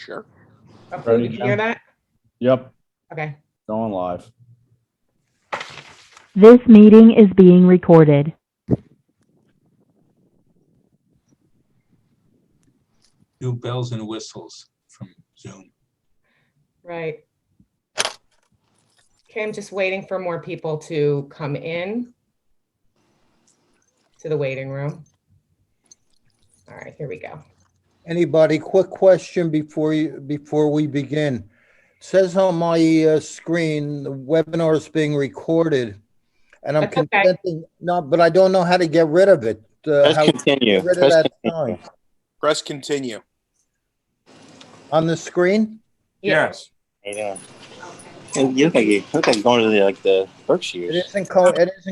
Sure. Apu, Ready, did you hear Ken? that? Yep, Okay. going live. This meeting is being recorded. New bells and whistles from Zoom. Right. Okay, I'm just waiting for more people to come in to the waiting room. All right, here we go. Anybody, quick question before we begin. It says on my screen, the webinar is being recorded, and I'm That's okay. consenting. No, but I don't know how to get rid of it. Press How to continue. get rid of Press that continue. sign Press continue. on the screen? Yeah. Yes. Yeah. And you look like going to the Berkshires. It isn't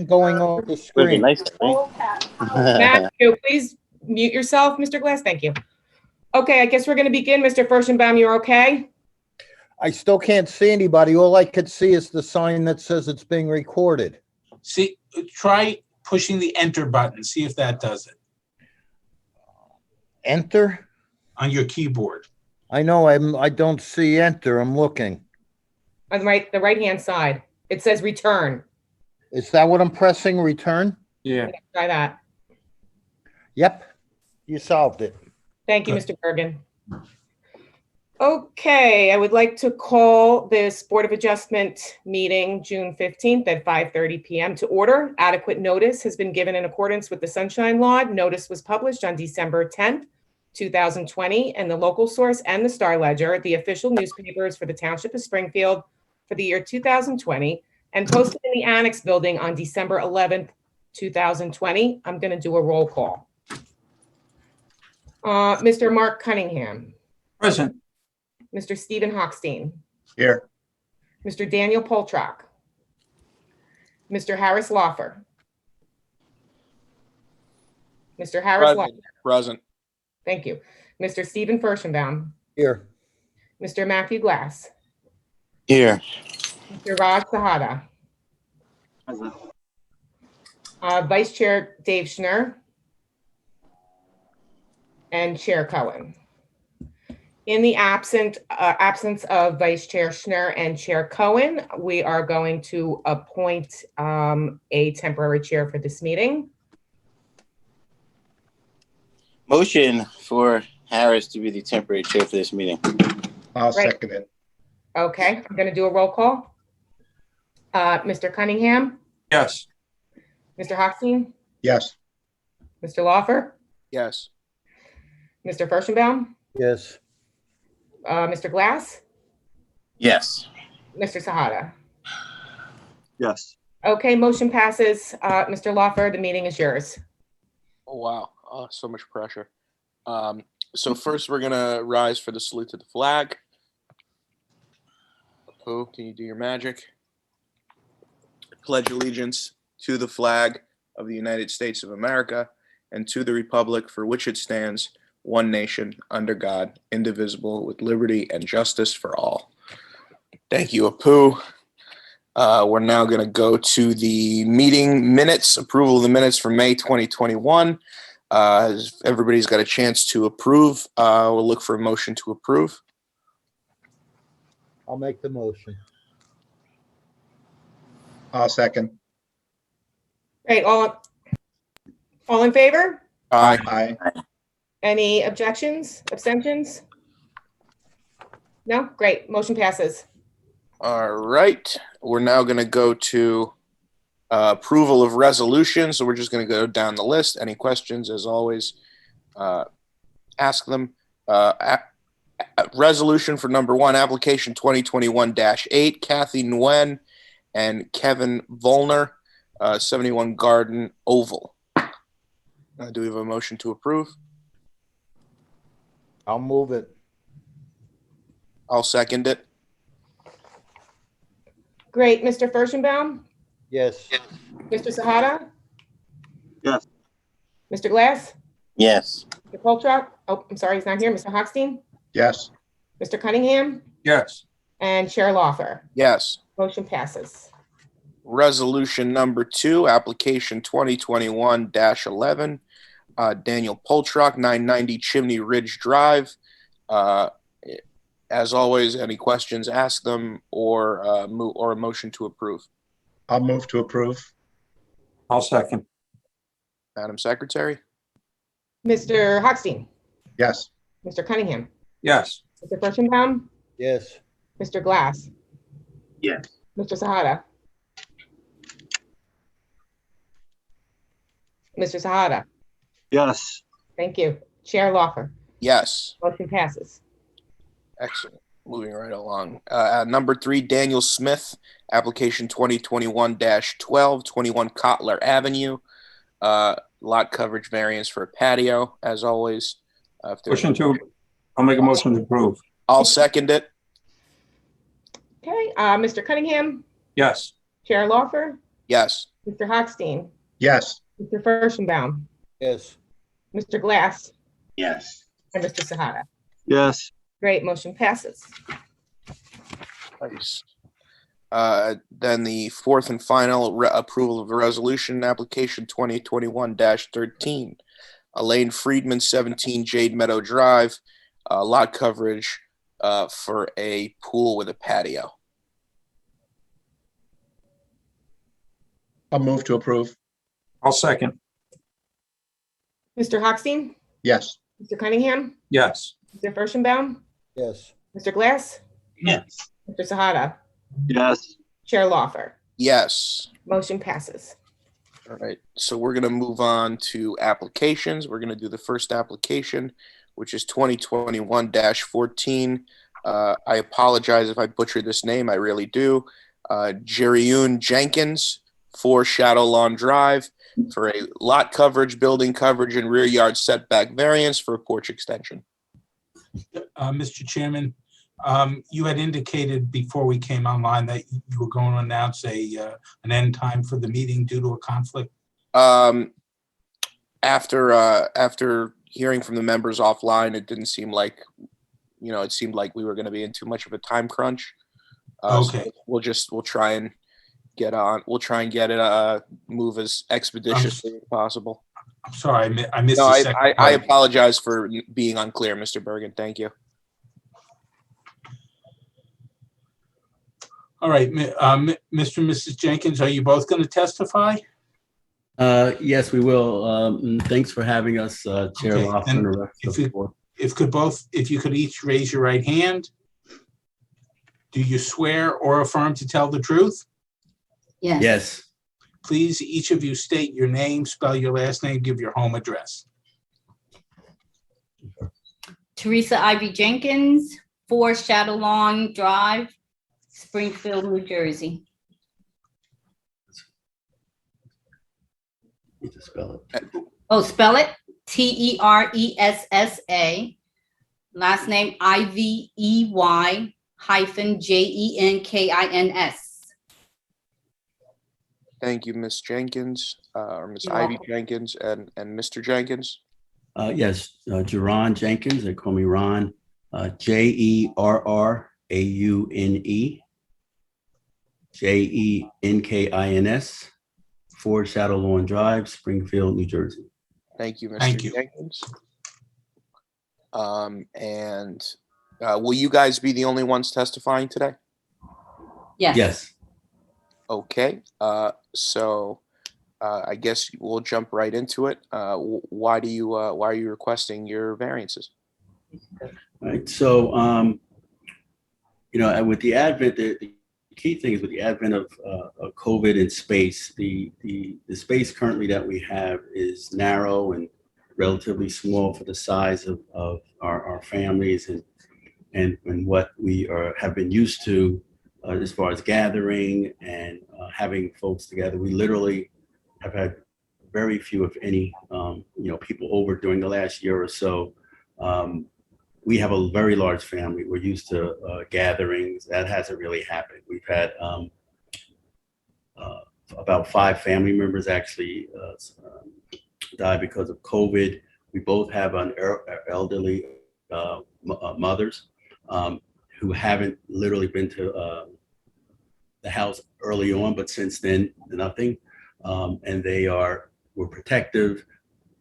going on the Would be screen. nice, right? Matthew, please mute yourself, Mr. Glass. Thank you. Okay, I guess we're going to begin. Mr. Furstenbaum, you're okay? I still can't see anybody. All I could see is the sign that says it's being recorded. See, try pushing the enter button. See if that does it Enter? on your keyboard. I know, I don't see enter. I'm looking. On the right-hand side, it says return. Is that what I'm pressing, return? Yeah. Try that. Yep, you solved it. Thank you, Good. Mr. Bergen. Okay, I would like to call this Board of Adjustment meeting June 15th at 5:30 p.m. to order. Adequate notice has been given in accordance with the Sunshine Law. Notice was published on December 10th, 2020, and the Local Source and the Star Ledger, the official newspapers for the Township of Springfield for the year 2020, and posted in the Annex Building on December 11th, 2020. I'm going to do a roll call. Mr. Mark Cunningham, Present. Mr. Stephen Hochstein, Here. Mr. Daniel Poltrock, Mr. Harris Lawfer, Mr. Harris Lawfer, Present. thank you, Mr. Stephen Furstenbaum, Here, Mr. Matthew Glass, Here. Mr. Raj Sahada, Vice Chair Dave Schnur, and Chair Cohen. In the absence of Vice Chair Schnur and Chair Cohen, we are going to appoint a temporary chair for this meeting. Motion for Harris to be the temporary chair for this meeting. I'll Right. second it. Okay, I'm going to do a roll call. Mr. Cunningham, Yes. Mr. Hochstein, Yes, Mr. Lawfer, Yes. Mr. Furstenbaum, yes, Mr. Glass, Yes. Mr. Sahada. yes. Okay, motion passes. Mr. Lawfer, the meeting is yours. Oh, wow. Oh, so much pressure. So first we're going to rise for the salute to the flag. Who, can you do your magic? Pledge allegiance to the flag of the United States of America and to the republic for which it stands, one nation, under God, indivisible, with liberty and justice for all. Thank you, Apu. We're now going to go to the meeting minutes, approval of the minutes for May 2021. Everybody's got a chance to approve. We'll look for a motion to approve. I'll make the motion. I'll second. Great, all in favor? Aye. Aye. Any objections, abstentions? No? Great, motion passes. All right. We're now going to go to approval of resolutions. So we're just going to go down the list. Any questions, as always, ask them. Resolution for number 1, application 2021-8, Kathy Nguyen and Kevin Volner, 71 Garden Oval. Do we have a motion to approve? I'll move it. I'll second it. Great, Mr. Furstenbaum, Yes, Mr. Sahada? Yes. Mr. Glass? Yes. Mr. Poltrock? Oh, I'm sorry, he's not here. Mr. Hochstein? Yes, Mr. Cunningham? Yes. And Chair Lawfer? Yes. Motion passes. Resolution number 2, application 2021-11, Daniel Poltrock, 990 Chimney Ridge Drive. As always, any questions, ask them, or a motion to approve. I'll move to approve. I'll second. Madam Secretary? Mr. Hochstein, Yes. Mr. Cunningham, Yes. Mr. Furstenbaum, Yes. Mr. Glass, Yes. Mr. Sahada. Mr. Sahada, Yes. thank you. Chair Lawfer, Yes. motion passes. Excellent. Moving right along. Number 3, Daniel Smith, application 2021-12, 21 Kotler Avenue. Lot coverage variance for a patio, as always. I'll make a motion to approve. I'll second it. Okay, Mr. Cunningham, Yes. Chair Lawfer, Yes. Mr. Hochstein, Yes. Mr. Furstenbaum, Yes. Mr. Glass, Yes. and Mr. Sahada. Yes. Great, motion passes. Nice. Then the fourth and final approval of a resolution, application 2021-13. Elaine Friedman, 17 Jade Meadow Drive, lot coverage for a pool with a patio. I'll move to approve. I'll second. Mr. Hochstein, Yes. Mr. Cunningham, Yes. Mr. Furstenbaum, Yes. Mr. Glass, Yes. Mr. Sahada, Yes. Chair Lawfer. Yes. Motion passes. All right. So we're going to move on to applications. We're going to do the first application, which is 2021-14. I apologize if I butchered this name. I really do. Jerryun Jenkins, 4 Shadow Lawn Drive, for a lot coverage, building coverage, and rear yard setback variance for a porch extension. Mr. Chairman, you had indicated before we came online that you were going to announce an end time for the meeting due to a conflict. After hearing from the members offline, it didn't seem like, it seemed like we were going to be in too much of a time crunch. Okay. So we'll try and get on. We'll try and get it move as expeditiously as possible. I'm sorry, I missed No, the second I part. apologize for being unclear, Mr. Bergen. Thank you. All right, Mr. and Mrs. Jenkins, are you both going to testify? Yes, we will. Thanks for having us, Chair Okay, Lofton and and the rest of if the you- board. If you could each raise your right hand. Do you swear or affirm to tell the truth? Yes, Please, each of you state your name, spell your last name, give your home address. Teresa Ivy Jenkins, 4 Shadow Lawn Drive, Springfield, New Jersey. need to spell it. Oh, spell it, Teressa. Last name Ivey-Jenkins. Thank you, Ms. Jenkins, or Ms. You're Ivy welcome. Jenkins, and Mr. Jenkins. Yes, Jerron Jenkins, they call me Ron, Jerraune, Jenkins, 4 Shadow Lawn Drive, Springfield, New Jersey. Thank you, Mr. Thank you. Jenkins. And will you guys be the only ones testifying today? Yes. Yes, Okay, so I guess we'll jump right into it. Why are you requesting your variances? all right, so, with the advent, the key thing is with the advent of COVID and space, the space currently that we have is narrow and relatively small for the size of our families and what we have been used to as far as gathering and having folks together. We literally have had very few, if any, people over during the last year or so. We have a very large family. We're used to gatherings. That hasn't really happened. We've had about 5 family members actually die because of COVID. We both have elderly mothers who haven't literally been to the house early on, but since then, nothing. And we're protective.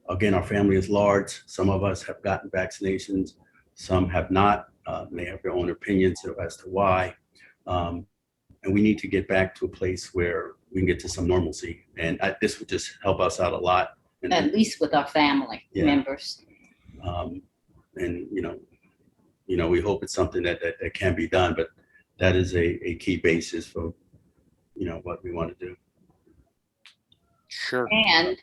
Again, our family is large. Some of us have gotten vaccinations, some have not. They have their own opinions as to why. And we need to get back to a place where we can get to some normalcy. And this would just help us out a lot. And, At least with our family Yeah. members. and we hope it's something that can be done, but that is a key basis for, what we want to do. Sure. And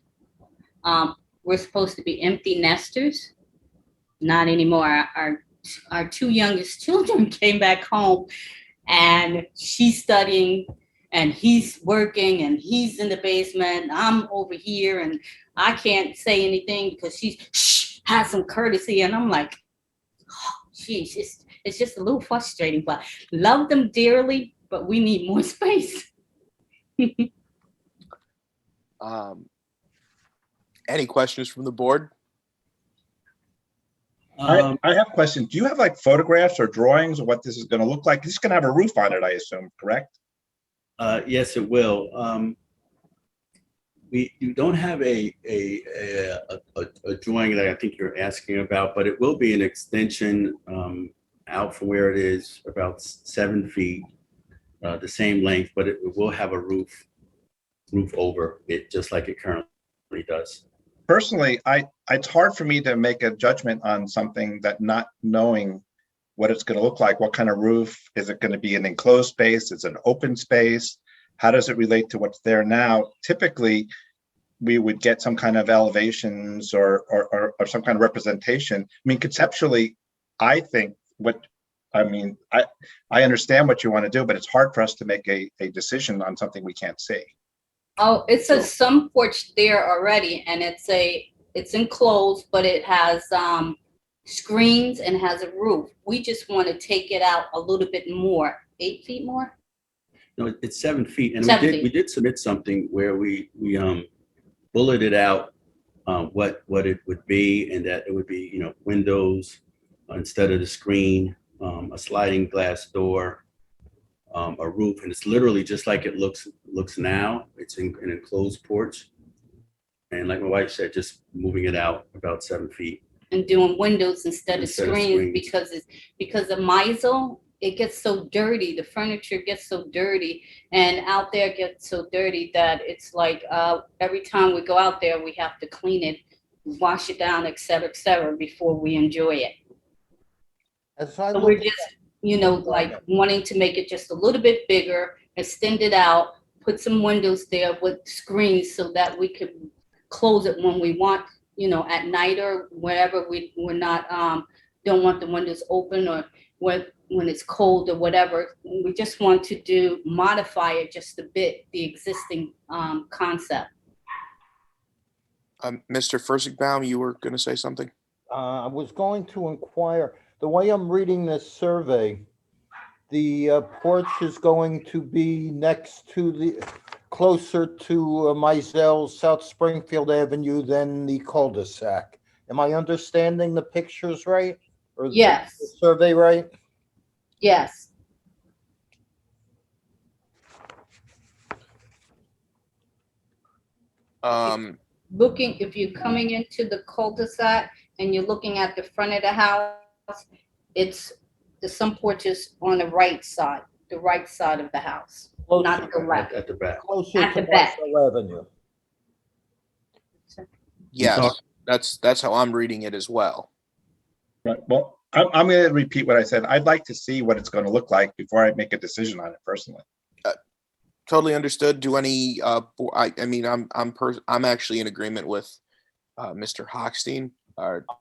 we're supposed to be empty nesters. Not anymore. Our two youngest children came back home, and she's studying and he's working and he's in the basement. I'm over here and I can't say anything because she's has some courtesy. And I'm like, oh, geez, it's just a little frustrating, but love them dearly, but we need more space. Any questions from the board? Um, I have questions. Do you have like photographs or drawings of what this is going to look like? This is going to have a roof on it, I assume, correct? Yes, it will. You don't have a drawing that I think you're asking about, but it will be an extension out from where it is, about 7 feet, the same length, but it will have a roof over it, just like it currently does. Personally, it's hard for me to make a judgment on something that not knowing what it's going to look like. What kind of roof? Is it going to be an enclosed space? Is it an open space? How does it relate to what's there now? Typically, we would get some kind of elevations or some kind of representation. I mean, conceptually, I understand what you want to do, but it's hard for us to make a decision on something we can't see. Oh, it says some porch there already, and it's enclosed, but it has screens and has a roof. We just want to take it out a little bit more, 8 feet more. No, it's 7 feet, and 7 feet. we did submit something where we bulleted out what it would be, and that it would be windows instead of the screen, a sliding glass door, a roof, and it's literally just like it looks now. It's an enclosed porch, and like my wife said, just moving it out about 7 feet. And doing windows instead of Instead of screens screens. because of Meisel, it gets so dirty. The furniture gets so dirty, and out there gets so dirty that it's like every time we go out there, we have to clean it, wash it down, et cetera, before we enjoy it. As I So look we're at just, like wanting to make it just a little bit bigger, extend it out, put some windows there with screens so that we could close it when we want, at night or wherever we're not, don't want the windows open, or when it's cold or whatever. We just want to modify it just a bit, the existing concept. Mr. Fursigbaum, you were going to say something? I was going to inquire, the way I'm reading this survey, the porch is going to be closer to Mizell, South Springfield Avenue than the cul-de-sac. Am I understanding the pictures right? Or Yes. the survey right? Yes. If you're coming into the cul-de-sac and you're looking at the front of the house, there's some porches on the right side of the house, not the left. At the back. Closer At to the back. Mizell Avenue. Yes, that's how I'm reading it as well. Right. Well, I'm going to repeat what I said. I'd like to see what it's going to look like before I make a decision on it personally. Totally understood. Do any? I'm actually in agreement with Mr. Hochstein.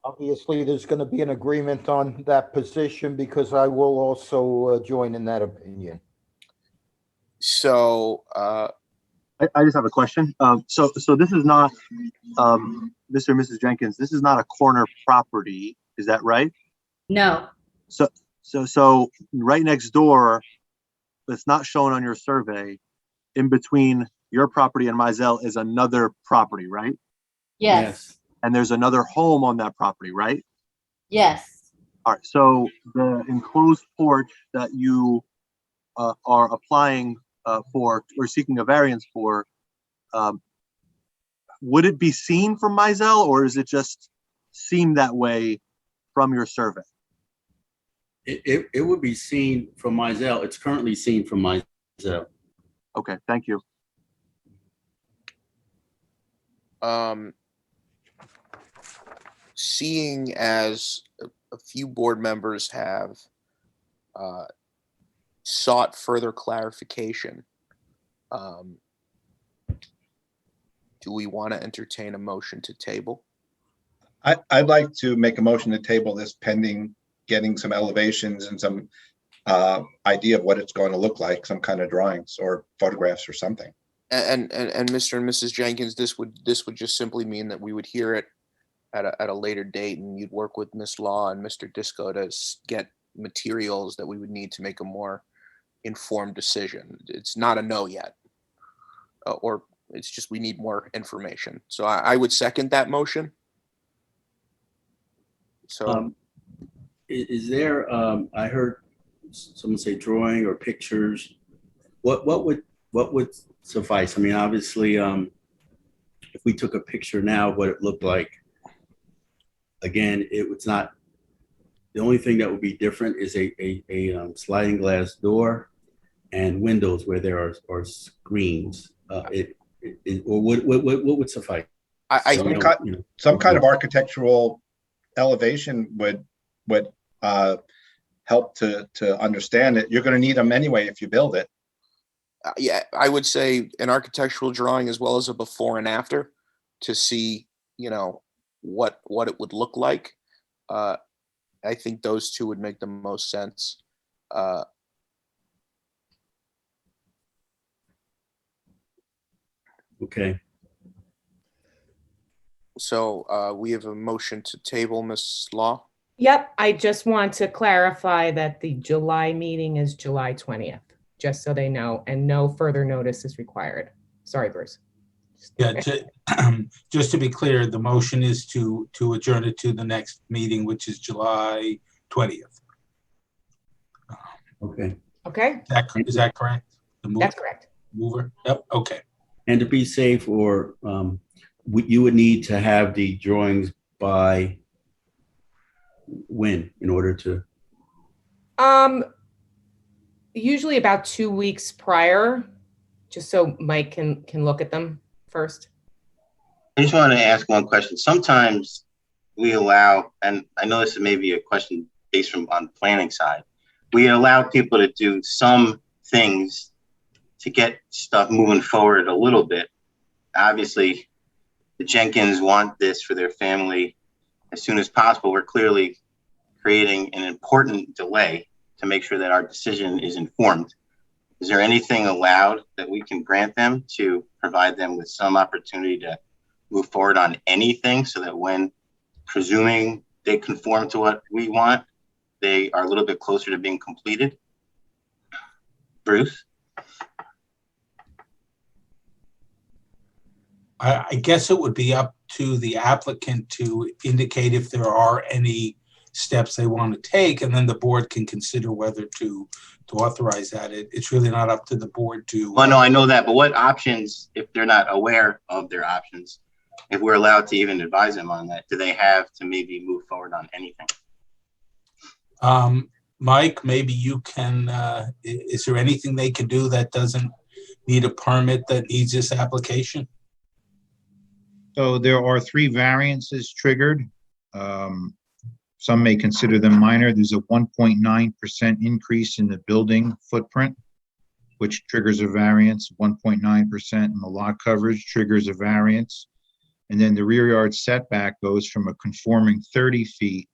Obviously, there's going to be an agreement on that position because I will also join in that opinion. So I just have a question. So this is not, Mr. and Mrs. Jenkins, this is not a corner property, is that right? No. So right next door, that's not shown on your survey, in between your property and Mizell is another property, right? Yes. And there's another home on that property, right? Yes. All right, so the enclosed porch that you are applying for, or seeking a variance for, would it be seen from Mizell, or is it just seem that way from your survey? It would be seen from Mizell. It's currently seen from Mizell. Okay, thank you. Seeing as a few board members have sought further clarification, do we want to entertain a motion to table? I'd like to make a motion to table this pending getting some elevations and some idea of what it's going to look like, some kind of drawings or photographs or something. And Mr. and Mrs. Jenkins, this would just simply mean that we would hear it at a later date, and you'd work with Ms. Law and Mr. Disco to get materials that we would need to make a more informed decision. It's not a no yet, or it's just we need more information. So I would second that motion. So Is there? I heard someone say drawing or pictures. What would suffice? I mean, obviously, if we took a picture now of what it looked like, again, it was not. The only thing that would be different is a sliding glass door and windows where there are screens. Or what would suffice? Some kind of architectural elevation would help to understand it. You're going to need them anyway if you build it. Yeah, I would say an architectural drawing as well as a before and after to see, what it would look like. I think those two would make the most sense. Okay. So we have a motion to table, Ms. Law. Yep, I just want to clarify that the July meeting is July 20th, just so they know, and no further notice is required. Sorry, Bruce. Yeah, just to be clear, the motion is to adjourn it to the next meeting, which is July 20th. Okay. Okay, Is that correct? that's correct. Mover? Yep, okay. And to be safe, or you would need to have the drawings by when in order to? Usually about 2 weeks prior, just so Mike can look at them first. I just wanted to ask one question. Sometimes we allow, and I know this is maybe a question based on the planning side, we allow people to do some things to get stuff moving forward a little bit. Obviously, the Jenkins want this for their family as soon as possible. We're clearly creating an important delay to make sure that our decision is informed. Is there anything allowed that we can grant them to provide them with some opportunity to move forward on anything, so that when, presuming they conform to what we want, they are a little bit closer to being completed? Bruce? I guess it would be up to the applicant to indicate if there are any steps they want to take, and then the board can consider whether to authorize that. It's really not up to the board to. Well, no, I know that, but what options, if they're not aware of their options, if we're allowed to even advise them on that, do they have to maybe move forward on anything? Mike, maybe you can, is there anything they can do that doesn't need a permit that needs this application? So there are 3 variances triggered. Some may consider them minor. There's a 1.9% increase in the building footprint, which triggers a variance. 1.9% in the lot coverage triggers a variance. And then the rear yard setback goes from a conforming 30 feet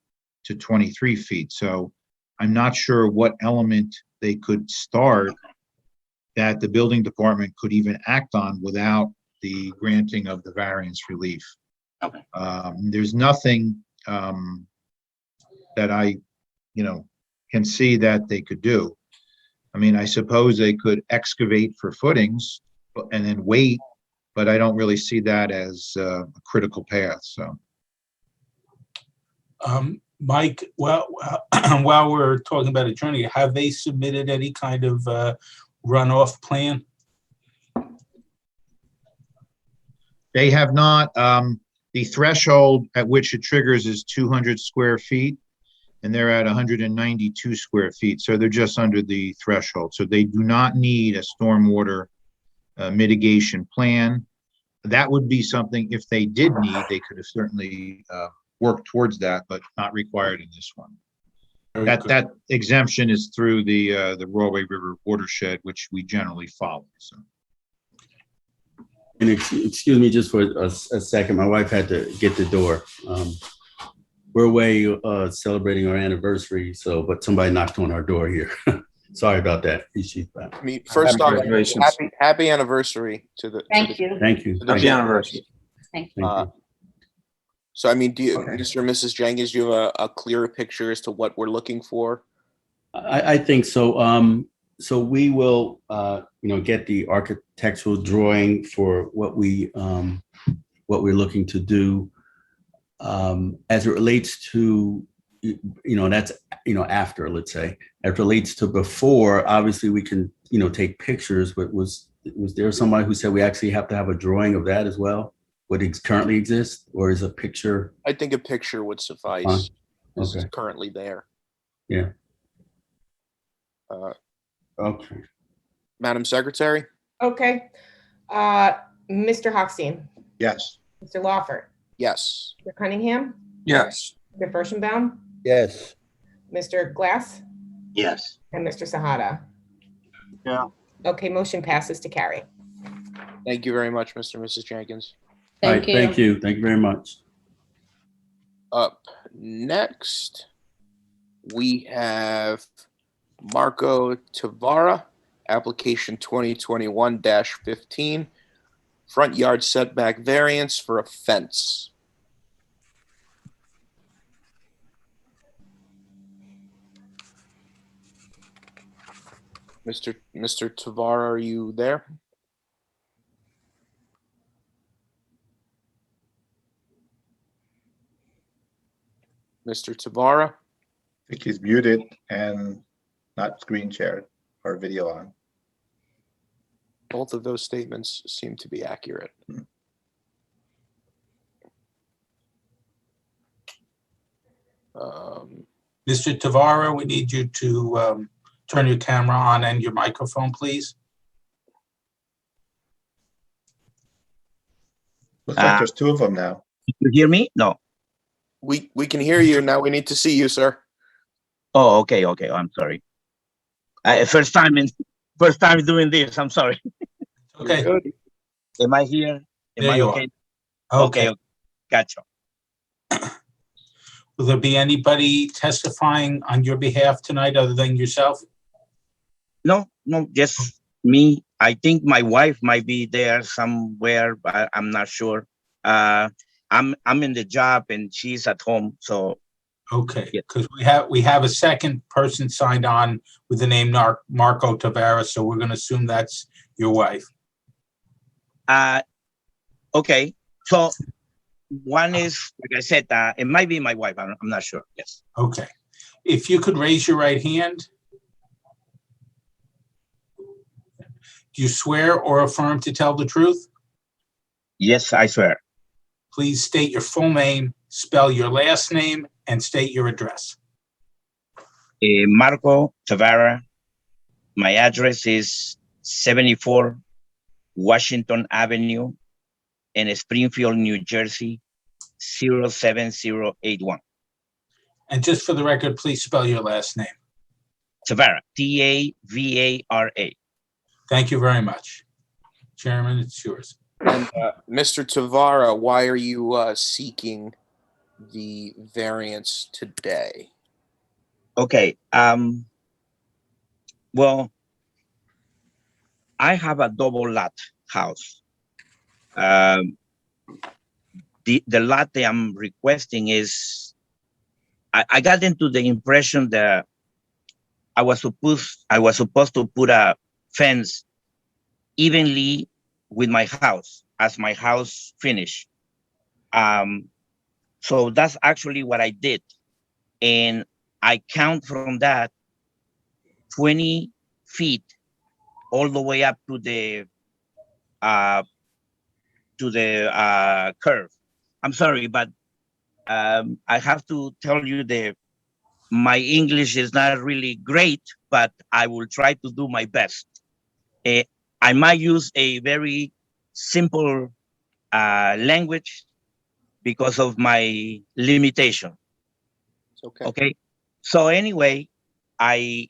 to 23 feet. So I'm not sure what element they could start that the building department could even act on without the granting of the variance relief. Okay. There's nothing that I, can see that they could do. I mean, I suppose they could excavate for footings and then wait, but I don't really see that as a critical path, so. Mike, well, while we're talking about adjourning, have they submitted any kind of runoff plan? They have not. The threshold at which it triggers is 200 square feet. and they're at 192 square feet, so they're just under the threshold. So they do not need a stormwater mitigation plan. That would be something, if they did need, they could have certainly worked towards that, but not required in this one. That exemption is through the Royal River watershed, which we generally follow, so. And excuse me just for a second. My wife had to get the door. We're away celebrating our anniversary, but somebody knocked on our door here. Sorry about that. She's back. I mean, first off, Congratulations. happy anniversary to the. Thank you. Thank you. Happy anniversary. Thank you. Thank you. So, I mean, Mr. and Mrs. Jenkins, do you have a clearer picture as to what we're looking for? I think so. So we will, get the architectural drawing for what we're looking to do. As it relates to, that's, after, let's say, as it relates to before, obviously we can, take pictures, but was there somebody who said we actually have to have a drawing of that as well? What currently exists, or is a picture? I think a picture would suffice. It's Okay. currently there. Yeah. Okay. Madam Secretary? Okay. Mr. Hochstein, Yes. Mr. Lawford, Yes. Mr. Cunningham, Yes. Mr. Furstenbaum, Yes. Mr. Glass, Yes. and Mr. Sahada. Yeah. Okay, motion passes to carry. Thank you very much, Mr. and Mrs. Jenkins. All right, thank you. Thank you very much. Up next, we have Marco Tavara, application 2021-15, front yard setback variance for a fence. Mr. Tavara, are you there? Mr. Tavara? I think he's muted and not screen shared or video on. Both of those statements seem to be accurate. Mr. Tavara, we need you to turn your camera on and your microphone, please. Looks like there's two of them now. You hear me? No. We can hear you. Now we need to see you, sir. Oh, okay. I'm sorry. First time doing this. I'm sorry. Okay. Am I here? Am There I you okay? are. Okay. Gotcha. Will there be anybody testifying on your behalf tonight other than yourself? No, just me. I think my wife might be there somewhere, but I'm not sure. I'm in the job and she's at home, so. Okay, because we have a second person signed on with the name Marco Tavara, so we're going to assume that's your wife. Okay. So one is, like I said, it might be my wife. I'm not sure. Yes. Okay. If you could raise your right hand. Do you swear or affirm to tell the truth? Yes, I swear. Please state your full name, spell your last name, and state your address. Marco Tavara. My address is 74 Washington Avenue in Springfield, New Jersey, 07081. And just for the record, please spell your last name. Tavara, Tavara. Thank you very much. Chairman, it's yours. And Mr. Tavara, why are you seeking the variance today? Okay. Well, I have a double lot house. The lot that I'm requesting is, I got into the impression that I was supposed to put a fence evenly with my house as my house finished. So that's actually what I did. And I count from that 20 feet all the way up to the curve. I'm sorry, but I have to tell you my English is not really great, but I will try to do my best. I might use a very simple language because of my limitation. It's okay. Okay. So anyway, I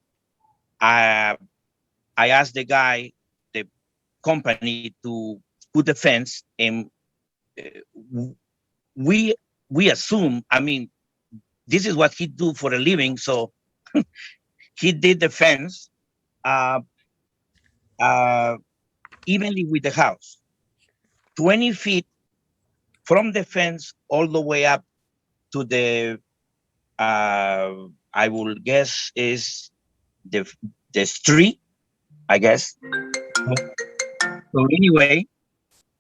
asked the guy, the company, to put the fence, and we assume. I mean, this is what he do for a living, so he did the fence evenly with the house, 20 feet from the fence all the way up to the I will guess is the street, I guess. So anyway,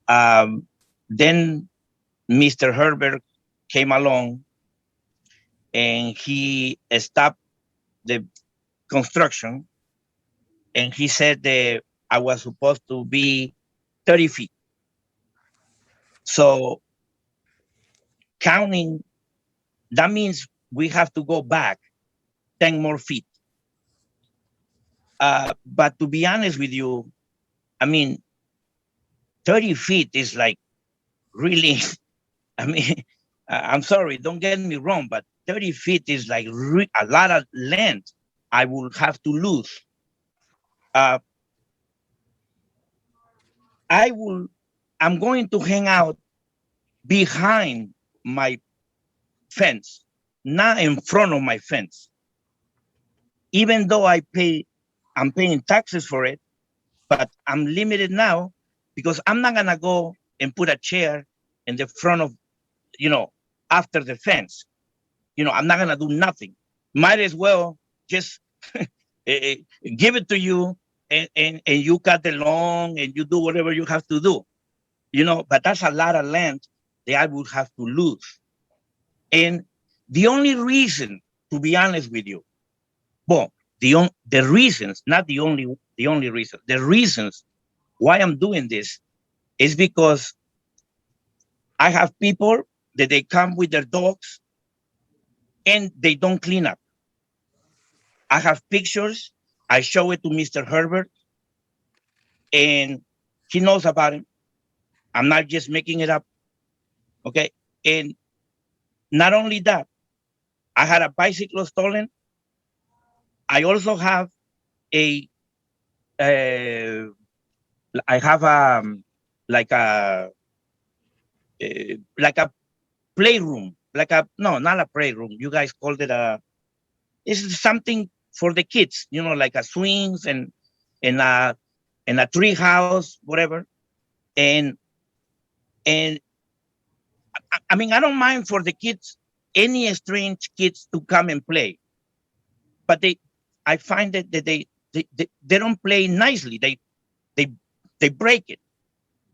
then Mr. Herbert came along and he stopped the construction, and he said that I was supposed to be 30 feet. So counting, that means we have to go back 10 more feet. But to be honest with you, I mean, 30 feet is like really, I mean, I'm sorry, don't get me wrong, but 30 feet is like a lot of land I will have to lose. I'm going to hang out behind my fence, not in front of my fence. Even though I'm paying taxes for it, but I'm limited now because I'm not gonna go and put a chair in the front of, after the fence. I'm not gonna do nothing. Might as well just give it to you and you cut the lawn and you do whatever you have to do. But that's a lot of land that I would have to lose. And the only reason, to be honest with you, well, the reasons, not the only reason, the reasons why I'm doing this is because I have people that they come with their dogs and they don't clean up. I have pictures. I show it to Mr. Herbert and he knows about it. I'm not just making it up. Okay. And not only that, I had a bicycle stolen. I also have I have like a playroom, no, not a playroom. You guys called it it's something for the kids, like a swings and a tree house, whatever. And I mean, I don't mind for the kids, any strange kids to come and play, but I find that they don't play nicely. They break it.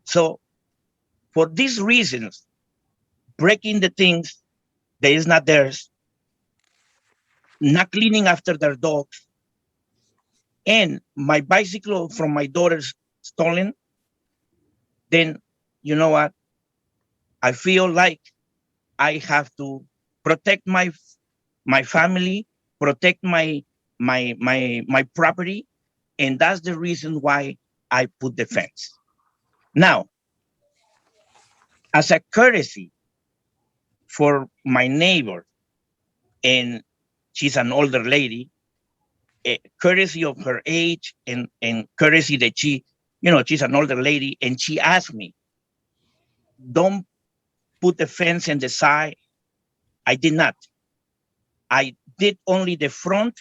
So for these reasons, breaking the things that is not theirs, not cleaning after their dogs, and my bicycle from my daughter's stolen, then you know what? I feel like I have to protect my family, protect my property, and that's the reason why I put the fence. Now, as a courtesy for my neighbor, and she's an older lady, courtesy of her age and courtesy that she's an older lady, and she asked me, don't put the fence in the side. I did not. I did only the front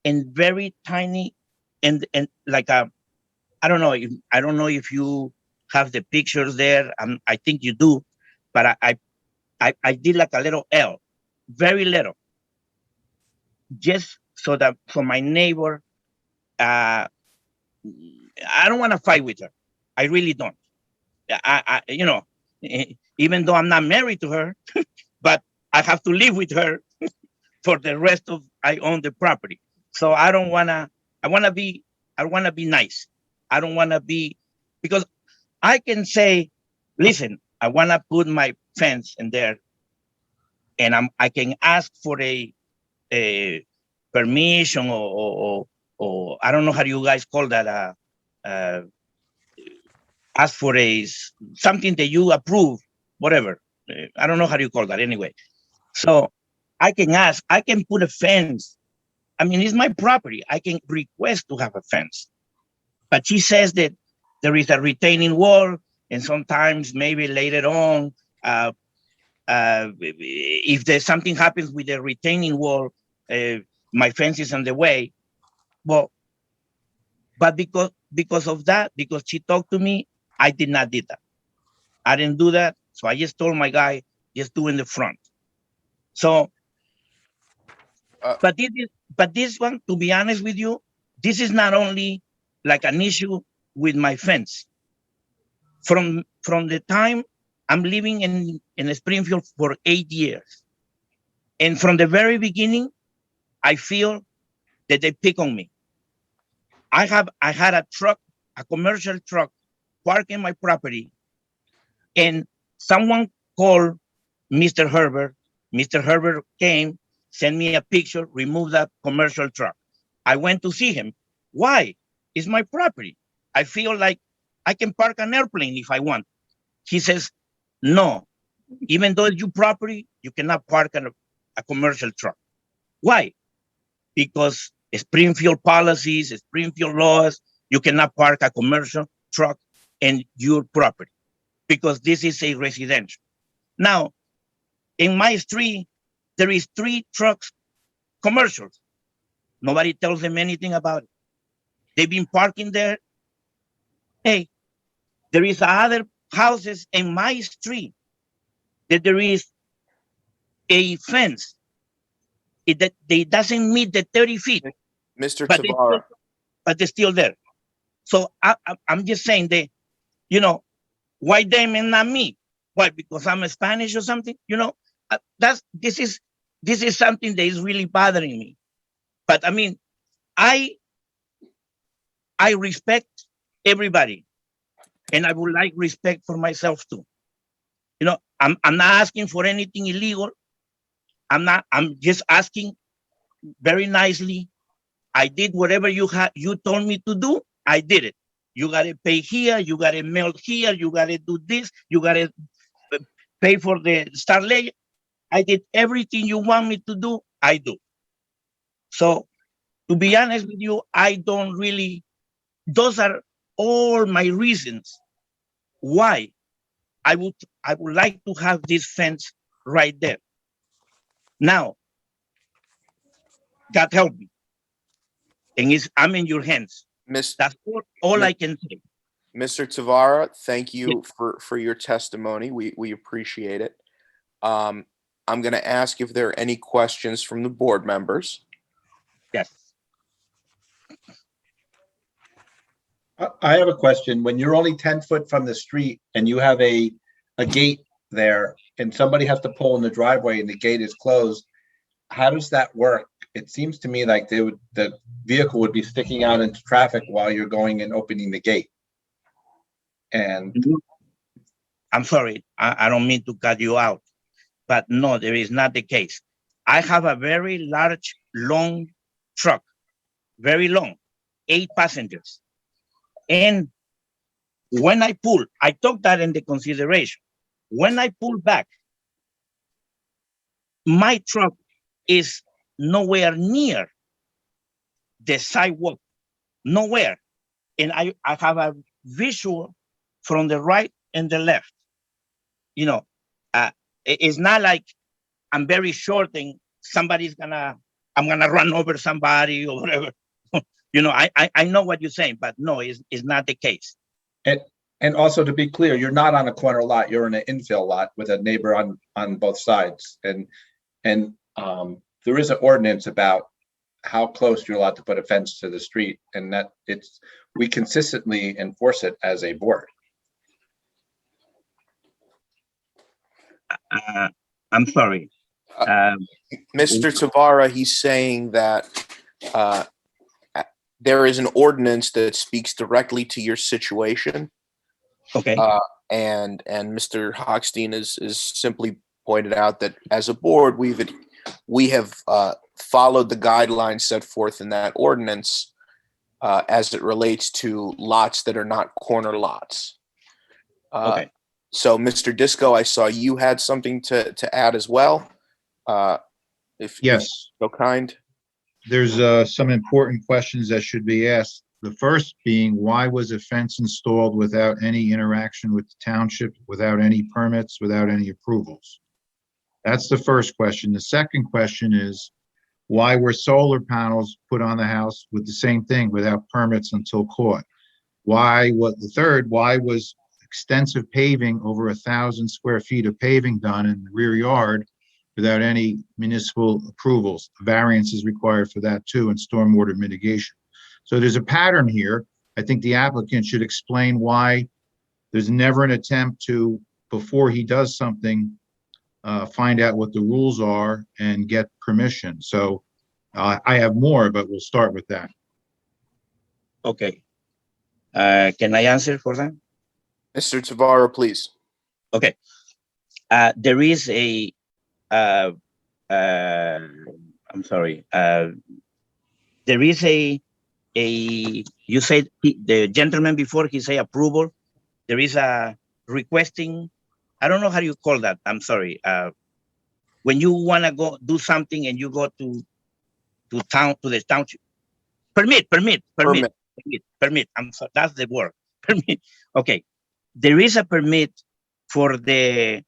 and very tiny and like I don't know if you have the pictures there. I think you do, but I did like a little L, very little, just so that for my neighbor, I don't want to fight with her. I really don't. I even though I'm not married to her, but I have to live with her for the rest of I own the property. So I want to be nice. I don't want to be, because I can say, listen, I want to put my fence in there, and I can ask for a permission or I don't know how you guys call that. Ask for something that you approve, whatever. I don't know how you call that anyway. So I can ask, I can put a fence. I mean, it's my property. I can request to have a fence. But she says that there is a retaining wall, and sometimes maybe later on, if there's something happens with the retaining wall, my fence is on the way. Well, but because of that, because she talked to me, I did not do that. I didn't do that. So I just told my guy, just do in the front. So, but this one, to be honest with you, this is not only like an issue with my fence. From the time I'm living in Springfield for 8 years. And from the very beginning, I feel that they pick on me. I had a truck, a commercial truck, parked in my property, and someone called Mr. Herbert. Mr. Herbert came, sent me a picture, removed that commercial truck. I went to see him. Why? It's my property. I feel like I can park an airplane if I want. He says, no, even though it's your property, you cannot park a commercial truck. Why? Because Springfield policies, Springfield laws, you cannot park a commercial truck in your property because this is a residential. Now, in my street, there is 3 trucks, commercials. Nobody tells them anything about it. They've been parking there. Hey, there is other houses in my street that there is a fence that they doesn't meet the 30 feet. Mr. But Tavara, they're still there. So I'm just saying that, you know, why them and not me? Why? Because I'm Spanish or something? You know, this is something that is really bothering me. But I mean, I respect everybody, and I would like respect for myself too. You know, I'm not asking for anything illegal. I'm just asking very nicely. I did whatever you told me to do. I did it. You got to pay here. You got to mail here. You got to do this. You got to pay for the start layer. I did everything you want me to do. I do. So to be honest with you, I don't really, those are all my reasons why I would like to have this fence right there. Now, God help me. And I'm in your hands. That's all I can say. Mr. Tavara, thank you for your testimony. We appreciate it. I'm going to ask if there are any questions from the board members. Yes. I have a question. When you're only 10 foot from the street and you have a gate there and somebody has to pull in the driveway and the gate is closed, how does that work? It seems to me like the vehicle would be sticking out into traffic while you're going and opening the gate. And I'm sorry, I don't mean to cut you out, but no, there is not the case. I have a very large, long truck, very long, 8 passengers. And when I pull, I took that into consideration. When I pull back, my truck is nowhere near the sidewalk, nowhere. And I have a visual from the right and the left. You know, it's not like I'm very short and I'm gonna run over somebody or whatever. You know, I know what you're saying, but no, it's not the case. And also to be clear, you're not on a corner lot, you're in an infill lot with a neighbor on both sides. And there is an ordinance about how close you're allowed to put a fence to the street, and that we consistently enforce it as a board. I'm sorry. Mr. Tavara, he's saying that there is an ordinance that speaks directly to your situation. Okay. And Mr. Hochstein is simply pointed out that as a board, we have followed the guidelines set forth in that ordinance as it relates to lots that are not corner lots. Okay. So, Mr. Disco, I saw you had something to add as well. If Yes, so kind. there's some important questions that should be asked. The first being, why was a fence installed without any interaction with the township, without any permits, without any approvals? That's the first question. The second question is, why were solar panels put on the house with the same thing without permits until caught? Why was extensive paving, over 1,000 square feet of paving done in the rear yard without any municipal approvals? Variance is required for that too, and stormwater mitigation. So there's a pattern here. I think the applicant should explain why there's never an attempt to, before he does something, find out what the rules are and get permission. So I have more, but we'll start with that. Okay. Can I answer for that? Mr. Tavaro, please. Okay. There is a, I'm sorry. There is you said, the gentleman before, he said approval. There is a requesting, I don't know how you call that. I'm sorry. When you want to go do something and you go to the township. Permit. I'm sorry, that's the word. Permit. Okay. There is a permit for the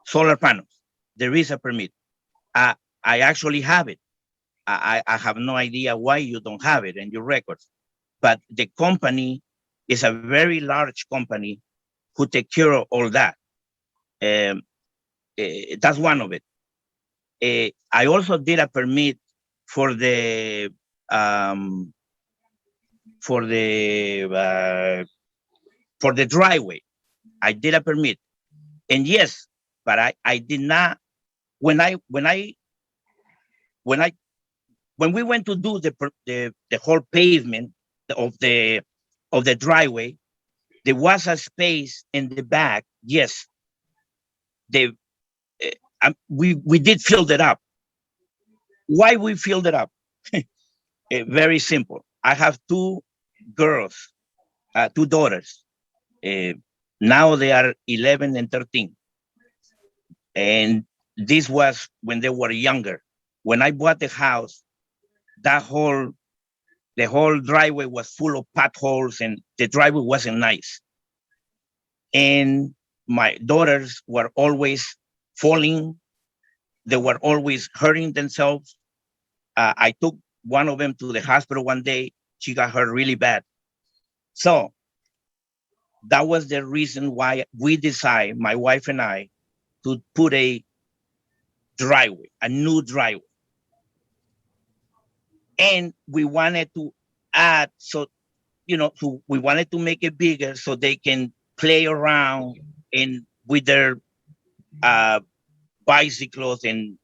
solar panels. There is a permit. I actually have it. I have no idea why you don't have it in your records, but the company is a very large company who take care of all that. That's one of it. I also did a permit for the driveway. I did a permit, and yes, but I did not. When we went to do the whole pavement of the driveway, there was a space in the back. Yes, we did fill it up. Why we filled it up? Very simple. I have two girls, two daughters. Now they are 11 and 13. And this was when they were younger. When I bought the house, the whole driveway was full of potholes and the driveway wasn't nice. And my daughters were always falling. They were always hurting themselves. I took one of them to the hospital one day. She got hurt really bad. So that was the reason why we decided, my wife and I, to put a driveway, a new driveway. And we wanted to add, so, we wanted to make it bigger so they can play around with their bicycles and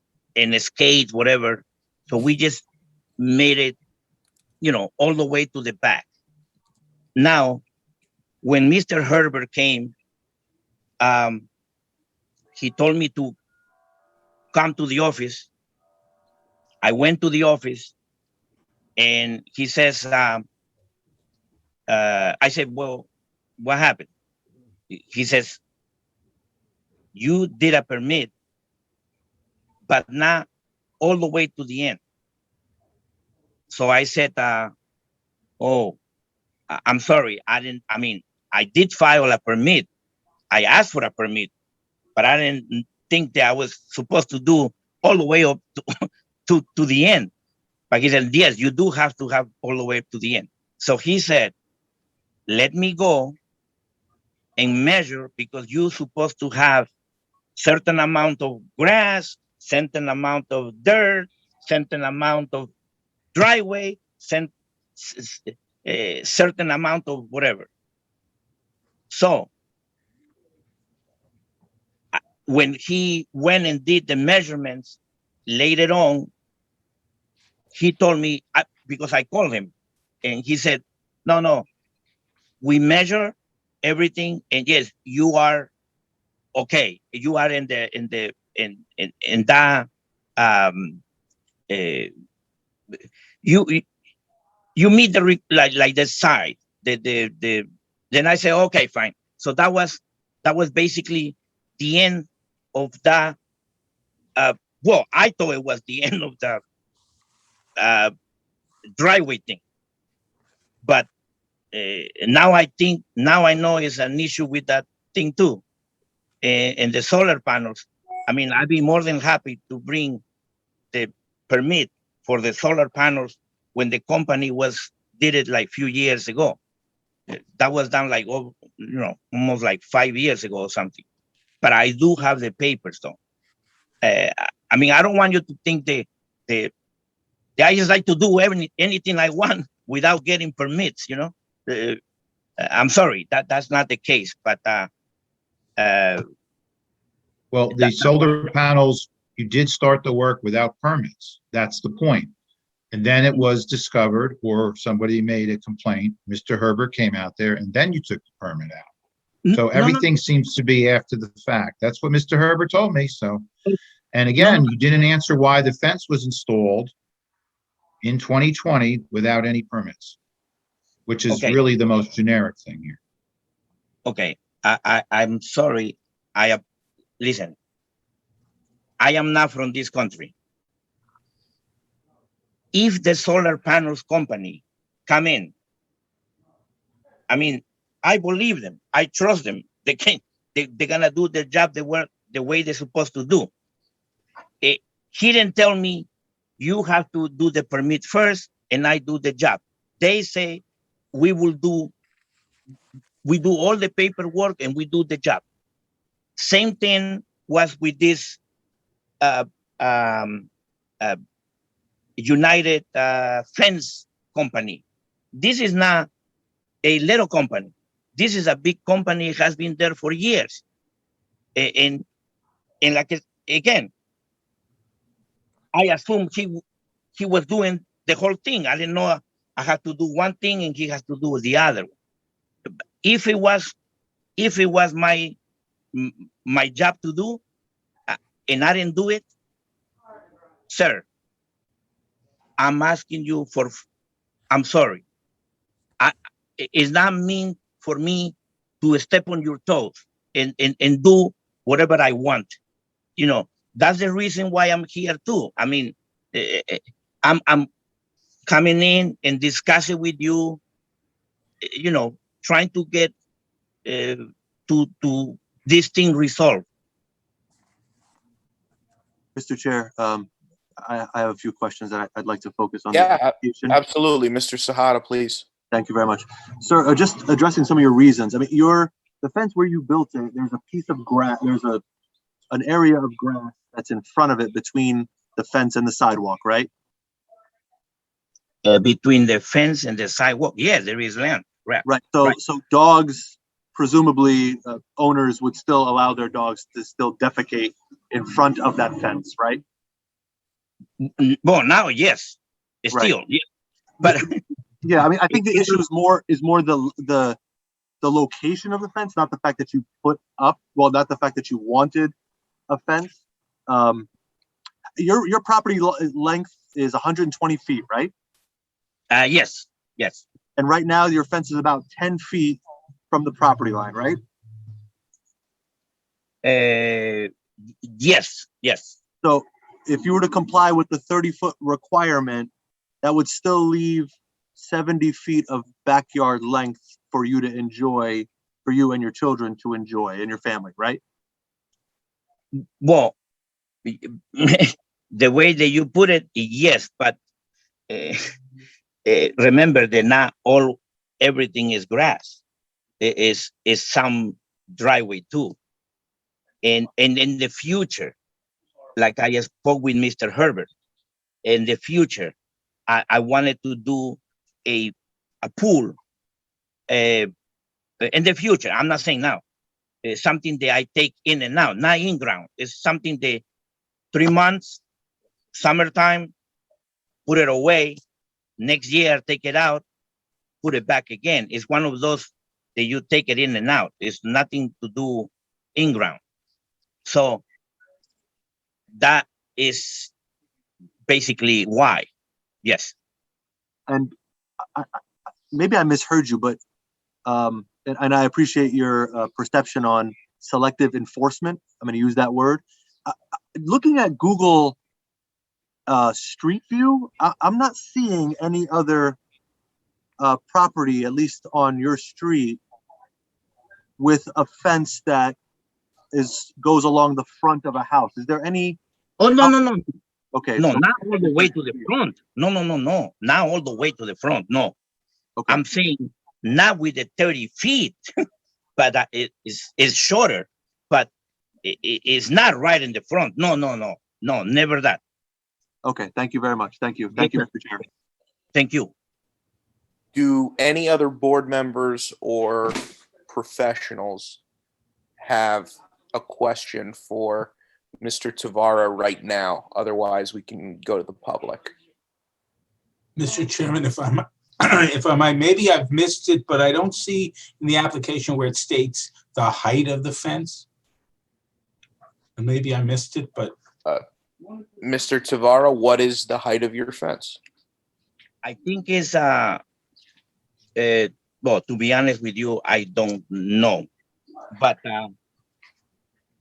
skate, whatever. So we just made it, all the way to the back. Now, when Mr. Herbert came, he told me to come to the office. I went to the office and he says, I said, well, what happened? He says, you did a permit, but not all the way to the end. So I said, oh, I'm sorry. I did file a permit. I asked for a permit, but I didn't think that I was supposed to do all the way up to the end. But he said, yes, you do have to have all the way up to the end. So he said, let me go and measure, because you're supposed to have certain amount of grass, certain amount of dirt, certain amount of driveway, certain amount of whatever. So when he went and did the measurements later on, he told me, because I called him, and he said, no, we measure everything, and yes, you are okay. You are in that um, uh, you you meet the like the side, the then I say, okay, fine. So that was basically the end of that. Well, I thought it was the end of the driveway thing, but now I know it's an issue with that thing too. And the solar panels, I mean, I'd be more than happy to bring the permit for the solar panels when the company did it like few years ago. That was done like, almost like 5 years ago or something. But I do have the papers though. I mean, I don't want you to think I just like to do anything I want without getting permits, I'm sorry, that's not the case, but Well, the solar panels, you did start the work without permits. That's the point. And then it was discovered, or somebody made a complaint. Mr. Herbert came out there, and then you took the permit out. So everything seems to be after the fact. That's what Mr. Herbert told me. So, and again, you didn't answer why the fence was installed in 2020 without any permits, which is really the most generic thing here. Okay, I'm sorry. Listen, I am not from this country. If the solar panels company come in, I mean, I believe them. I trust them. They're gonna do their job the way they're supposed to do. He didn't tell me you have to do the permit first and I do the job. They say we do all the paperwork and we do the job. Same thing was with this United Fence company. This is not a little company. This is a big company. It has been there for years. And like, again, I assume he was doing the whole thing. I didn't know I had to do one thing and he has to do the other. If it was my job to do, and I didn't do it, sir, I'm asking you I'm sorry. It's not mean for me to step on your toes and do whatever I want. That's the reason why I'm here too. I mean, I'm coming in and discussing with you, trying to get to this thing resolved. Mr. Chair, I have a few questions that I'd like to focus on. Yeah, absolutely. Mr. Sahada, please. Thank you very much. Sir, just addressing some of your reasons. I mean, the fence where you built it, there's a piece of grass, there's an area of grass that's in front of it between the fence and the sidewalk, right? Between the fence and the sidewalk, yes, there is land. Right. So dogs, presumably owners would still allow their dogs to still defecate in front of that fence, right? Well, now, yes, it's Right. still, yeah. But yeah, I mean, I think the issue is more the location of the fence, not the fact that you not the fact that you wanted a fence. Your property length is 120 feet, right? Yes. And right now your fence is about 10 feet from the property line, right? Yes. So if you were to comply with the 30-foot requirement, that would still leave 70 feet of backyard length for you to enjoy, for you and your children to enjoy, and your family, right? Well, the way that you put it, yes, but remember that not everything is grass. It is some driveway too. And in the future, like I spoke with Mr. Herbert, in the future, I wanted to do a pool. In the future, I'm not saying now. It's something that I take in and out, not in ground. It's something that 3 months, summertime, put it away. Next year, take it out, put it back again. It's one of those that you take it in and out. It's nothing to do in ground. So that is basically why. Yes. And maybe I misheard you, but and I appreciate your perception on selective enforcement. I'm going to use that word. Looking at Google Street View, I'm not seeing any other property, at least on your street, with a fence that goes along the front of a house. Is there any? Oh, no. Okay. No, so- not all the way to the front. No. Not all the way to the front. No. Okay. I'm saying not with the 30 feet, but it's shorter, but it's not right in the front. No, never that. Okay. Thank you very much. Thank you. Thank you, Mr. Chair. Thank you. Do any other board members or professionals have a question for Mr. Tavara right now? Otherwise, we can go to the public. Mr. Chairman, if I might, maybe I've missed it, but I don't see in the application where it states the height of the fence. And maybe I missed it, but Mr. Tavara, what is the height of your fence? I think it's well, to be honest with you, I don't know, but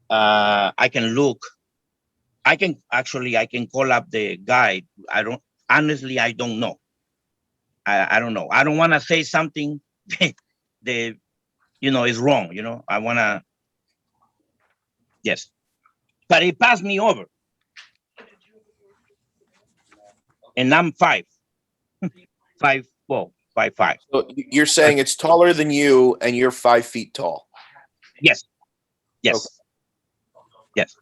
I can look. I can call up the guy. I don't know. I don't know. I don't want to say something that is wrong. I want to. Yes, but he passed me over, and I'm 5'5". So you're saying it's taller than you and you're 5 feet tall? Yes. Okay. Yes.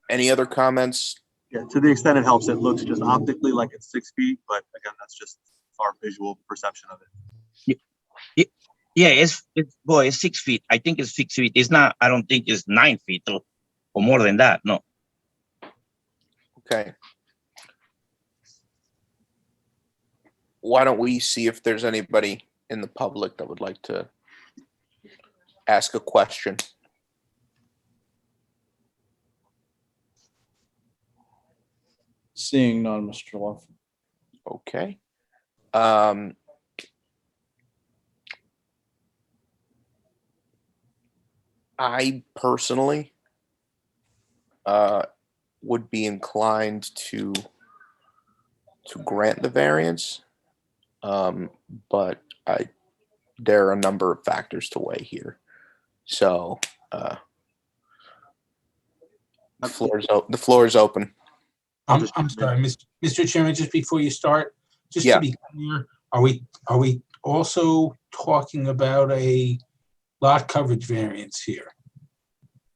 Any other comments? Yeah, to the extent it helps, it looks just optically like it's 6 feet, but again, that's just our visual perception of it. Yeah, it's 6 feet. I think it's 6 feet. It's not. I don't think it's 9 feet or more than that. No. Okay. Why don't we see if there's anybody in the public that would like to ask a question? Seeing none, Mr. Love. Okay. I personally would be inclined to grant the variance, but there are a number of factors to weigh here. So the floor is open. I'm sorry, Mr. Chairman, just before you start, just Yeah. to be clear, are we also talking about a lot coverage variance here?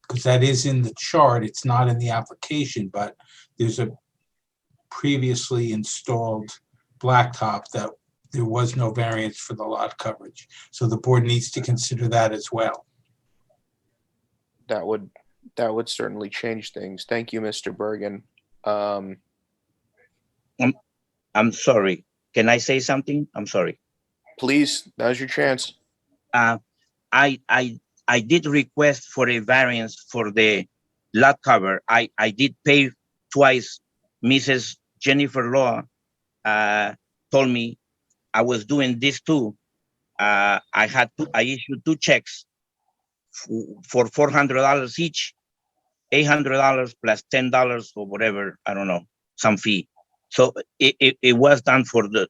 Because that is in the chart, it's not in the application, but there's a previously installed blacktop that there was no variance for the lot coverage. So the board needs to consider that as well. That would certainly change things. Thank you, Mr. Bergen. I'm sorry. Can I say something? I'm sorry. Please, now's your chance. I did request for a variance for the lot cover. I did pay twice. Mrs. Jennifer Law told me I was doing this too. I issued 2 checks for $400 each, $800 plus $10 or whatever, I don't know, some fee. So it was done for 2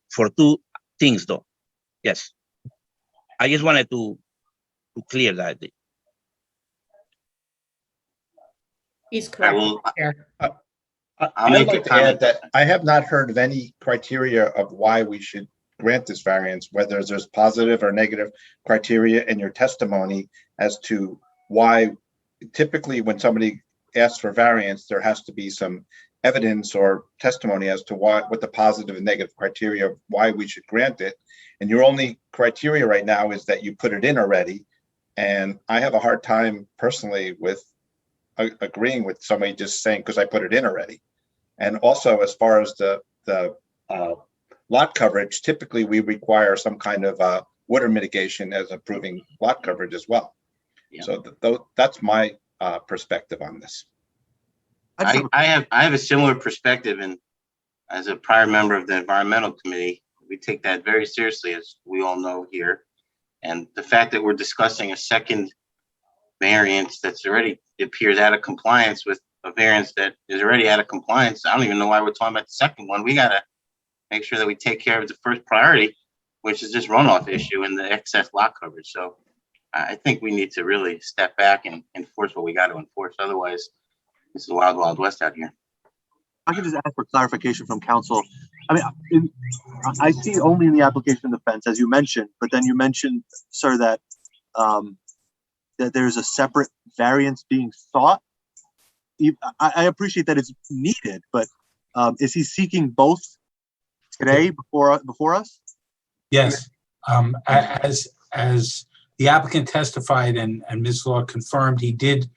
things though. Yes. I just wanted to clear that. He's correct. I'd like to add that I have not heard of any criteria of why we should grant this variance, whether there's positive or negative criteria in your testimony as to why. Typically, when somebody asks for variance, there has to be some evidence or testimony as to what the positive and negative criteria of why we should grant it. And your only criteria right now is that you put it in already. And I have a hard time personally with agreeing with somebody just saying, because I put it in already. And also, as far as the lot coverage, typically we require some kind of water mitigation as approving lot coverage as well. Yeah. So that's my perspective on this. I have a similar perspective, and as a prior member of the environmental committee, we take that very seriously, as we all know here. And the fact that we're discussing a second variance that's already appears out of compliance with a variance that is already out of compliance, I don't even know why we're talking about the second one. We gotta make sure that we take care of the first priority, which is this runoff issue and the excess lot coverage. So I think we need to really step back and enforce what we got to enforce. Otherwise, this is wild, wild west out here. I could just ask for clarification from council. I mean, I see only in the application of the fence, as you mentioned, but then you mentioned, sir, that that there's a separate variance being sought. I appreciate that it's needed, but is he seeking both today before us? Yes. As the applicant testified and Ms. Law confirmed, he did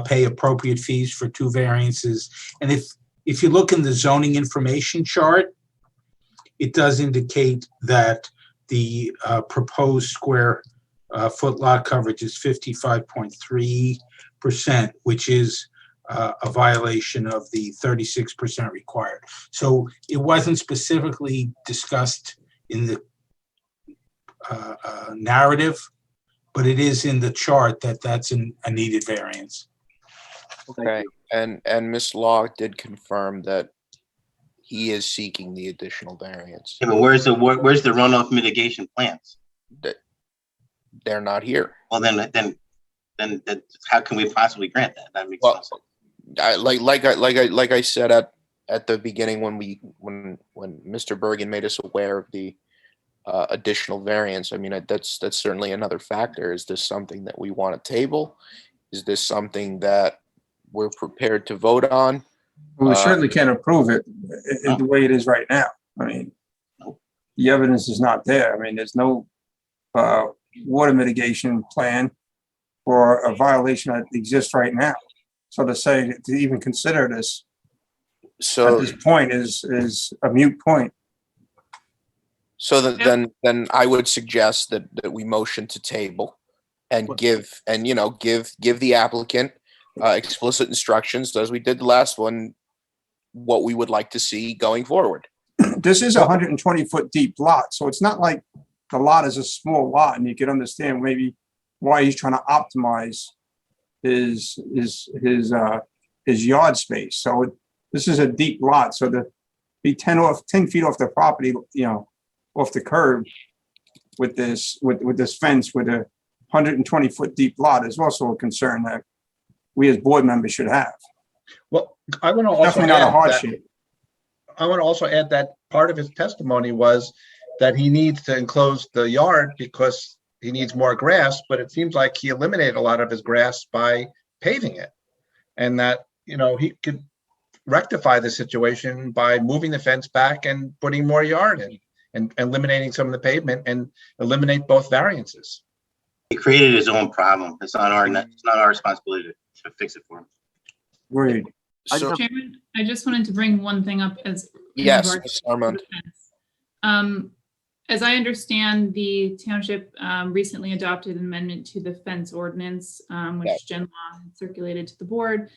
pay appropriate fees for 2 variances. And if you look in the zoning information chart, it does indicate that the proposed square foot lot coverage is 55.3%, which is a violation of the 36% required. So it wasn't specifically discussed in the narrative, but it is in the chart that that's a needed variance. Okay, and Ms. Law did confirm that he is seeking the additional variance. Yeah, but where's the runoff mitigation plans? They're not here. Well, then how can we possibly grant that? That makes no sense. Like I said at the beginning when Mr. Bergen made us aware of the additional variance. I mean, that's certainly another factor. Is this something that we want to table? Is this something that we're prepared to vote on? We certainly can't approve it the way it is right now. I mean, the evidence is not there. I mean, there's no water mitigation plan for a violation that exists right now. So to even consider this at this point is a moot point. So then I would suggest that we motion to table and give the applicant explicit instructions, as we did the last one, what we would like to see going forward. This is a 120-foot deep lot, so it's not like the lot is a small lot, and you can understand maybe why he's trying to optimize his yard space. So this is a deep lot, so to be 10 feet off the property, off the curb with this fence with a 120-foot deep lot is also a concern that we as board members should have. Well, I want to also Definitely not a hardship. I want to also add that part of his testimony was that he needs to enclose the yard because he needs more grass, but it seems like he eliminated a lot of his grass by paving it. And that, he could rectify the situation by moving the fence back and putting more yard in and eliminating some of the pavement and eliminate both variances. He created his own problem. It's not our responsibility to fix it for him. Right. So, Chairman, I just wanted to bring one thing up as yes, Ms. Armand. As I understand, the township recently adopted an amendment to the fence ordinance, which Jen Law had circulated to the board.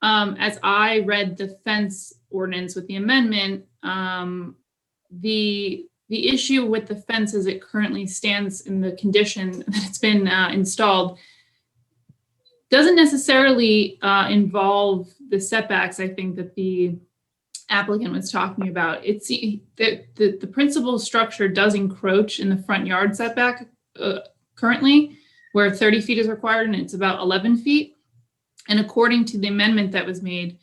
As I read the fence ordinance with the amendment, the issue with the fence as it currently stands in the condition that it's been installed doesn't necessarily involve the setbacks, I think, that the applicant was talking about. It's the principal structure does encroach in the front yard setback currently, where 30 feet is required, and it's about 11 feet. And according to the amendment that was made,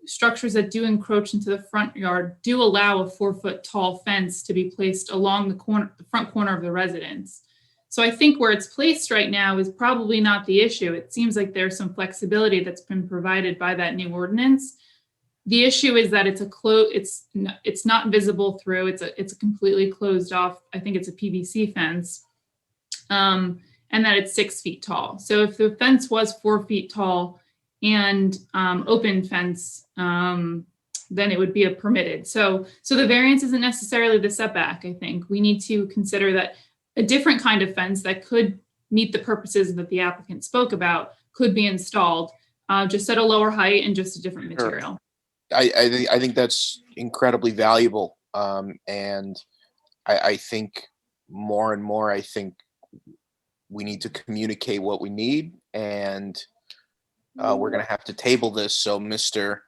structures that do encroach into the front yard do allow a 4-foot tall fence to be placed along the front corner of the residence. So I think where it's placed right now is probably not the issue. It seems like there's some flexibility that's been provided by that new ordinance. The issue is that it's not visible through. It's a completely closed off. I think it's a PVC fence, and that it's 6 feet tall. So if the fence was 4 feet tall and open fence, then it would be a permitted. So the variance isn't necessarily the setback. I think we need to consider that a different kind of fence that could meet the purposes that the applicant spoke about could be installed just at a lower height and just a different Sure. material. I think that's incredibly valuable. And I think more and more, I think we need to communicate what we need, and we're going to have to table this so Mr.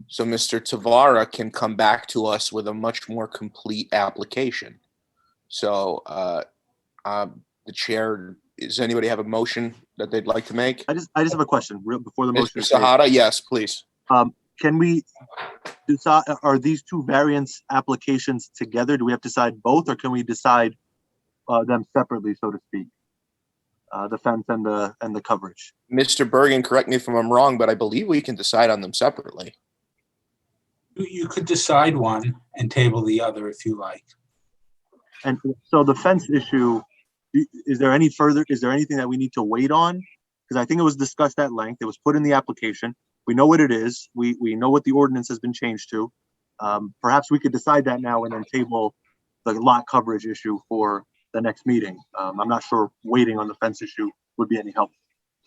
Tavara can come back to us with a much more complete application. So the chair, does anybody have a motion that they'd like to make? I just have a question before the motion. Mr. is made. Sahara, yes, please. Can we decide, are these two variance applications together? Do we have to decide both, or can we decide them separately, so to speak? The fence and the coverage. Mr. Bergen, correct me if I'm wrong, but I believe we can decide on them separately. You could decide one and table the other if you like. And so the fence issue, is there anything that we need to wait on? Because I think it was discussed at length. It was put in the application. We know what it is. We know what the ordinance has been changed to. Perhaps we could decide that now and then table the lot coverage issue for the next meeting. I'm not sure waiting on the fence issue would be any help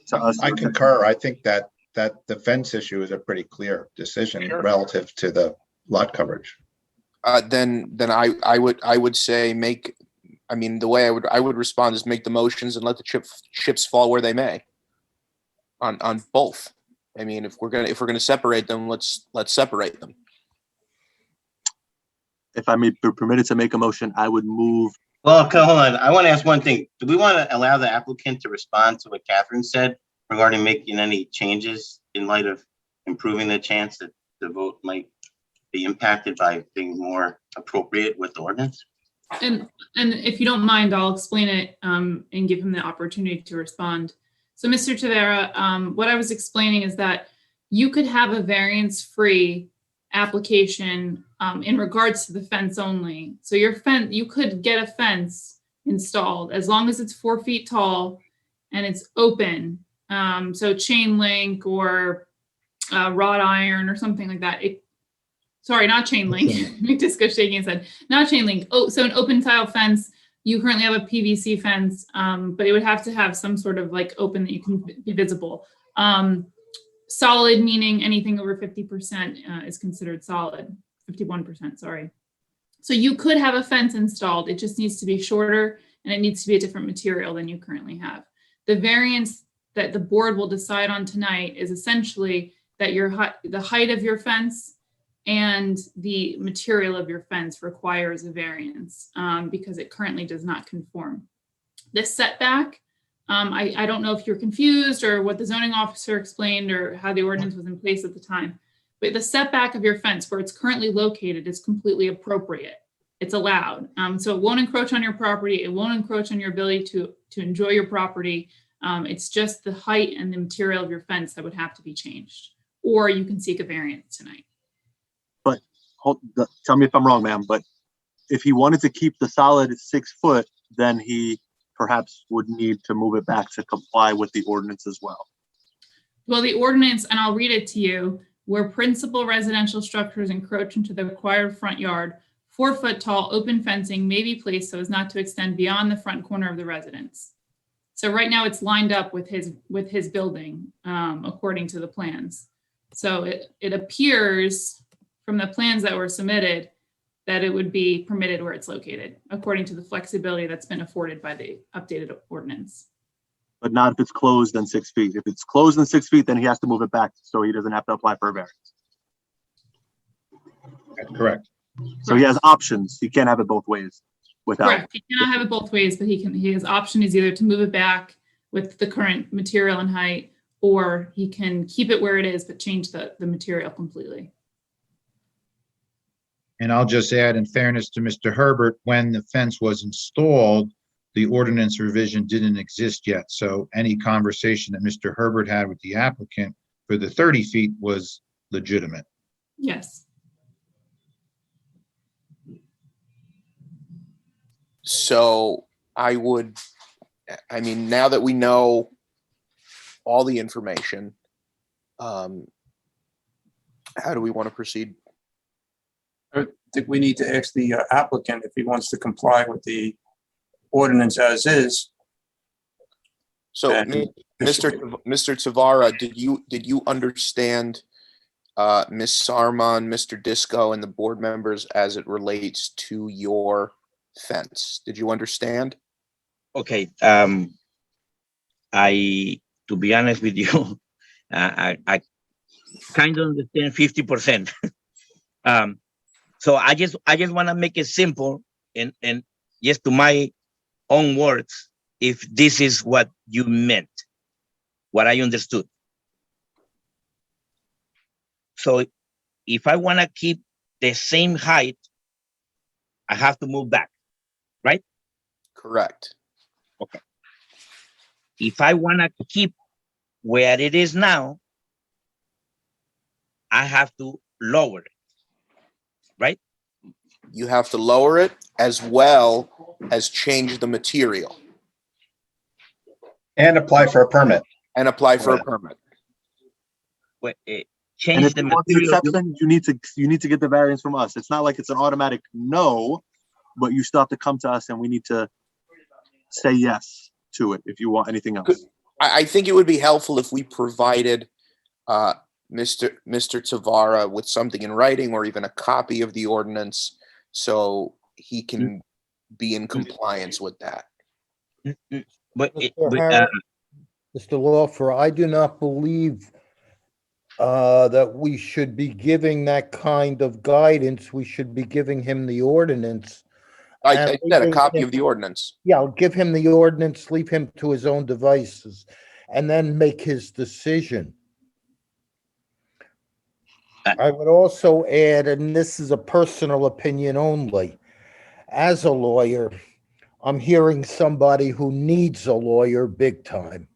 to us. I concur. I think that the fence issue is a pretty clear decision relative to the lot coverage. Then I would say the way I would respond is make the motions and let the chips fall where they may on both. I mean, if we're gonna separate them, let's separate them. If I may be permitted to make a motion, I would move. Well, okay, hold on. I want to ask one thing. Do we want to allow the applicant to respond to what Catherine said regarding making any changes in light of improving the chance that the vote might be impacted by being more appropriate with the ordinance? And if you don't mind, I'll explain it and give him the opportunity to respond. So Mr. Tavera, what I was explaining is that you could have a variance-free application in regards to the fence only. So your fence, you could get a fence installed as long as it's 4 feet tall and it's open. So chain link or wrought iron or something like that. Sorry, not chain link. Disco shaking his head. Not chain link. Oh, so an open tile fence. You currently have a PVC fence, but it would have to have some sort of like open that you can be visible. Solid, meaning anything over 50% is considered solid. 51%, sorry. So you could have a fence installed. It just needs to be shorter and it needs to be a different material than you currently have. The variance that the board will decide on tonight is essentially that the height of your fence and the material of your fence requires a variance because it currently does not conform. This setback, I don't know if you're confused or what the zoning officer explained or how the ordinance was in place at the time, but the setback of your fence where it's currently located is completely appropriate. It's allowed. So it won't encroach on your property. It won't encroach on your ability to enjoy your property. It's just the height and the material of your fence that would have to be changed, or you can seek a variance tonight. But tell me if I'm wrong, ma'am, but if he wanted to keep the solid 6 foot, then he perhaps would need to move it back to comply with the ordinance as well. Well, the ordinance, and I'll read it to you, where principal residential structures encroach into the required front yard, 4 foot tall open fencing may be placed so as not to extend beyond the front corner of the residence. So right now it's lined up with his building according to the plans. So it appears from the plans that were submitted that it would be permitted where it's located, according to the flexibility that's been afforded by the updated ordinance. But not if it's closed than 6 feet. If it's closed than 6 feet, then he has to move it back so he doesn't have to apply for a variance. That's correct. So he has options. He can't have it both ways without. Correct. He cannot have it both ways, but his option is either to move it back with the current material and height, or he can keep it where it is, but change the material completely. And I'll just add, in fairness to Mr. Herbert, when the fence was installed, the ordinance revision didn't exist yet. So any conversation that Mr. Herbert had with the applicant for the 30 feet was legitimate. Yes. So now that we know all the information, how do we want to proceed? I think we need to ask the applicant if he wants to comply with the ordinance as is. So And Mr. Tavara, did you understand Ms. Sarman, Mr. Disco, and the board members as it relates to your fence? Did you understand? Okay, to be honest with you, I kind of understand 50%. So I just want to make it simple and just to my own words, if this is what you meant, what I understood. So if I want to keep the same height, I have to move back, right? Correct. Okay. If I want to keep where it is now, I have to lower it, right? You have to lower it as well as change the material. And apply for a permit. And apply for a permit. But, And change if the you want the material. exception, you need to get the variance from us. It's not like it's an automatic no, but you still have to come to us and we need to say yes to it if you want anything else. I think it would be helpful if we provided Mr. Tavara with something in writing or even a copy of the ordinance so he can be in compliance with that. But, Mr. Harris, Mr. Lawfer, I do not believe that we should be giving that kind of guidance. We should be giving him the ordinance. I and said a leaving copy him- of the ordinance. Yeah, I'll give him the ordinance, leave him to his own devices, and then make his decision. I would also add, and this is a personal opinion only, as a lawyer, I'm hearing somebody who needs a lawyer big time.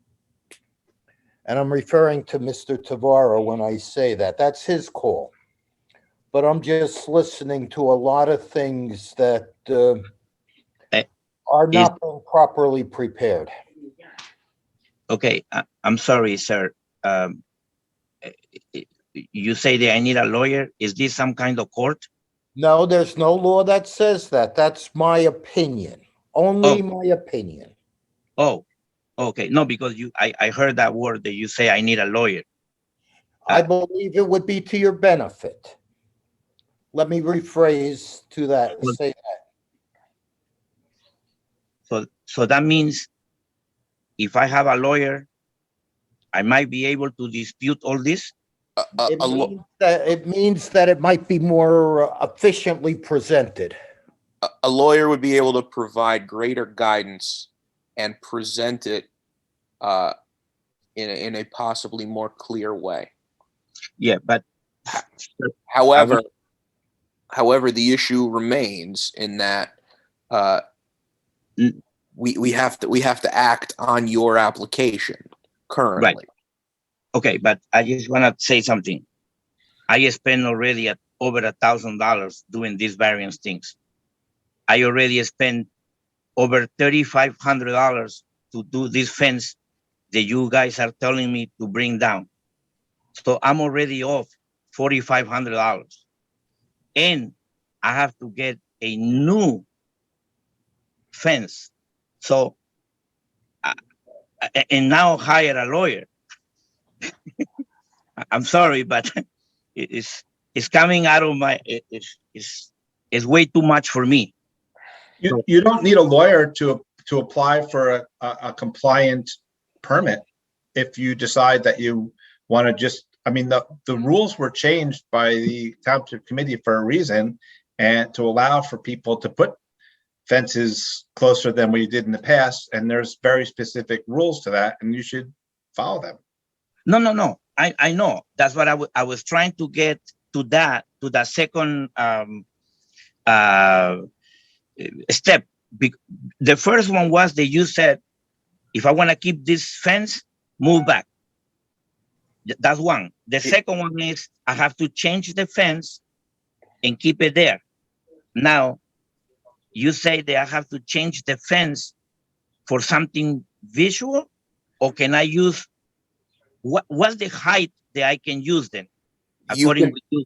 And I'm referring to Mr. Tavara when I say that. That's his call. But I'm just listening to a lot of things that are not being properly prepared. Okay, I'm sorry, sir. You say that I need a lawyer. Is this some kind of court? No, there's no law that says that. That's my opinion. Only my opinion. Oh, okay. No, because I heard that word that you say I need a lawyer. I believe it would be to your benefit. Let me rephrase to that. Say that. So that means if I have a lawyer, I might be able to dispute all this? It means that it might be more efficiently presented. A lawyer would be able to provide greater guidance and present it in a possibly more clear way. Yeah, but however, the issue remains in that we have to act on your application currently. Right. Okay, but I just want to say something. I spent already over $1,000 doing these various things. I already spent over $3,500 to do this fence that you guys are telling me to bring down. So I'm already off $4,500. And I have to get a new fence. So, and now hire a lawyer. I'm sorry, but it's coming out of my, it's way too much for me. You don't need a lawyer to apply for a compliant permit if you decide that you want to just, I mean, the rules were changed by the township committee for a reason, and to allow for people to put fences closer than we did in the past, and there's very specific rules to that, and you should follow them. No. I know. That's what I was trying to get to that second step. The first one was that you said, if I want to keep this fence, move back. That's one. The second one is I have to change the fence and keep it there. Now, you say that I have to change the fence for something visual, or can I use, what's the height that I can use then? According to you.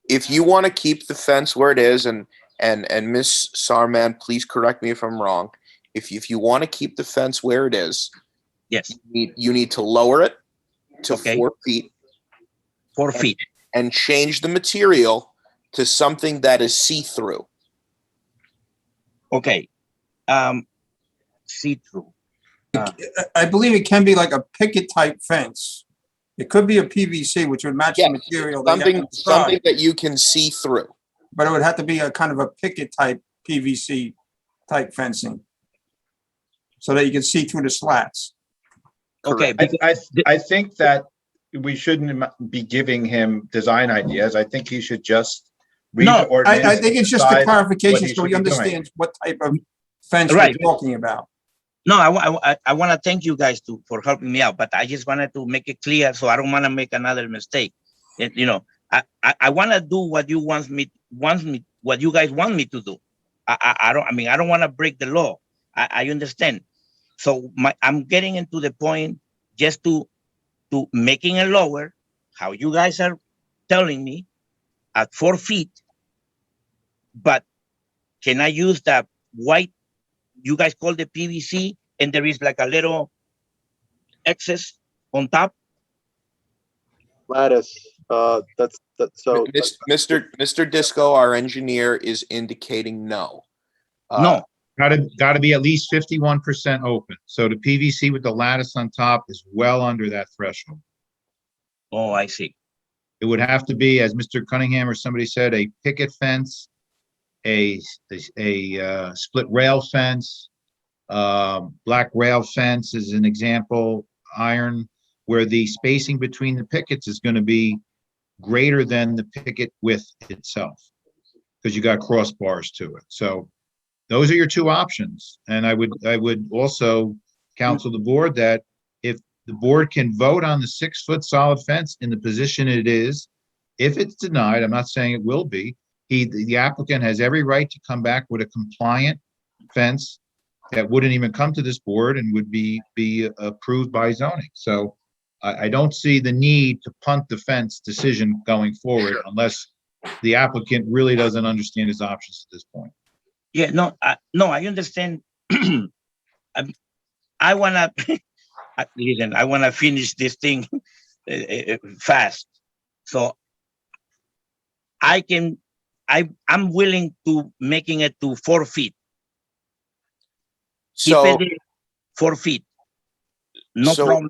If you want to keep the fence where it is, and Ms. Sarman, please correct me if I'm wrong. If you want to keep the fence where it is, Yes, You need to lower it to Okay. 4 feet 4 feet. and change the material to something that is see-through. Okay. See-through. I believe it can be like a picket type fence. It could be a PVC, which would match the Yes, material. they have something inside, that you can see through. but it would have to be a kind of a picket type PVC type fencing, so that you can see through the slats. Okay. I think that we shouldn't be giving him design ideas. I think he should just read No, the ordinance. I think it's just a decide clarification what he so we should be doing. understand what type of fence Right. we're talking about. No, I want to thank you guys for helping me out, but I just wanted to make it clear so I don't want to make another mistake. You know, I want to do what you what you guys want me to do. I don't want to break the law. I understand. So I'm getting into the point just to making it lower, how you guys are telling me, at 4 feet. But can I use that white, you guys call the PVC, and there is like a little excess on top? Lattice, that's so. Mr. Disco, our engineer, is indicating no. No. Gotta be at least 51% open. So the PVC with the lattice on top is well under that threshold. Oh, I see. It would have to be, as Mr. Cunningham or somebody said, a picket fence, a split rail fence, black rail fence is an example, iron, where the spacing between the pickets is going to be greater than the picket width itself, because you got crossbars to it. So those are your two options. And I would also counsel the board that if the board can vote on the 6-foot solid fence in the position it is, if it's denied, I'm not saying it will be, the applicant has every right to come back with a compliant fence that wouldn't even come to this board and would be approved by zoning. So I don't see the need to punt the fence decision going forward unless the applicant really doesn't understand his options at this point. Yeah, no, I understand. I wanna listen. I wanna finish this thing fast, so I'm willing to making it to 4 feet. So, Keep it 4 feet. No problem.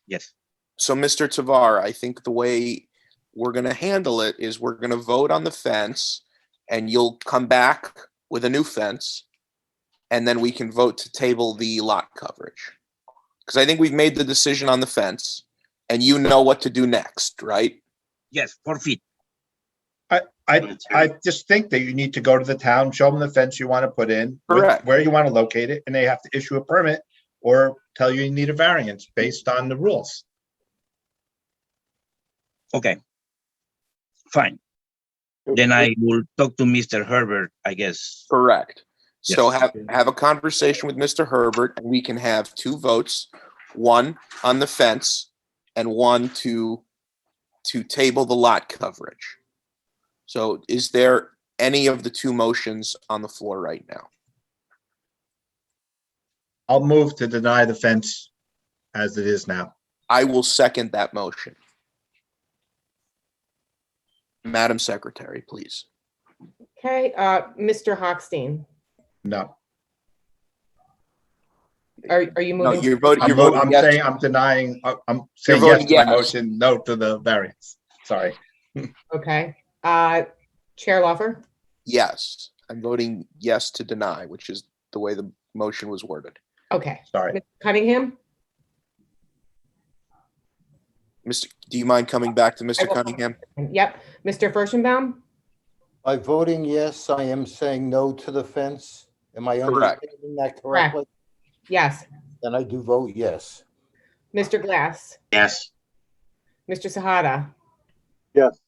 Yes. So, Mr. Tavar, I think the way we're going to handle it is we're going to vote on the fence, and you'll come back with a new fence, and then we can vote to table the lot coverage. Because I think we've made the decision on the fence, and you know what to do next, right? Yes, 4 feet. I just think that you need to go to the town, show them the fence you want to put in, Correct. where you want to locate it, and they have to issue a permit or tell you need a variance based on the rules. Okay. Fine. Then I will talk to Mr. Herbert, I guess. Correct. So Yes. have a conversation with Mr. Herbert, and we can have 2 votes, one on the fence and one to table the lot coverage. So is there any of the 2 motions on the floor right now? I'll move to deny the fence as it is now. I will second that motion. Madam Secretary, please. Okay, Mr. Hochstein, No. are you No, moving? you're voting I'm yes. saying I'm denying, I'm saying voting yes to my yes. motion, no to the variance. Sorry. Okay, Chair Lawfer, Yes. I'm voting yes to deny, which is the way the motion was worded. okay. Sorry. Mr. Cunningham, Do you mind coming back to I Mr. will. Cunningham? Yep. Mr. Furstenbaum, By voting yes, I am saying no to the fence. Am I Correct. understanding that correctly? yes. Then I do vote yes. Mr. Glass, Yes. Mr. Sahada, Yes.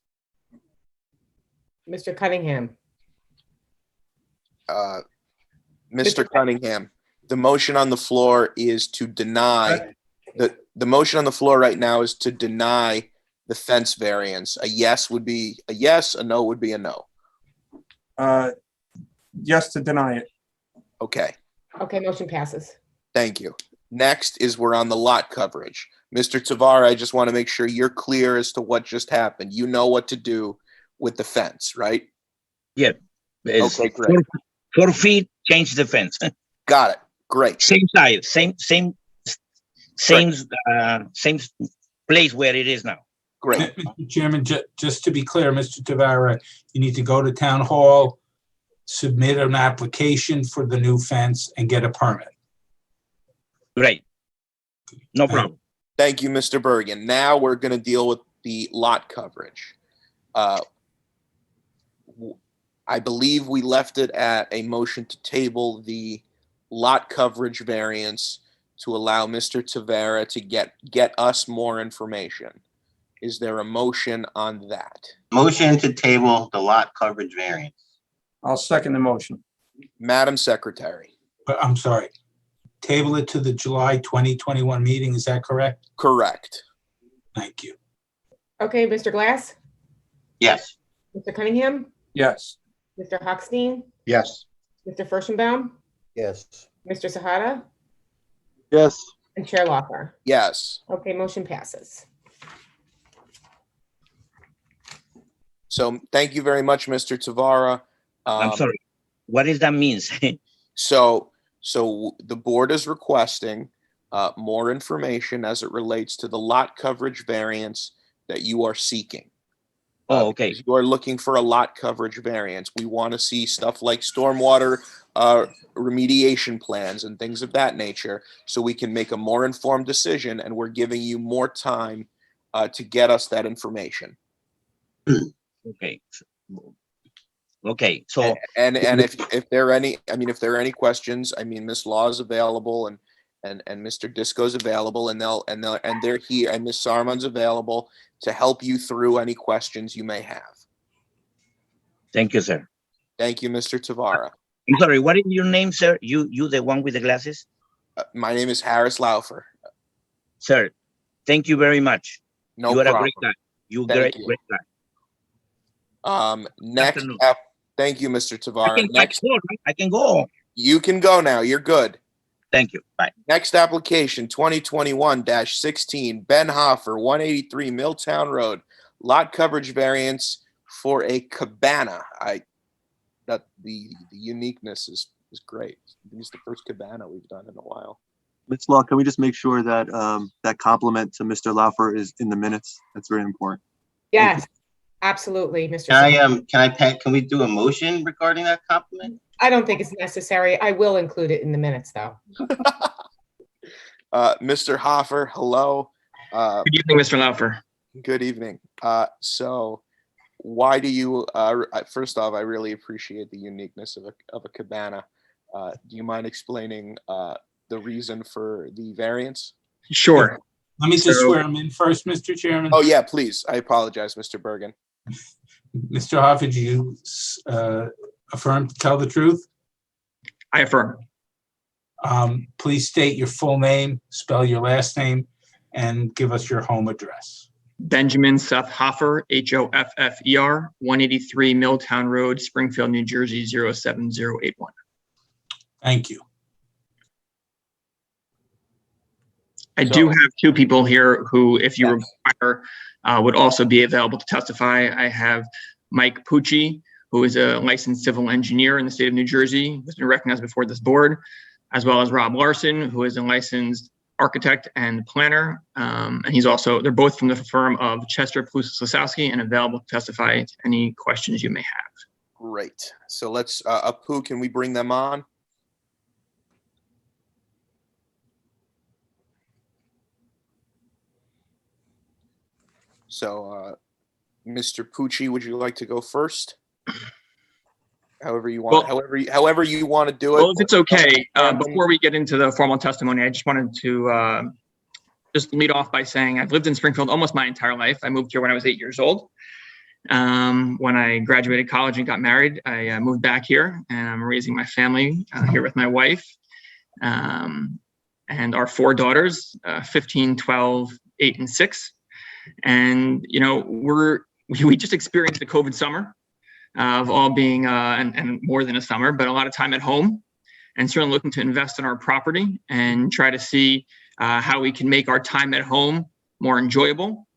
Mr. Cunningham, Mr. Cunningham, the motion on the floor is to deny, the motion on the floor right now is to deny the fence variance. A yes would be a yes, a no would be a no. Yes to deny it. Okay, okay, motion passes. thank you. Next is we're on the lot coverage. Mr. Tavara, I just want to make sure you're clear as to what just happened. You know what to do with the fence, right? Yeah. It's Okay, great. 4 feet, change the fence. Got it. Great. Same size, same place where it is now. Great. Mr. Chairman, just to be clear, Mr. Tavara, you need to go to town hall, submit an application for the new fence and get a permit. Great. No problem. Thank you, Mr. Bergen. Now we're going to deal with the lot coverage. I believe we left it at a motion to table the lot coverage variance to allow Mr. Tavara to get us more information. Is there a motion on that? Motion to table the lot coverage variance. I'll second the motion. Madam Secretary. But I'm sorry, table it to the July 2021 meeting, is that correct? Correct. Thank you. Okay, Mr. Glass, Yes. Mr. Cunningham, Yes. Mr. Hochstein, Yes. Mr. Furstenbaum, Yes. Mr. Sahada, Yes. and Chair Lawfer. Yes. Okay, motion passes. So thank you very much, Mr. Tavara. I'm sorry. What does that mean? So the board is requesting more information as it relates to the lot coverage variance that you are seeking. Oh, okay. If you are looking for a lot coverage variance, we want to see stuff like stormwater remediation plans and things of that nature, so we can make a more informed decision, and we're giving you more time to get us that information. Okay. Okay. So And if there are any, if there are any questions, Ms. Law is available and Mr. Disco's available, and they're here, and Ms. Sarman's available to help you through any questions you may have. thank you, sir. Thank you, Mr. Tavara. I'm sorry. What is your name, sir? You the one with the glasses? My name is Harris Laufer. Sir, thank you very much. No you are problem. a great guy. You Thank great, you. great guy. Next Afternoon. up, thank you, Mr. Tavara. I can go. You can go now. You're good. Thank you. Bye. Next application, 2021-16, Ben Hoffer, 183 Milltown Road, lot coverage variance for a cabana. The uniqueness is great. This is the first cabana we've done in a while. Ms. Law, can we just make sure that that compliment to Mr. Laufer is in the minutes? That's very important. Yes, absolutely, Mr. Can we do a motion regarding that compliment? I don't think it's necessary. I will include it in the minutes, though. Mr. Hoffer, hello. Good evening, Mr. Laufer. Good evening. So why do you, first off, I really appreciate the uniqueness of a cabana. Do you mind explaining the reason for the variance? Sure. Let me just swear him in first, Mr. Chairman. Oh, yeah, please. I apologize, Mr. Bergen. Mr. Hoffer, do you affirm to tell the truth? I affirm. Please state your full name, spell your last name, and give us your home address. Benjamin Seth Hoffer, Hoffer, 183 Milltown Road, Springfield, New Jersey, 07081. Thank you. I do have two people here who, if you require, would also be available to testify. I have Mike Pucci, who is a licensed civil engineer in the state of New Jersey, who's been recognized before this board, as well as Rob Larson, who is a licensed architect and planner. And they're both from the firm of Chester Palouse Lasowski and available to testify to any questions you may have. Great. So let's, Apu, can we bring them on? So, Mr. Pucci, would you like to go first? However you want, however you want to do it. Well, if it's okay, before we get into the formal testimony, I just wanted to just lead off by saying I've lived in Springfield almost my entire life. I moved here when I was 8 years old. When I graduated college and got married, I moved back here, and I'm raising my family here with my wife and our 4 daughters, 15, 12, 8, and 6. And, we just experienced the COVID summer of all being, and more than a summer, but a lot of time at home. and certainly looking to invest in our property and try to see how we can make our time at home more enjoyable.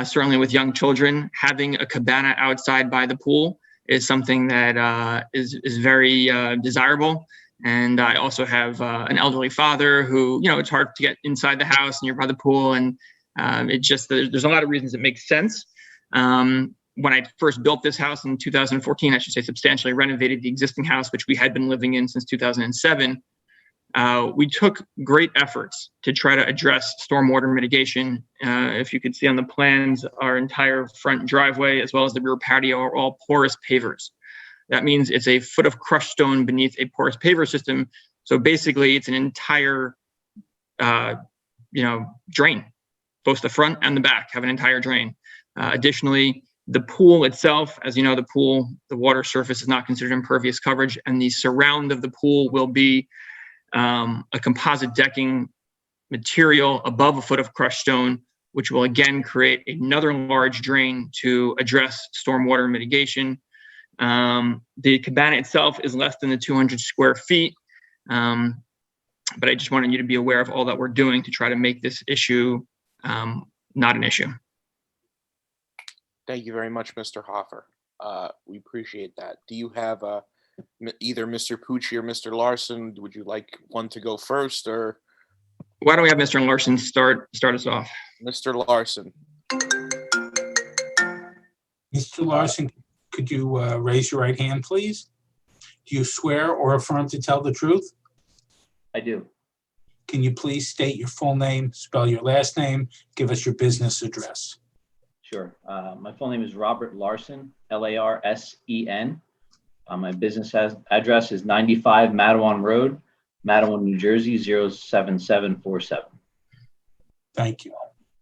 Certainly with young children, having a cabana outside by the pool is something that is very desirable. And I also have an elderly father who, it's hard to get inside the house and you're by the pool. And there's a lot of reasons it makes sense. When I first built this house in 2014, I should say substantially renovated the existing house, which we had been living in since 2007. We took great efforts to try to address stormwater mitigation. If you could see on the plans, our entire front driveway, as well as the rear patio, are all porous pavers. That means it's a foot of crushed stone beneath a porous paver system. So basically, it's an entire, drain. Both the front and the back have an entire drain. Additionally, the pool itself, as you know, the water surface is not considered impervious coverage, and the surround of the pool will be a composite decking material above a foot of crushed stone, which will again create another large drain to address stormwater mitigation. The cabana itself is less than the 200 square feet, but I just wanted you to be aware of all that we're doing to try to make this issue not an issue. Thank you very much, Mr. Hoffer. We appreciate that. Do you have either Mr. Pucci or Mr. Larson? Would you like one to go first, or? Why don't we have Mr. Larson start us off? Mr. Larson. Mr. Larson, could you raise your right hand, please? Do you swear or affirm to tell the truth? I do. Can you please state your full name, spell your last name, give us your business address? Sure. My full name is Robert Larson, Larsen. My business address is 95 Matawan Road, Matawan, New Jersey, 07747. Thank you.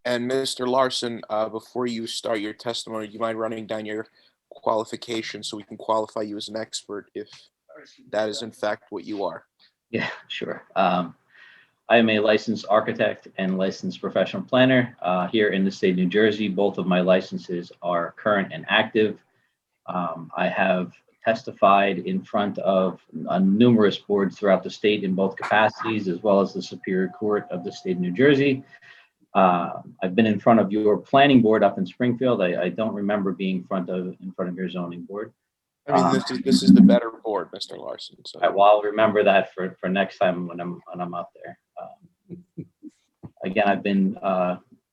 And Mr. Larson, before you start your testimony, do you mind running down your qualifications so we can qualify you as an expert if that is in fact what you are? Yeah, sure. I am a licensed architect and licensed professional planner here in the state of New Jersey. Both of my licenses are current and active. I have testified in front of numerous boards throughout the state in both capacities, as well as the Superior Court of the state of New Jersey. I've been in front of your planning board up in Springfield. I don't remember being in front of your zoning board. I mean, this is the better board, Mr. Larson. So. Well, I'll remember that for next time when I'm up there. Again, I've been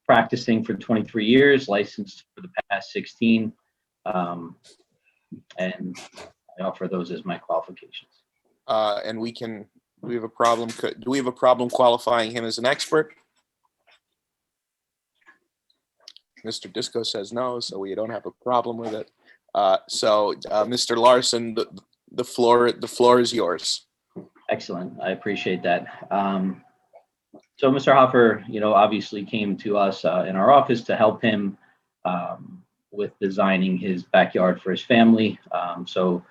practicing for 23 years, licensed for the past 16, and I offer those as my qualifications. And do we have a problem? Do we have a problem qualifying him as an expert? Mr. Disco says no, so we don't have a problem with it. Mr. Larson, the floor is yours. Excellent. I appreciate that. So Mr. Hoffer, obviously came to us in our office to help him with designing his backyard for his family. So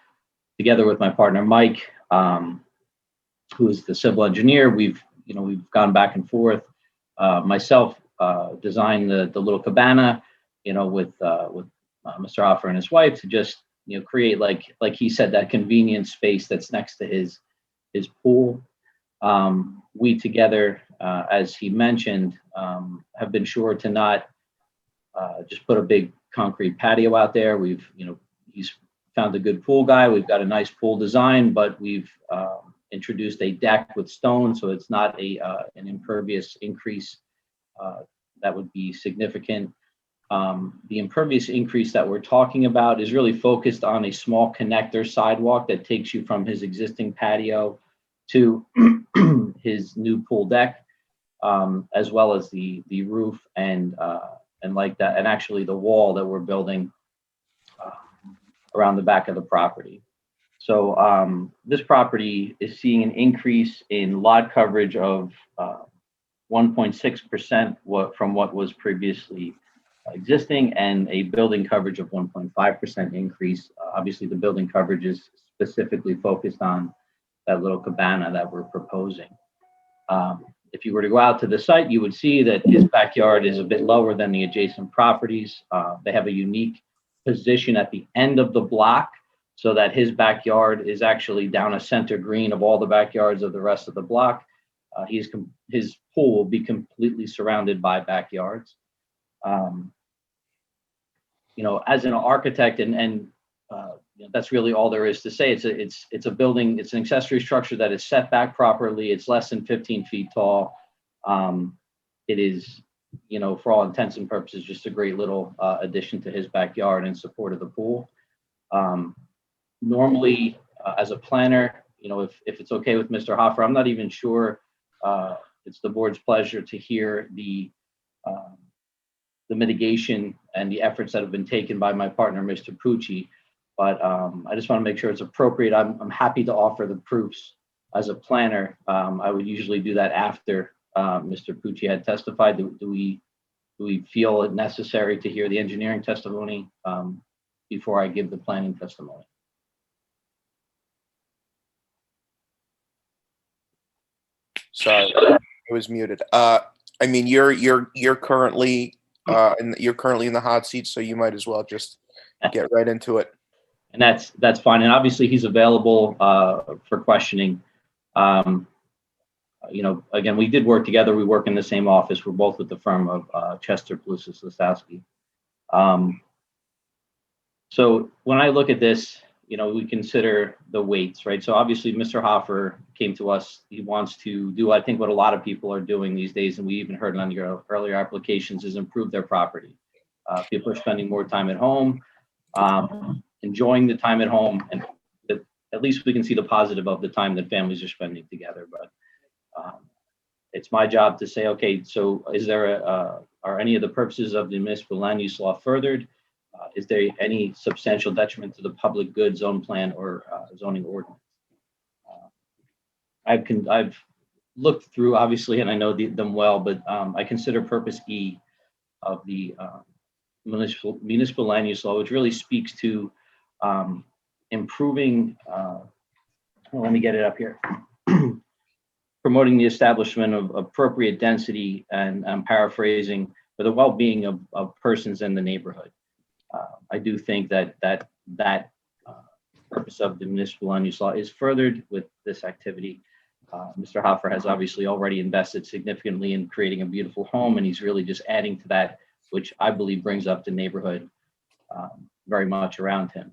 together with my partner, Mike, who is the civil engineer, we've gone back and forth. Myself designed the little cabana, with Mr. Hoffer and his wife to just, create like he said, that convenient space that's next to his pool. We together, as he mentioned, have been sure to not just put a big concrete patio out there. He's found a good pool guy. We've got a nice pool design, but we've introduced a deck with stone, so it's not an impervious increase that would be significant. The impervious increase that we're talking about is really focused on a small connector sidewalk that takes you from his existing patio to his new pool deck, as well as the roof and like that, and actually the wall that we're building around the back of the property. So this property is seeing an increase in lot coverage of 1.6% from what was previously existing, and a building coverage of 1.5% increase. Obviously, the building coverage is specifically focused on that little cabana that we're proposing. If you were to go out to the site, you would see that his backyard is a bit lower than the adjacent properties. They have a unique position at the end of the block so that his backyard is actually down a center green of all the backyards of the rest of the block. His pool will be completely surrounded by backyards. As an architect, and that's really all there is to say. It's a building. It's an accessory structure that is set back properly. It's less than 15 feet tall. It is, for all intents and purposes, just a great little addition to his backyard in support of the pool. Normally, as a planner, if it's okay with Mr. Hoffer, I'm not even sure. It's the board's pleasure to hear the mitigation and the efforts that have been taken by my partner, Mr. Pucci. But I just want to make sure it's appropriate. I'm happy to offer the proofs as a planner. I would usually do that after Mr. Pucci had testified. Do we feel it necessary to hear the engineering testimony before I give the planning testimony? Sorry, I was muted. I mean, you're currently in the hot seat, so you might as well just get right into it. And that's fine. And obviously he's available for questioning. Again, we did work together. We work in the same office. We're both with the firm of Chester, Palusis, Listowski. So when I look at this, we consider the weights, right? So obviously Mr. Hoffer came to us. He wants to do, I think, what a lot of people are doing these days, and we even heard on your earlier applications, is improve their property. People are spending more time at home, enjoying the time at home, and at least we can see the positive of the time that families are spending together. But it's my job to say, okay, so are any of the purposes of the municipal land use law furthered? Is there any substantial detriment to the public good zone plan or zoning ordinance? I've looked through, obviously, and I know them well, but I consider purpose E of the municipal land use law, which really speaks to improving, let me get it up here, promoting the establishment of appropriate density, and I'm paraphrasing, for the well-being of persons in the neighborhood. I do think that purpose of the municipal land use law is furthered with this activity. Mr. Hoffer has obviously already invested significantly in creating a beautiful home, and he's really just adding to that, which I believe brings up the neighborhood very much around him.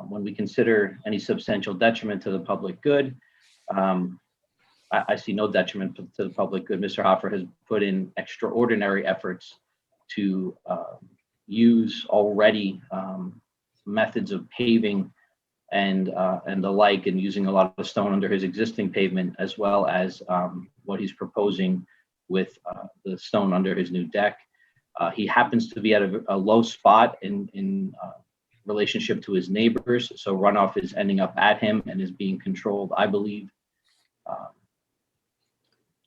When we consider any substantial detriment to the public good, I see no detriment to the public good. Mr. Hoffer has put in extraordinary efforts to use already methods of paving and the like, and using a lot of stone under his existing pavement, as well as what he's proposing with the stone under his new deck. He happens to be at a low spot in relationship to his neighbors, so runoff is ending up at him and is being controlled, I believe.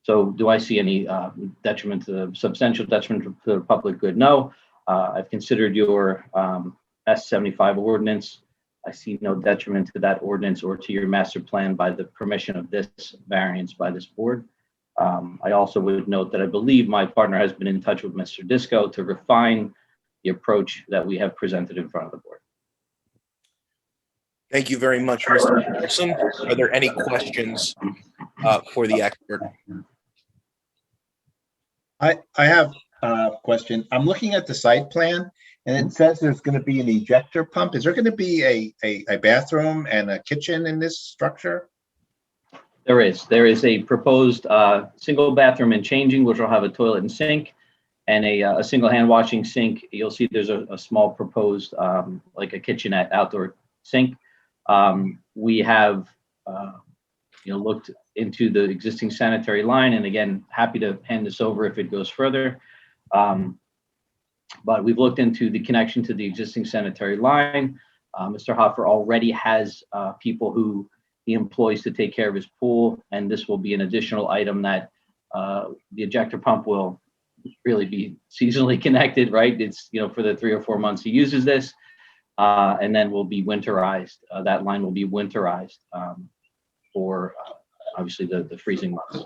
So do I see any substantial detriment to the public good? No. I've considered your S75 ordinance. I see no detriment to that ordinance or to your master plan by the permission of this variance by this board. I also would note that I believe my partner has been in touch with Mr. Disco to refine the approach that we have presented in front of the board. Thank you very much, Mr. Wilson. Are there any questions for the expert? I have a question. I'm looking at the site plan, and it says there's going to be an ejector pump. Is there going to be a bathroom and a kitchen in this structure? There is a proposed single bathroom and changing, which will have a toilet and sink, and a single hand washing sink. You'll see there's a small proposed like a kitchenette outdoor sink. We have looked into the existing sanitary line, and again, happy to hand this over if it goes further. But we've looked into the connection to the existing sanitary line. Mr. Hoffer already has people who he employs to take care of his pool, and this will be an additional item that the ejector pump will really be seasonally connected, right? It's, for the 3 or 4 months he uses this, and then will be winterized. That line will be winterized for obviously the freezing months.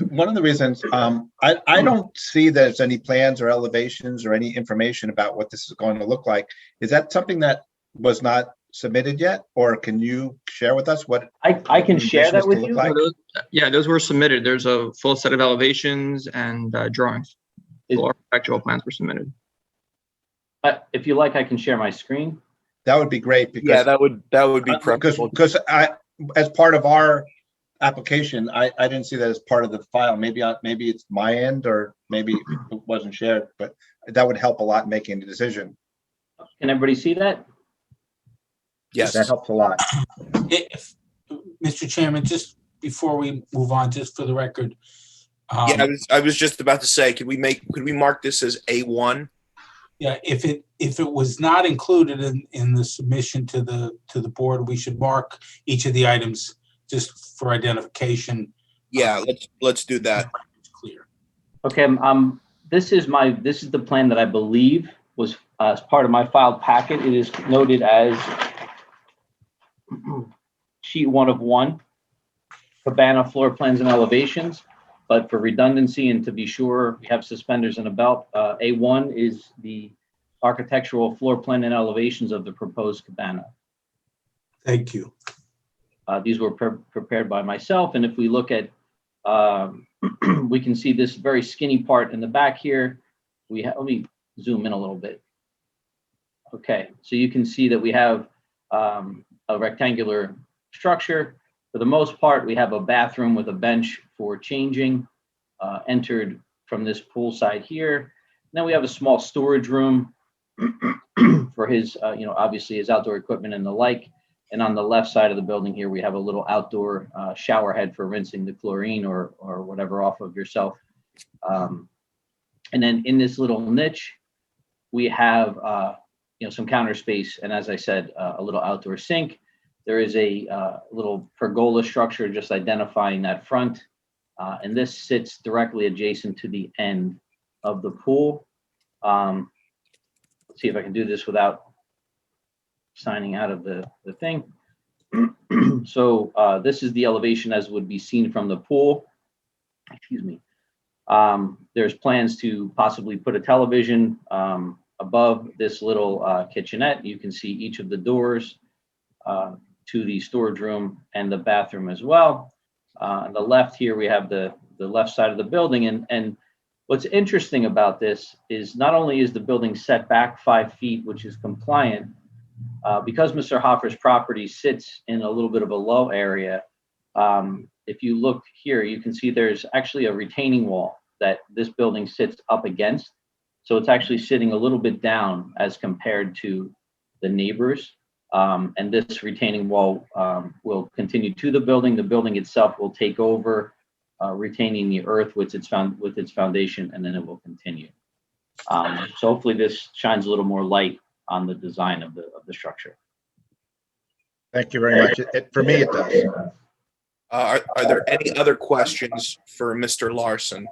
One of the reasons, I don't see there's any plans or elevations or any information about what this is going to look like. Is that something that was not submitted yet? Or can you share with us what? I can share that with you. Like? Yeah, those were submitted. There's a full set of elevations and drawings. So architectural plans were submitted. If you like, I can share my screen. That would be great because Yeah, that would be preferable. because as part of our application, I didn't see that as part of the file. Maybe it's my end or maybe it wasn't shared, but that would help a lot in making the decision. Can everybody see that? Yes, that helps a lot. Mr. Chairman, just before we move on, just for the record. Yeah, I was just about to say, could we mark this as A1? Yeah, if it was not included in the submission to the board, we should mark each of the items just for identification. Yeah, let's do that. It's clear. Okay, this is the plan that I believe was as part of my filed packet. It is noted as sheet 1 of 1, cabana floor plans and elevations. But for redundancy and to be sure we have suspenders and a belt, A1 is the architectural floor plan and elevations of the proposed cabana. Thank you. These were prepared by myself. And if we look at, we can see this very skinny part in the back here. Let me zoom in a little bit. Okay, so you can see that we have a rectangular structure. For the most part, we have a bathroom with a bench for changing, entered from this pool side here. And then we have a small storage room for his, obviously his outdoor equipment and the like. And on the left side of the building here, we have a little outdoor shower head for rinsing the chlorine or whatever off of yourself. And then in this little niche, we have, some counter space. And as I said, a little outdoor sink. There is a little pergola structure just identifying that front. And this sits directly adjacent to the end of the pool. Let's see if I can do this without signing out of the thing. So this is the elevation as would be seen from the pool. Excuse me. There's plans to possibly put a television above this little kitchenette. You can see each of the doors to the storage room and the bathroom as well. On the left here, we have the left side of the building. And what's interesting about this is not only is the building set back 5 feet, which is compliant, because Mr. Hoffer's property sits in a little bit of a low area. If you look here, you can see there's actually a retaining wall that this building sits up against. So it's actually sitting a little bit down as compared to the neighbors. And this retaining wall will continue to the building. The building itself will take over, retaining the earth with its foundation, and then it will continue. So hopefully this shines a little more light on the design of the structure. Thank you very much. For me, it does. Are there any other questions for Mr. Larson?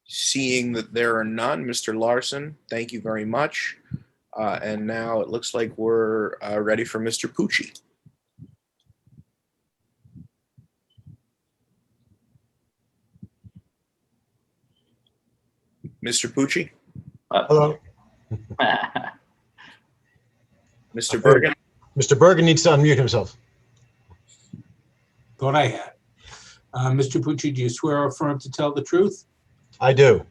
Seeing that there are none, Mr. Larson, thank you very much. And now it looks like we're ready for Mr. Pucci. Mr. Pucci? Hello. Mr. Bergen? Mr. Bergen needs to unmute himself. Thought I had. Mr. Pucci, do you swear or affirm to tell the truth? I do.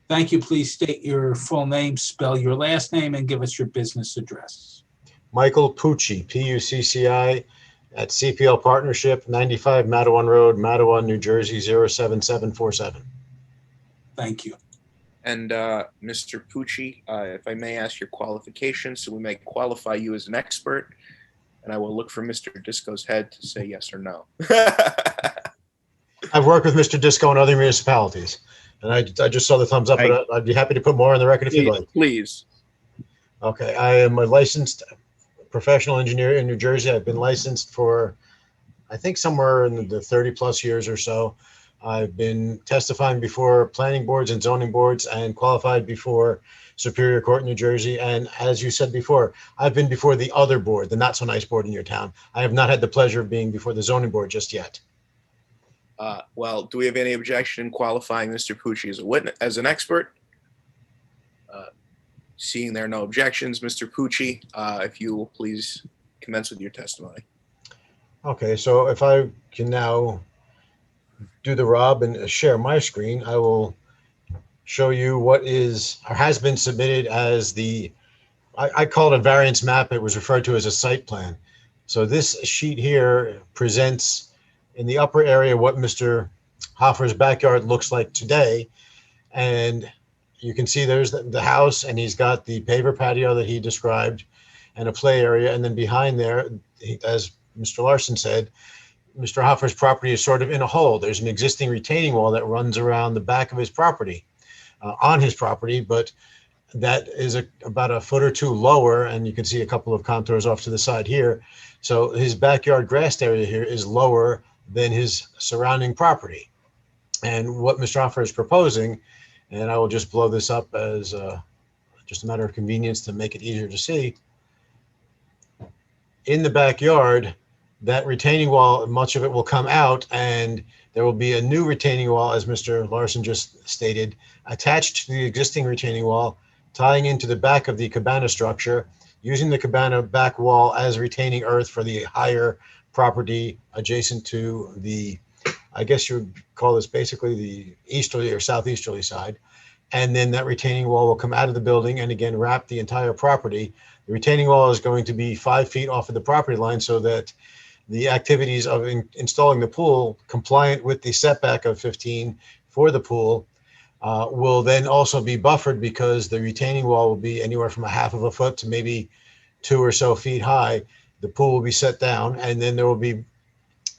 Thank you. Please state your full name, spell your last name, and give us your business address. Michael Pucci, P-U-C-C-I, at CPL Partnership, 95 Matawan Road, Matawan, New Jersey, 07747. Thank you. And Mr. Pucci, if I may ask your qualifications, so we may qualify you as an expert, and I will look for Mr. Disco's head to say yes or no. I've worked with Mr. Disco in other municipalities, and I just saw the thumbs up, but I'd be happy to put more on the record if you'd like. Please. Okay, I am a licensed professional engineer in New Jersey. I've been licensed for, I think, somewhere in the 30 plus years or so. I've been testifying before planning boards and zoning boards and qualified before Superior Court in New Jersey. And as you said before, I've been before the other board, the not so nice board in your town. I have not had the pleasure of being before the zoning board just yet. Well, do we have any objection in qualifying Mr. Pucci as a witness, as an expert? Seeing there are no objections, Mr. Pucci, if you will please commence with your testimony. Okay, so if I can now do the Rob and share my screen, I will show you what is or has been submitted as I call it a variance map. It was referred to as a site plan. So this sheet here presents in the upper area what Mr. Hoffer's backyard looks like today. And you can see there's the house, and he's got the paver patio that he described and a play area. And then behind there, as Mr. Larson said, Mr. Hoffer's property is sort of in a hole. There's an existing retaining wall that runs around the back of his property, on his property, but that is about a foot or two lower, and you can see a couple of contours off to the side here. So his backyard grassed area here is lower than his surrounding property. And what Mr. Hoffer is proposing, and I will just blow this up as just a matter of convenience to make it easier to see. In the backyard, that retaining wall, much of it will come out, and there will be a new retaining wall, as Mr. Larson just stated, attached to the existing retaining wall, tying into the back of the cabana structure, using the cabana back wall as retaining earth for the higher property adjacent to the, I guess you would call this basically the easterly or southeasterly side. And then that retaining wall will come out of the building and again wrap the entire property. The retaining wall is going to be 5 feet off of the property line so that the activities of installing the pool compliant with the setback of 15 for the pool will then also be buffered, because the retaining wall will be anywhere from 1/2 of a foot to maybe 2 or so feet high. The pool will be set down, and then there will be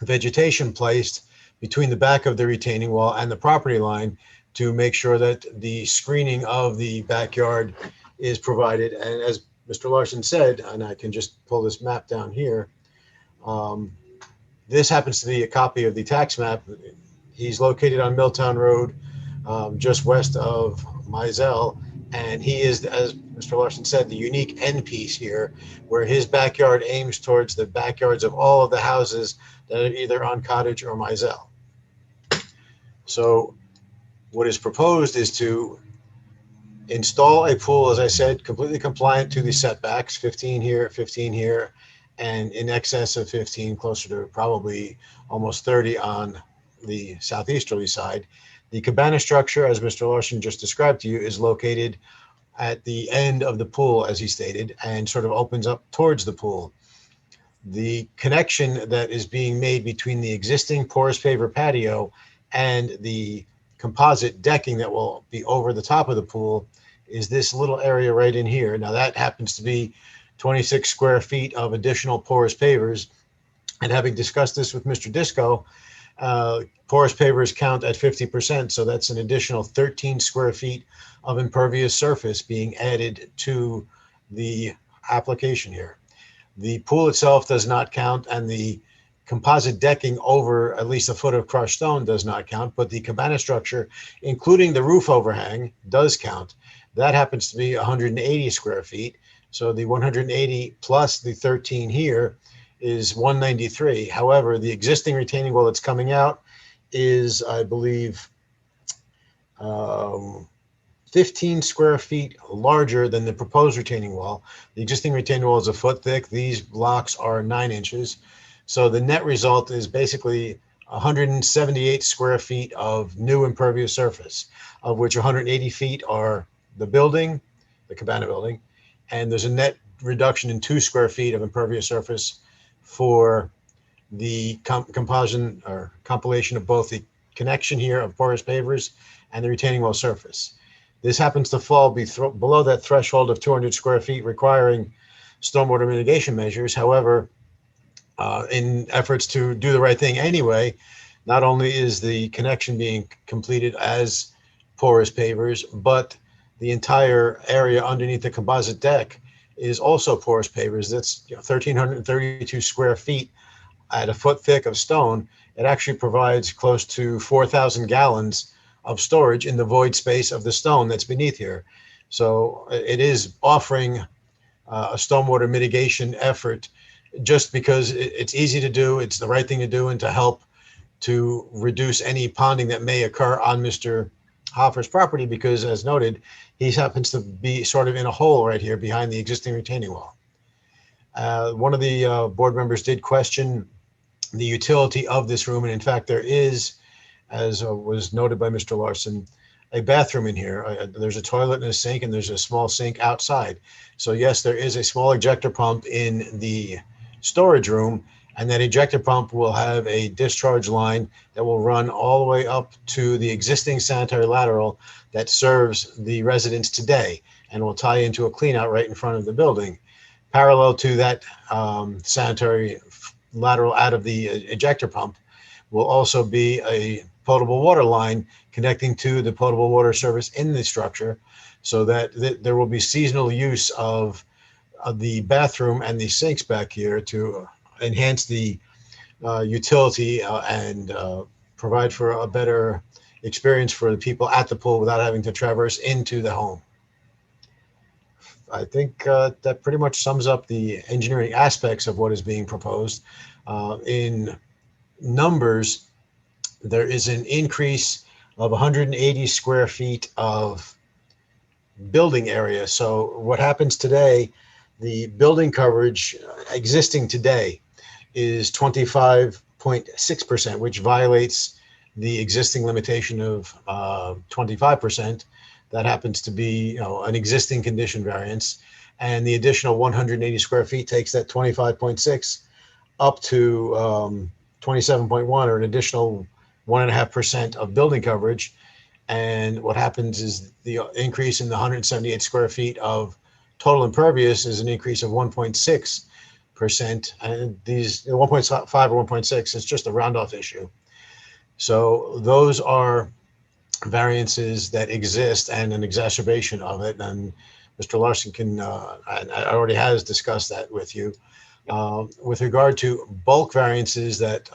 vegetation placed between the back of the retaining wall and the property line to make sure that the screening of the backyard is provided. And as Mr. Larson said, and I can just pull this map down here, this happens to be a copy of the tax map. He's located on Milltown Road, just west of Mizell, and he is, as Mr. Larson said, the unique end piece here, where his backyard aims towards the backyards of all of the houses that are either on Cottage or Mizell. So what is proposed is to install a pool, as I said, completely compliant to the setbacks, 15 here, 15 here, and in excess of 15, closer to probably almost 30 on the southeasterly side. The cabana structure, as Mr. Larson just described to you, is located at the end of the pool, as he stated, and sort of opens up towards the pool. The connection that is being made between the existing porous paver patio and the composite decking that will be over the top of the pool is this little area right in here. Now that happens to be 26 square feet of additional porous pavers. And having discussed this with Mr. Disco, porous pavers count at 50%. So that's an additional 13 square feet of impervious surface being added to the application here. The pool itself does not count, and the composite decking over at least a foot of crushed stone does not count, but the cabana structure, including the roof overhang, does count. That happens to be 180 square feet. So the 180 plus the 13 here is 193. However, the existing retaining wall that's coming out is, I believe, 15 square feet larger than the proposed retaining wall. The existing retaining wall is a foot thick. These blocks are 9 inches. So the net result is basically 178 square feet of new impervious surface, of which 180 feet are the building, the cabana building, and there's a net reduction in 2 square feet of impervious surface for the composition or compilation of both the connection here of porous pavers and the retaining wall surface. This happens to fall below that threshold of 200 square feet requiring stormwater mitigation measures. However, in efforts to do the right thing anyway, not only is the connection being completed as porous pavers, but the entire area underneath the composite deck is also porous pavers. That's 1,332 square feet at a foot thick of stone. It actually provides close to 4,000 gallons of storage in the void space of the stone that's beneath here. So it is offering a stormwater mitigation effort just because it's easy to do, it's the right thing to do, and to help to reduce any ponding that may occur on Mr. Hoffer's property because, as noted, he happens to be sort of in a hole right here behind the existing retaining wall. One of the board members did question the utility of this room, and in fact, there is, as was noted by Mr. Larson, a bathroom in here. There's a toilet and a sink, and there's a small sink outside. So yes, there is a small ejector pump in the storage room, and that ejector pump will have a discharge line that will run all the way up to the existing sanitary lateral that serves the residents today, and will tie into a clean out right in front of the building. Parallel to that sanitary lateral out of the ejector pump will also be a potable water line connecting to the potable water service in the structure, so that there will be seasonal use of the bathroom and the sinks back here to enhance the utility and provide for a better experience for the people at the pool without having to traverse into the home. I think that pretty much sums up the engineering aspects of what is being proposed. In numbers, there is an increase of 180 square feet of building area. So what happens today, the building coverage existing today is 25.6%, which violates the existing limitation of 25%. That happens to be, an existing condition variance. And the additional 180 square feet takes that 25.6 up to 27.1, or an additional 1.5% of building coverage. And what happens is the increase in the 178 square feet of total impervious is an increase of 1.6%. And these 1.5 or 1.6 is just a round off issue. So those are variances that exist and an exacerbation of it. And Mr. Larson can, I already has discussed that with you. With regard to bulk variances that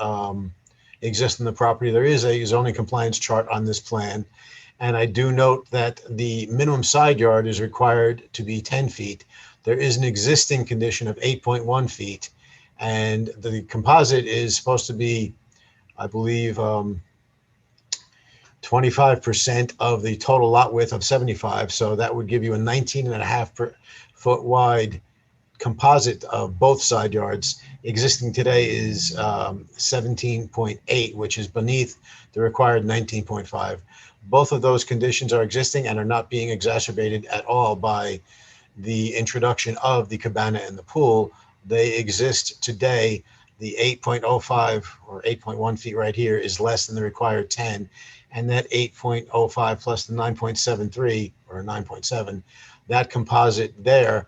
exist in the property, there is a zoning compliance chart on this plan. And I do note that the minimum side yard is required to be 10 feet. There is an existing condition of 8.1 feet. And the composite is supposed to be, I believe, 25% of the total lot width of 75. So that would give you a 19.5 foot wide composite of both side yards. Existing today is 17.8, which is beneath the required 19.5. Both of those conditions are existing and are not being exacerbated at all by the introduction of the cabana and the pool. They exist today. The 8.05 or 8.1 feet right here is less than the required 10. And that 8.05 plus the 9.73 or 9.7, that composite there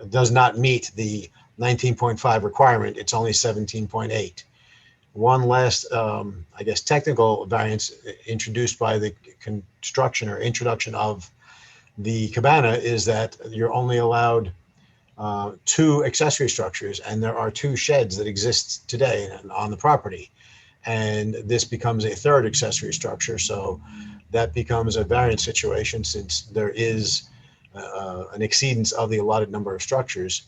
does not meet the 19.5 requirement. It's only 17.8. One last, technical variance introduced by the construction or introduction of the cabana is that you're only allowed 2 accessory structures, and there are 2 sheds that exist today on the property. And this becomes a 3rd accessory structure. So that becomes a variance situation since there is an exceedance of the allotted number of structures.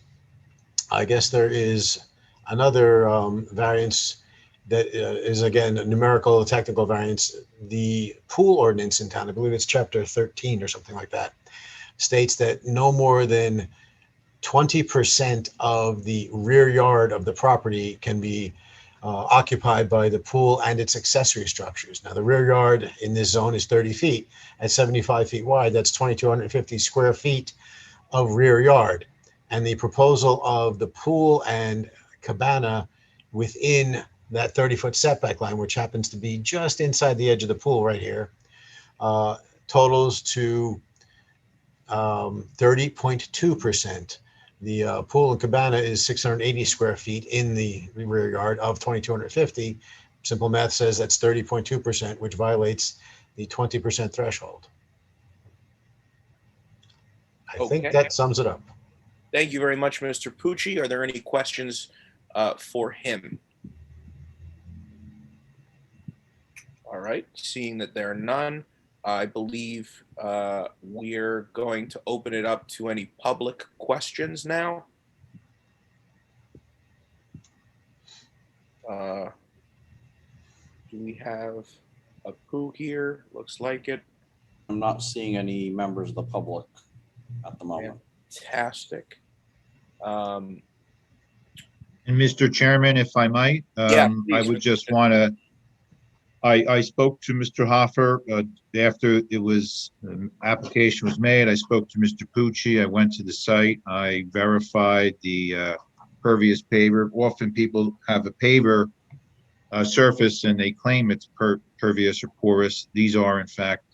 I guess there is another variance that is, again, a numerical technical variance. The pool ordinance in town, I believe it's chapter 13 or something like that, states that no more than 20% of the rear yard of the property can be occupied by the pool and its accessory structures. Now, the rear yard in this zone is 30 feet. At 75 feet wide, that's 2,250 square feet of rear yard. And the proposal of the pool and cabana within that 30-foot setback line, which happens to be just inside the edge of the pool right here, totals to 30.2%. The pool and cabana is 680 square feet in the rear yard of 2,250. Simple math says that's 30.2%, which violates the 20% threshold. I think that sums it up. Thank you very much, Mr. Pucci. Are there any questions for him? All right, seeing that there are none, I believe we're going to open it up to any public questions now. Do we have Apu here, looks like it. I'm not seeing any members of the public at the moment. Fantastic. And Mr. Chairman, if I might, Yeah, I please, would Mr. just want to, I spoke to Mr. Hoffer after it was, application was made. I spoke to Mr. Pucci. I went to the site. I verified the pervious paver. Often people have a paver surface and they claim it's pervious or porous. These are in fact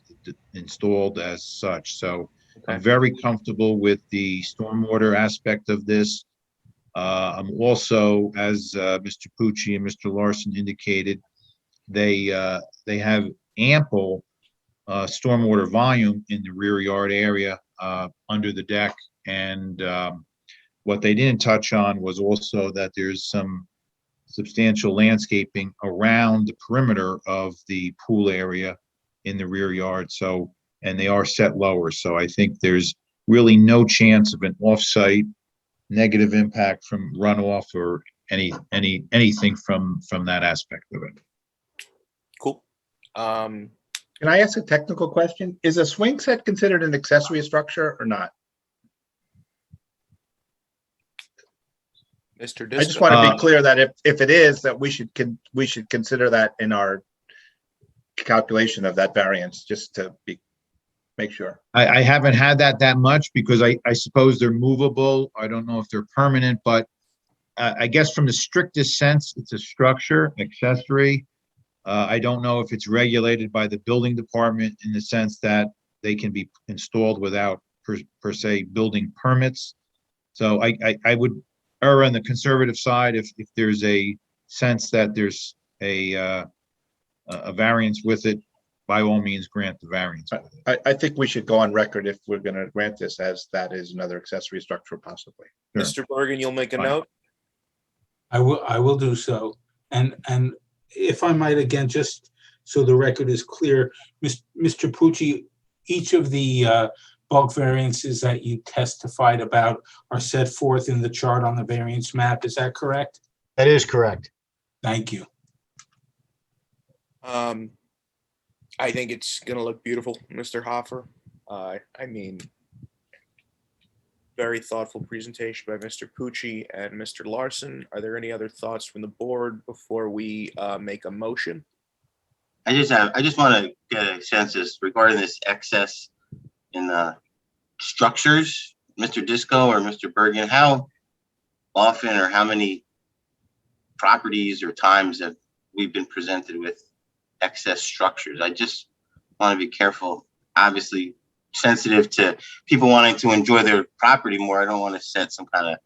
installed as such. So I'm very comfortable with the stormwater aspect of this. I'm also, as Mr. Pucci and Mr. Larson indicated, they have ample stormwater volume in the rear yard area under the deck. And what they didn't touch on was also that there's some substantial landscaping around the perimeter of the pool area in the rear yard. So, and they are set lower. So I think there's really no chance of an off-site negative impact from runoff or anything from that aspect of it. Cool. Can I ask a technical question? Is a swing set considered an accessory structure or not? Mr. I just Disco. want to be clear that if it is, that we should consider that in our calculation of that variance, just to make sure. I haven't had that much because I suppose they're movable. I don't know if they're permanent, but I guess from the strictest sense, it's a structure, accessory. I don't know if it's regulated by the building department in the sense that they can be installed without per se building permits. So I would err on the conservative side if there's a sense that there's a variance with it, by all means grant the variance. I think we should go on record if we're going to grant this as that is another accessory structure possibly. Mr. Bergen, you'll make a note? I will do so. And if I might, again, just so the record is clear, Mr. Pucci, each of the bulk variances that you testified about are set forth in the chart on the variance map. Is that correct? That is correct. Thank you. I think it's gonna look beautiful, Mr. Hoffer. I mean, very thoughtful presentation by Mr. Pucci and Mr. Larson. Are there any other thoughts from the board before we make a motion? I just want to get a census regarding this excess in the structures, Mr. Disco or Mr. Bergen. How often or how many properties or times have we been presented with excess structures? I just want to be careful, obviously sensitive to people wanting to enjoy their property more. I don't want to set some kind of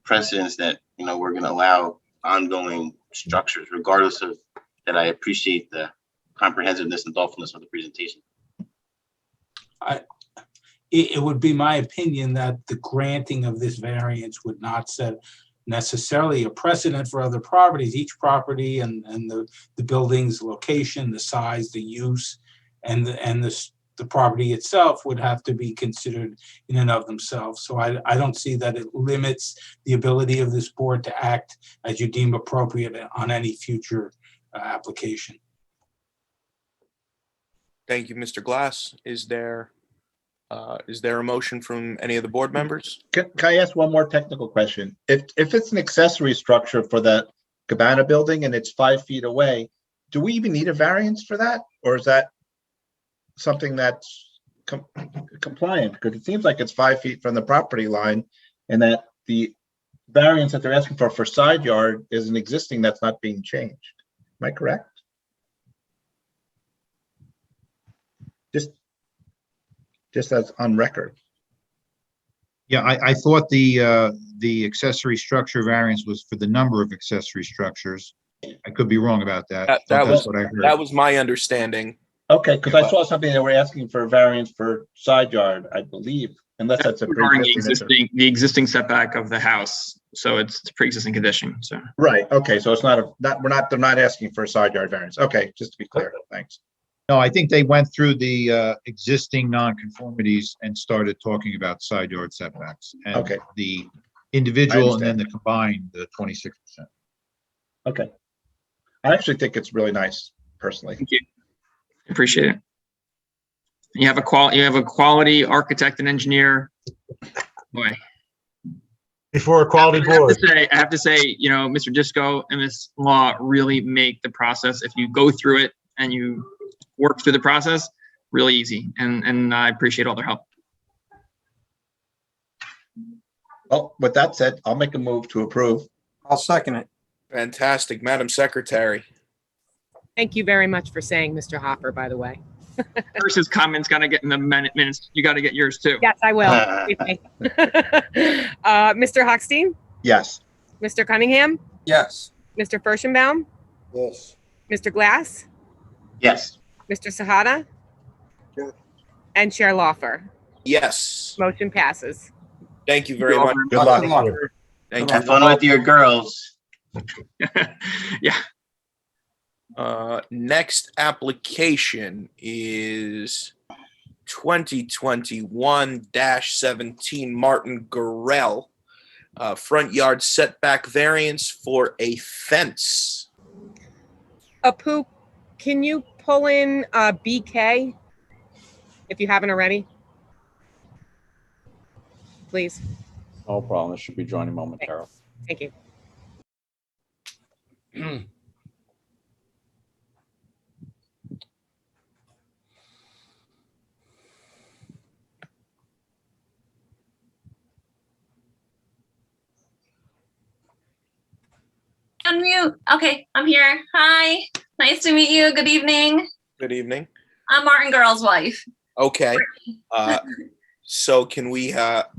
precedence that, you know, we're going to allow ongoing structures regardless of that. I appreciate the comprehensiveness and thoughtfulness of the presentation. It would be my opinion that the granting of this variance would not set necessarily a precedent for other properties. Each property and the building's location, the size, the use, and the property itself would have to be considered in and of themselves. So I don't see that it limits the ability of this board to act as you deem appropriate on any future application. Thank you, Mr. Glass. Is there a motion from any of the board members? Can I ask one more technical question? If it's an accessory structure for the Cabana building and it's 5 feet away, do we even need a variance for that? Or is that something that's compliant? Because it seems like it's 5 feet from the property line and that the variance that they're asking for side yard is an existing that's not being changed. Am I correct? Just as on record. Yeah, I thought the accessory structure variance was for the number of accessory structures. I could be wrong about that. That was what I heard. That was my understanding. Okay, because I saw something that we're asking for a variance for side yard, I believe, unless that's a Regarding pre-existing. the existing setback of the house, so it's a pre-existing condition. So Right. Okay, so it's they're not asking for a side yard variance. Okay, just to be clear. Thanks. No, I think they went through the existing nonconformities and started talking about side yard setbacks. And Okay. the individual and then the combined, the 26%. Okay. I actually think it's really nice, personally. thank you. Appreciate it. You have a quality architect and engineer. Boy. Before a quality board. I have to say, you know, Mr. Disco and Ms. Law really make the process, if you go through it and you work through the process, really easy. And I appreciate all their help. Well, with that said, I'll make a move to approve. I'll second it. Fantastic. Madam Secretary. Thank you very much for saying, Mr. Hopper, by the way. Versus comments got to get in the minutes. You got to get yours too. Yes, I will. Mr. Hochstein? Yes. Mr. Cunningham? Yes. Mr. Furstenbaum? Yes. Mr. Glass? Yes. Mr. Sahada? Yes. And Chair Lawfer? Yes. Motion passes. Thank you very much. Good luck. Thank Have you. fun with your girls. Yeah. Next application is 2021-17 Martin Gorell, front yard setback variance for a fence. Apu, can you pull in BK if you haven't already? Please. No problem. It should be joining momentarily. Thank you. Unmute. Okay, I'm here. Hi. Nice to meet you. Good evening. Good evening. I'm Martin Girl's wife. Okay. So can we have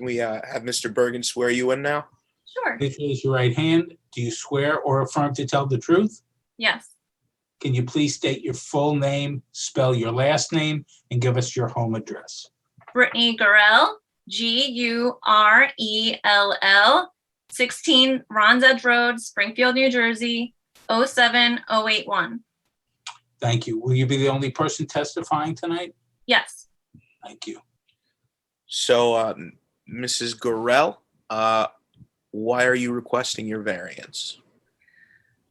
Mr. Bergen swear you in now? Sure. Please raise your right hand. Do you swear or affirm to tell the truth? Yes. Can you please state your full name, spell your last name, and give us your home address? Brittany Gurrell, Gurell, 16 Ron's Edge Road, Springfield, New Jersey, 07081. Thank you. Will you be the only person testifying tonight? Yes. Thank you. So, Mrs. Gorell, why are you requesting your variance?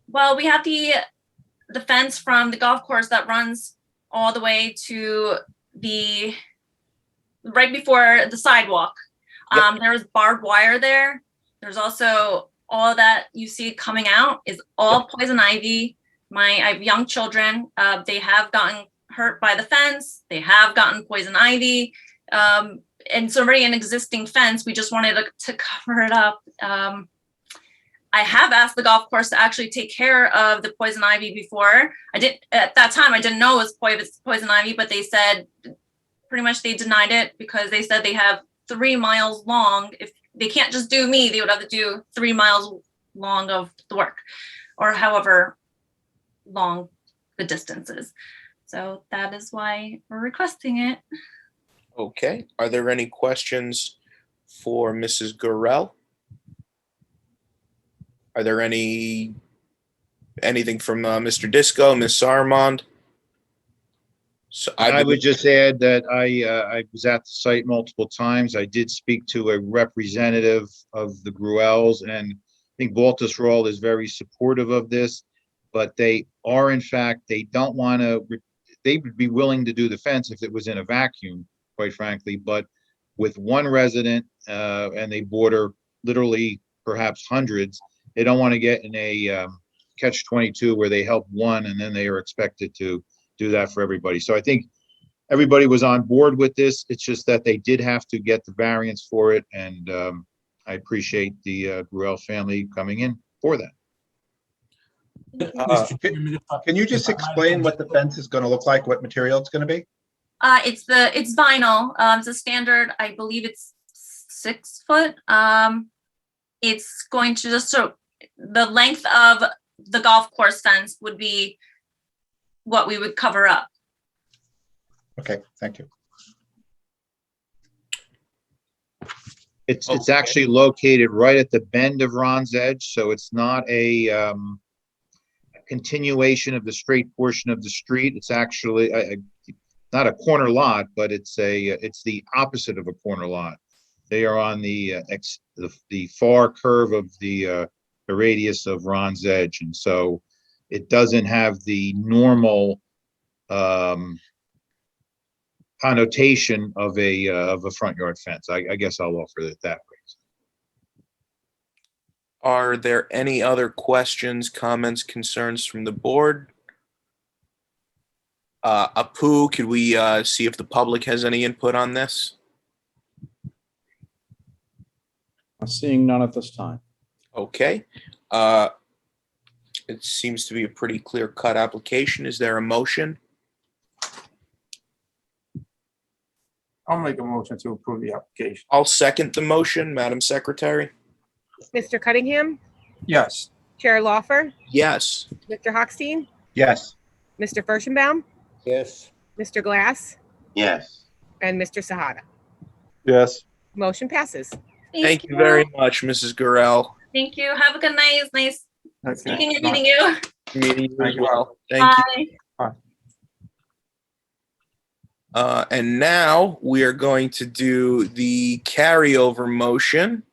Well, we have the fence from the golf course that runs all the way to the right before the sidewalk. There's barbed wire there. There's also all that you see coming out is all poison ivy. I have young children. They have gotten hurt by the fence. They have gotten poison ivy. And it's already an existing fence. We just wanted to cover it up. I have asked the golf course to actually take care of the poison ivy before. At that time, I didn't know it was poison ivy, but they said pretty much they denied it because they said they have 3 miles long. If they can't just do me, they would have to do 3 miles long of the work, or however long the distance is. So that is why we're requesting it. Okay. Are there any questions for Mrs. Gorell? Are there anything from Mr. Disco, Ms. Sarmond? So I would just add that I was at the site multiple times. I did speak to a representative of the Gruels, and I think Baltusrol is very supportive of this, but they are, in fact, they don't want to, they would be willing to do the fence if it was in a vacuum, quite frankly, but with one resident, and they border literally perhaps hundreds, they don't want to get in a catch-22 where they help one and then they are expected to do that for everybody. So I think everybody was on board with this. It's just that they did have to get the variance for it, and I appreciate the Gruel family coming in for that. Can you just explain what the fence is going to look like, what material it's going to be? It's vinyl. It's a standard, I believe it's 6 foot. It's going to just, so the length of the golf course fence would be what we would cover up. Okay, thank you. It's actually located right at the bend of Ron's Edge, so it's not a continuation of the straight portion of the street. It's actually not a corner lot, but it's the opposite of a corner lot. They are on the far curve of the radius of Ron's Edge, and so it doesn't have the normal connotation of a front yard fence. I guess I'll offer it that way. Are there any other questions, comments, concerns from the board? Apu, could we see if the public has any input on this? I'm seeing none at this time. Okay. It seems to be a pretty clear-cut application. Is there a motion? I'll make a motion to approve the application. I'll second the motion, Madam Secretary. Mr. Cunningham, Yes. Chair Lawfer, Yes. Mr. Hochstein, Yes. Mr. Furstenbaum, Yes. Mr. Glass, Yes. and Mr. Sahada. Yes. Motion passes. Thank you very much, Mrs. Gurel. Thank you. Have a good night. It's nice Okay. speaking and meeting you. Meeting you as Thank you. well. Thank you. Bye. And now we are going to do the carryover motion,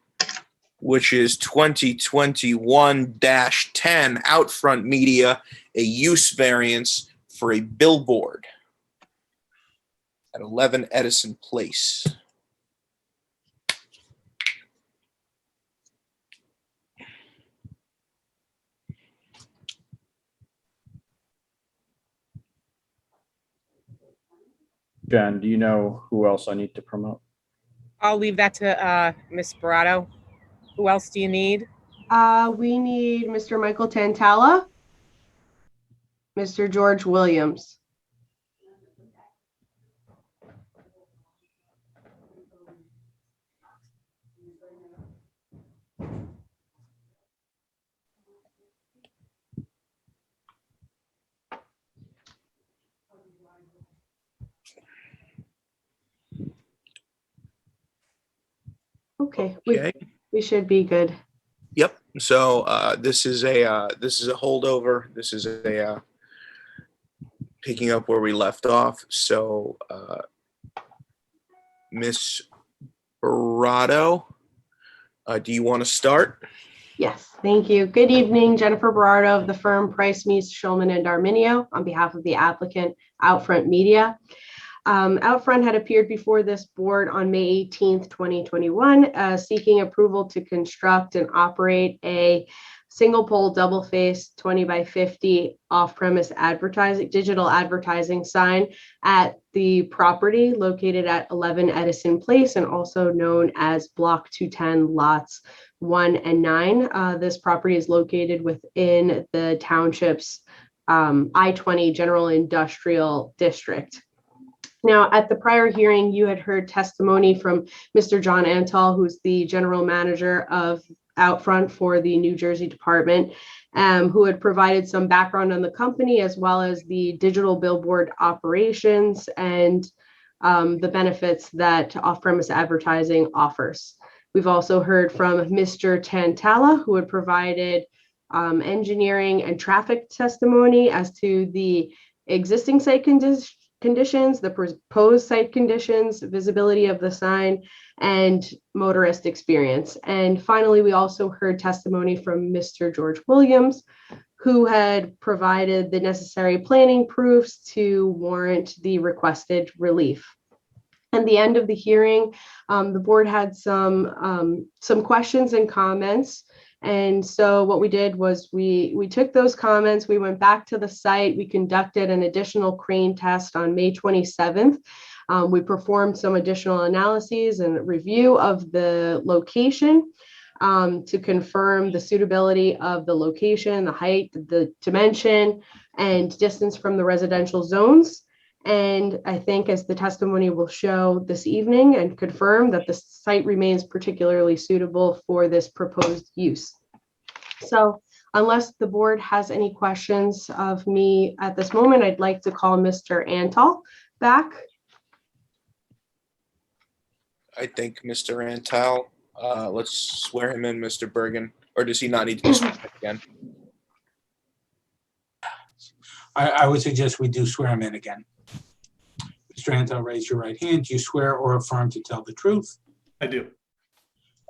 which is 2021-10 Outfront Media, a use variance for a billboard at 11 Edison Place. Jen, do you know who else I need to promote? I'll leave that to Ms. Barato. Who else do you need? We need Mr. Michael Tantala, Mr. George Williams. Okay, Okay. we should be good. Yep. So this is a holdover. This is a picking up where we left off. So Miss Barato, do you want to start? Yes, thank you. Good evening, Jennifer Berardo of the firm Price Meets Schulman and Arminio on behalf of the applicant Outfront Media. Outfront had appeared before this board on May 18th, 2021, seeking approval to construct and operate a single pole, double face 20 by 50 off-premise advertising, digital advertising sign at the property located at 11 Edison Place and also known as Block 210 lots 1 and 9. This property is located within the township's I-20 General Industrial District. Now, at the prior hearing, you had heard testimony from Mr. John Antal, who's the general manager of Outfront for the New Jersey department, who had provided some background on the company as well as the digital billboard operations and the benefits that off-premise advertising offers. We've also heard from Mr. Tantala, who had provided engineering and traffic testimony as to the existing site conditions, the proposed site conditions, visibility of the sign, and motorist experience. And finally, we also heard testimony from Mr. George Williams, who had provided the necessary planning proofs to warrant the requested relief. At the end of the hearing, the board had some questions and comments. And so what we did was we took those comments, we went back to the site, we conducted an additional crane test on May 27th. We performed some additional analyses and review of the location to confirm the suitability of the location, the height, the dimension, and distance from the residential zones. And I think as the testimony will show this evening and confirm that the site remains particularly suitable for this proposed use. So unless the board has any questions of me at this moment, I'd like to call Mr. Antal back. I think Mr. Antal, let's swear him in, Mr. Bergen, or does he not need to be sworn in again? I would suggest we do swear him in again. Mr. Antal, raise your right hand. Do you swear or affirm to tell the truth? I do.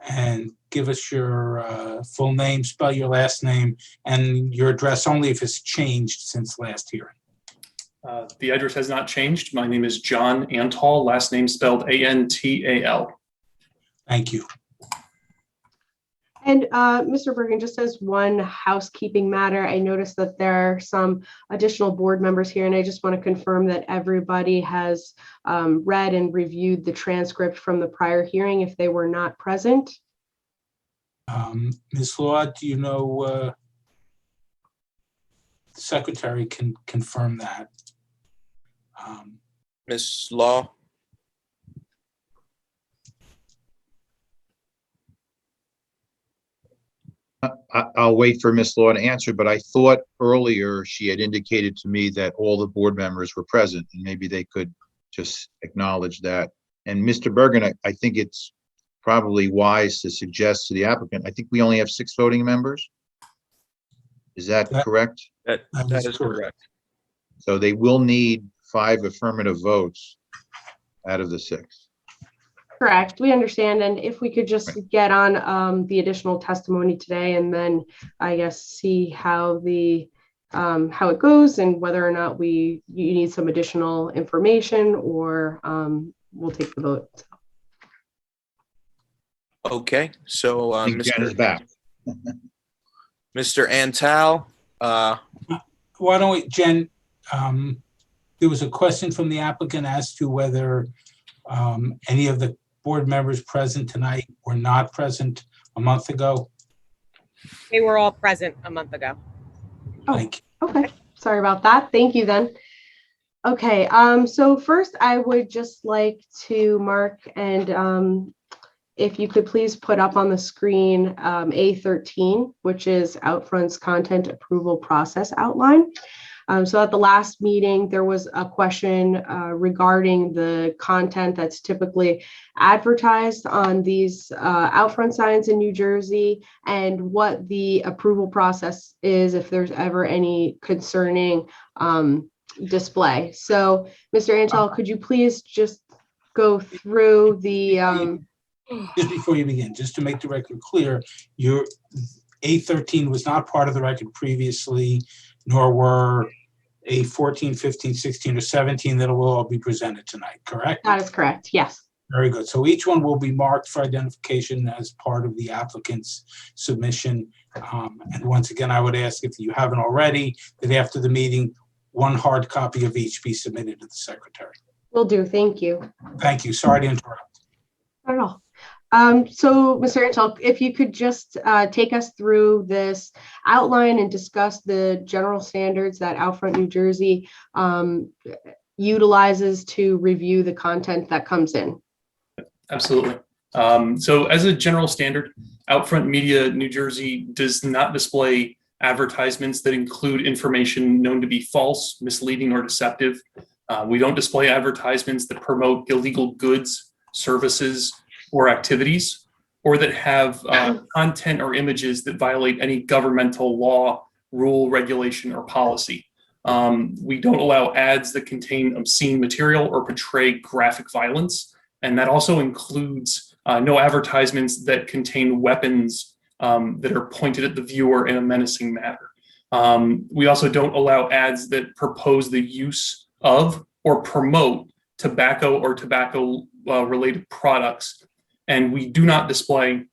And give us your full name, spell your last name, and your address only if it's changed since last hearing. The address has not changed. My name is John Antal, last name spelled Antal. Thank you. And Mr. Bergen, just as one housekeeping matter, I noticed that there are some additional board members here, and I just want to confirm that everybody has read and reviewed the transcript from the prior hearing if they were not present. Ms. Law, do you know, the secretary can confirm that? Ms. Law? I'll wait for Ms. Law to answer, but I thought earlier she had indicated to me that all the board members were present, and maybe they could just acknowledge that. And Mr. Bergen, I think it's probably wise to suggest to the applicant, I think we only have 6 voting members. Is that correct? That is correct. So they will need 5 affirmative votes out of the 6. Correct, we understand, and if we could just get on the additional testimony today, and then I guess see how the how it goes, and whether or not you need some additional information, or we'll take the vote. Okay, so I think Jen is back. Mr. Antal. Why don't we, Jen, there was a question from the applicant as to whether any of the board members present tonight were not present a month ago. They were all present a month ago. Oh, okay. Sorry about that. Thank you then. Okay, so first I would just like to mark, and if you could please put up on the screen A13, which is Outfront's content approval process outline. So at the last meeting, there was a question regarding the content that's typically advertised on these Outfront signs in New Jersey, and what the approval process is if there's ever any concerning display. So Mr. Antal, could you please just go through the... Just before you begin, just to make the record clear, your A13 was not part of the record previously, nor were A14, 15, 16, or 17 that will all be presented tonight, correct? That is correct, yes. Very good. So each one will be marked for identification as part of the applicant's submission. And once again, I would ask, if you haven't already, that after the meeting, one hard copy of each be submitted to the secretary. Will do, thank you. Thank you. Sorry to interrupt. Not at all. So, Mr. Antal, if you could just take us through this outline and discuss the general standards that Outfront New Jersey utilizes to review the content that comes in. Absolutely. So as a general standard, Outfront Media New Jersey does not display advertisements that include information known to be false, misleading, or deceptive. We don't display advertisements that promote illegal goods, services, or activities, or that have content or images that violate any governmental law, rule, regulation, or policy. We don't allow ads that contain obscene material or portray graphic violence, and that also includes no advertisements that contain weapons that are pointed at the viewer in a menacing manner. We also don't allow ads that propose the use of or promote tobacco or tobacco-related products. And we do not display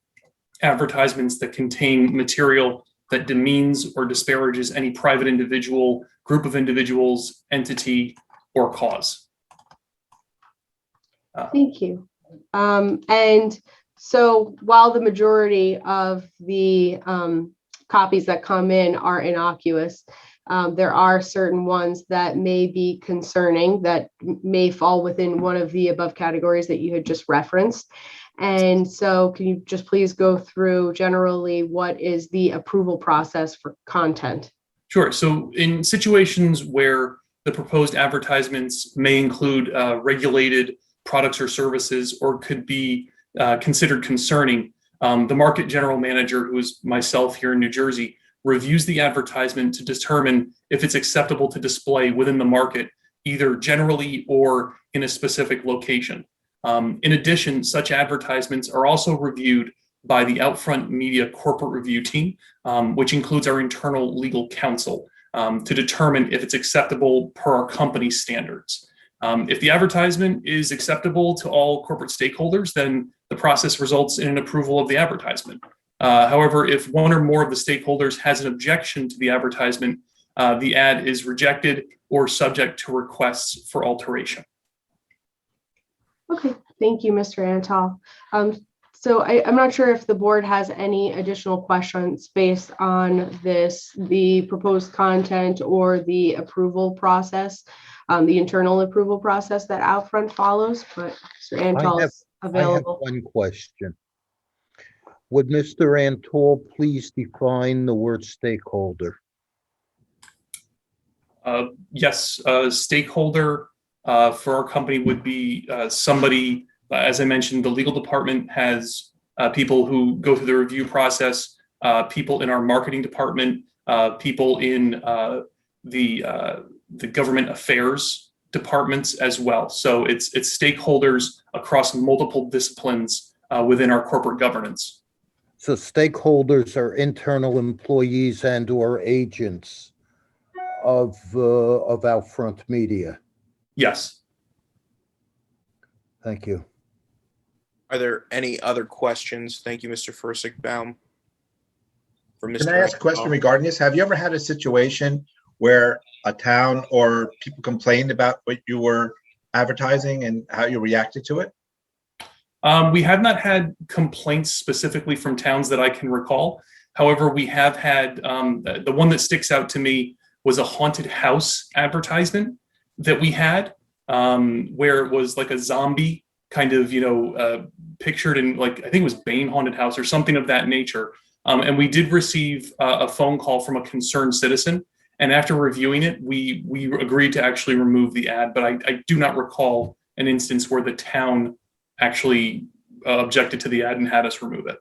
advertisements that contain material that demeans or disparages any private individual, group of individuals, entity, or cause. Thank you. And so while the majority of the copies that come in are innocuous, there are certain ones that may be concerning, that may fall within one of the above categories that you had just referenced. And so can you just please go through generally what is the approval process for content? Sure. So in situations where the proposed advertisements may include regulated products or services, or could be considered concerning, the market general manager, who is myself here in New Jersey, reviews the advertisement to determine if it's acceptable to display within the market, either generally or in a specific location. In addition, such advertisements are also reviewed by the Outfront Media corporate review team, which includes our internal legal counsel. to determine if it's acceptable per our company standards. If the advertisement is acceptable to all corporate stakeholders, then the process results in an approval of the advertisement. However, if one or more of the stakeholders has an objection to the advertisement, the ad is rejected or subject to requests for alteration. Okay, thank you, Mr. Antal. So I'm not sure if the board has any additional questions based on this, the proposed content or the approval process, the internal approval process that Outfront follows, but Mr. Antal is available. I have one question. Would Mr. Antal please define the word stakeholder? Yes, stakeholder for our company would be somebody, as I mentioned, the legal department has people who go through the review process, people in our marketing department, people in the government affairs departments as well. So it's stakeholders across multiple disciplines within our corporate governance. So stakeholders are internal employees and or agents of Outfront Media. Yes. Thank you. Are there any other questions? Thank you, Mr. Fursickbaum. Can I ask a question regarding this? Have you ever had a situation where a town or people complained about what you were advertising and how you reacted to it? We have not had complaints specifically from towns that I can recall. However, we have had, the one that sticks out to me was a haunted house advertisement that we had, where it was like a zombie kind of, pictured in, like, I think it was Bane Haunted House or something of that nature. And we did receive a phone call from a concerned citizen. And after reviewing it, we agreed to actually remove the ad, but I do not recall an instance where the town actually objected to the ad and had us remove it.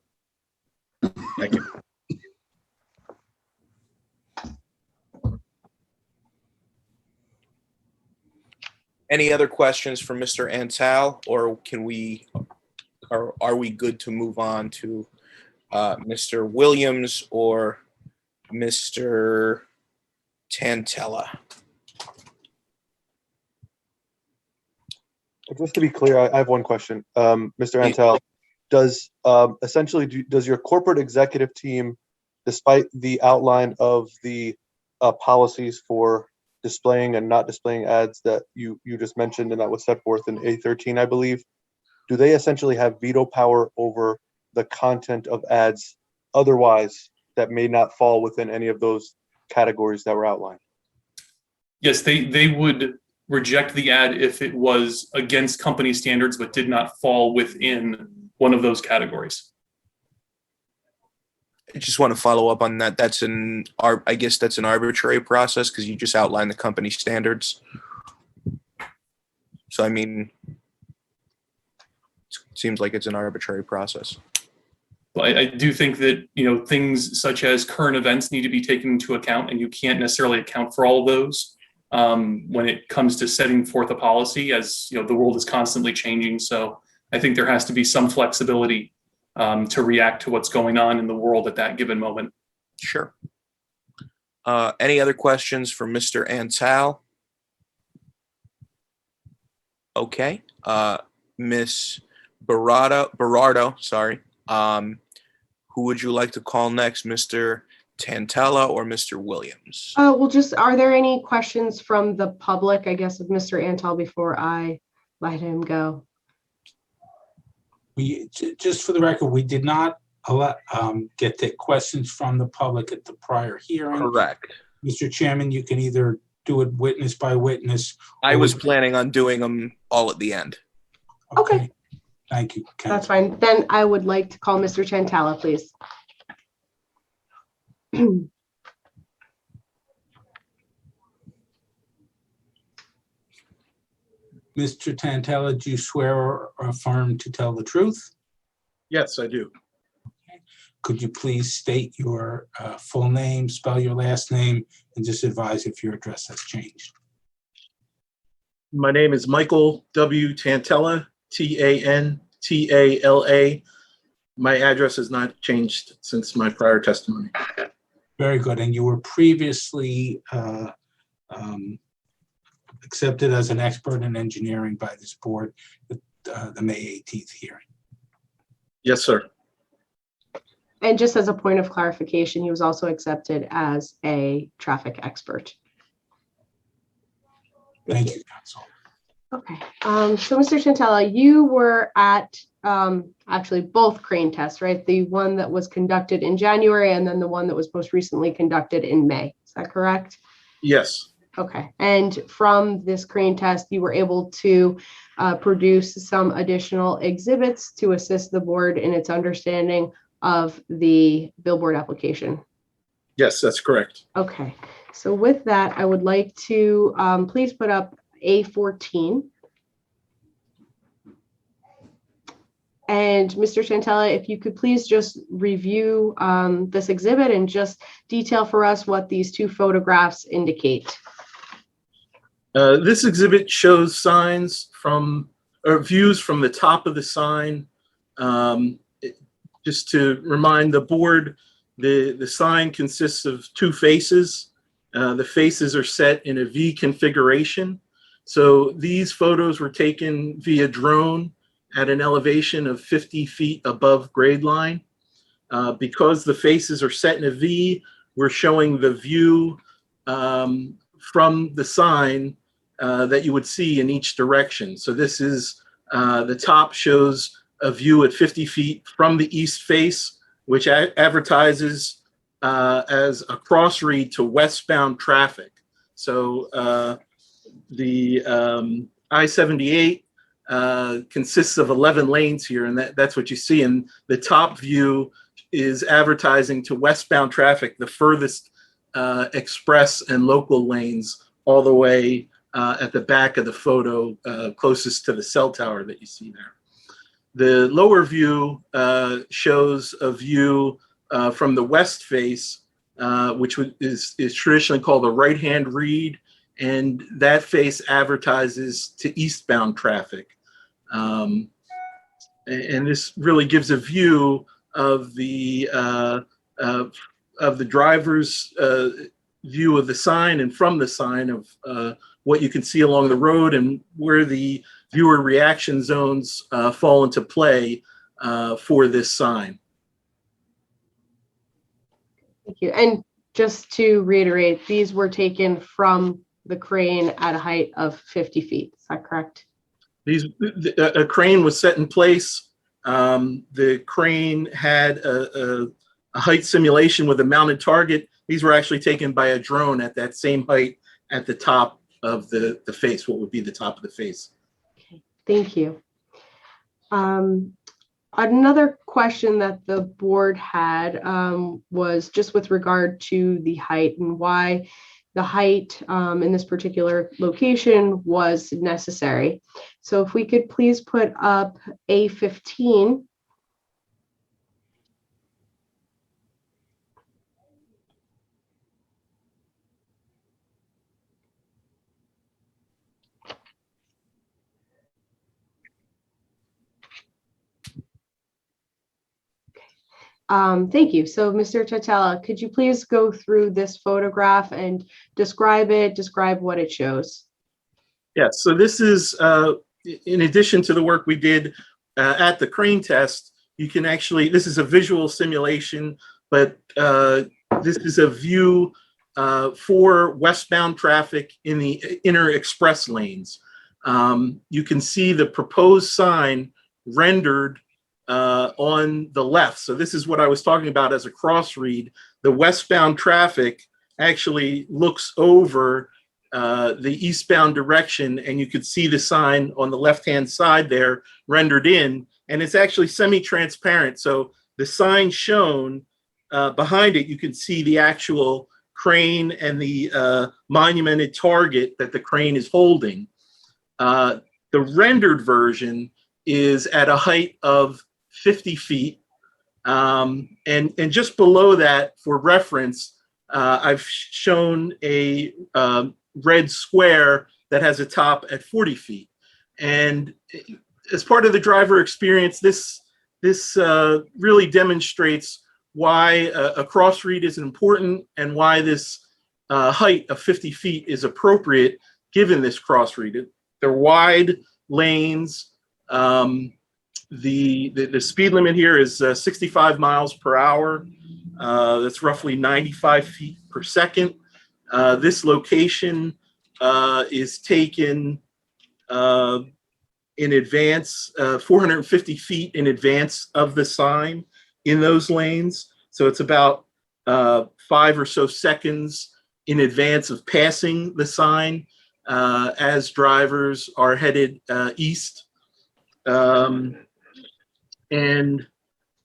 Thank you. Any other questions for Mr. Antal, or are we good to move on to Mr. Williams or Mr. Tantella? Just to be clear, I have one question. Mr. Antal, does does your corporate executive team, despite the outline of the policies for displaying and not displaying ads that you just mentioned and that was set forth in A13, I believe, do they essentially have veto power over the content of ads otherwise that may not fall within any of those categories that were outlined? Yes, they would reject the ad if it was against company standards but did not fall within one of those categories. I just want to follow up on that. I guess that's an arbitrary process because you just outline the company standards. So, I mean, it seems like it's an arbitrary process. I do think that, things such as current events need to be taken into account, and you can't necessarily account for all of those when it comes to setting forth a policy, as the world is constantly changing. So I think there has to be some flexibility to react to what's going on in the world at that given moment. Sure. Any other questions for Mr. Antal? Okay. Miss Berardo, sorry. Who would you like to call next, Mr. Tantella or Mr. Williams? Well, are there any questions from the public, I guess, of Mr. Antal before I let him go? Just for the record, we did not get the questions from the public at the prior hearing. Correct. Mr. Chairman, you can either do it witness by witness. I was planning on doing them all at the end. Okay. Thank you. That's fine. Then I would like to call Mr. Tantella, please. Mr. Tantella, do you swear or affirm to tell the truth? Yes, I do. Could you please state your full name, spell your last name, and just advise if your address has changed? My name is Michael W. Tantella, Tantala. My address has not changed since my prior testimony. Very good. And you were previously accepted as an expert in engineering by this board at the May 18th hearing. Yes, sir. And just as a point of clarification, he was also accepted as a traffic expert. Thank you, counsel. Okay, so Mr. Chantella, you were at actually both crane tests, right? The one that was conducted in January and then the one that was most recently conducted in May. Is that correct? Yes. Okay, and from this crane test, you were able to produce some additional exhibits to assist the board in its understanding of the billboard application. Yes, that's correct. Okay, so with that, I would like to please put up A14. And Mr. Chantella, if you could please just review this exhibit and just detail for us what these two photographs indicate. This exhibit shows signs from, or views from the top of the sign. Just to remind the board, the sign consists of two faces. The faces are set in a V configuration. So these photos were taken via drone at an elevation of 50 feet above grade line. Because the faces are set in a V, we're showing the view from the sign that you would see in each direction. So this is, the top shows a view at 50 feet from the east face, which advertises as a cross read to westbound traffic. So the I-78 consists of 11 lanes here, and that's what you see. And the top view is advertising to westbound traffic, the furthest express and local lanes, all the way at the back of the photo, closest to the cell tower that you see there. The lower view shows a view from the west face, which is traditionally called a right-hand read, and that face advertises to eastbound traffic. And this really gives a view of the driver's view of the sign and from the sign of what you can see along the road and where the viewer reaction zones fall into play for this sign. Thank you. And just to reiterate, these were taken from the crane at a height of 50 feet. Is that correct? A crane was set in place. The crane had a height simulation with a mounted target. These were actually taken by a drone at that same height at the top of the face, what would be the top of the face. Okay, thank you. Another question that the board had was just with regard to the height and why the height in this particular location was necessary. So if we could please put up A15. Thank you. So Mr. Chantella, could you please go through this photograph and describe it, describe what it shows? Yes, so this is, in addition to the work we did at the crane test, you can actually, this is a visual simulation, but this is a view for westbound traffic in the inner express lanes. You can see the proposed sign rendered on the left. So this is what I was talking about as a cross read. The westbound traffic actually looks over the eastbound direction, and you could see the sign on the left-hand side there rendered in, and it's actually semi-transparent. So the sign shown behind it, you can see the actual crane and the monumented target that the crane is holding. The rendered version is at a height of 50 feet. And just below that, for reference, I've shown a red square that has a top at 40 feet. And as part of the driver experience, this really demonstrates why a cross read is important and why this height of 50 feet is appropriate given this cross read. They're wide lanes. The speed limit here is 65 miles per hour. That's roughly 95 feet per second. This location is taken in advance, 450 feet in advance of the sign in those lanes. So it's about 5 or so seconds in advance of passing the sign as drivers are headed east. And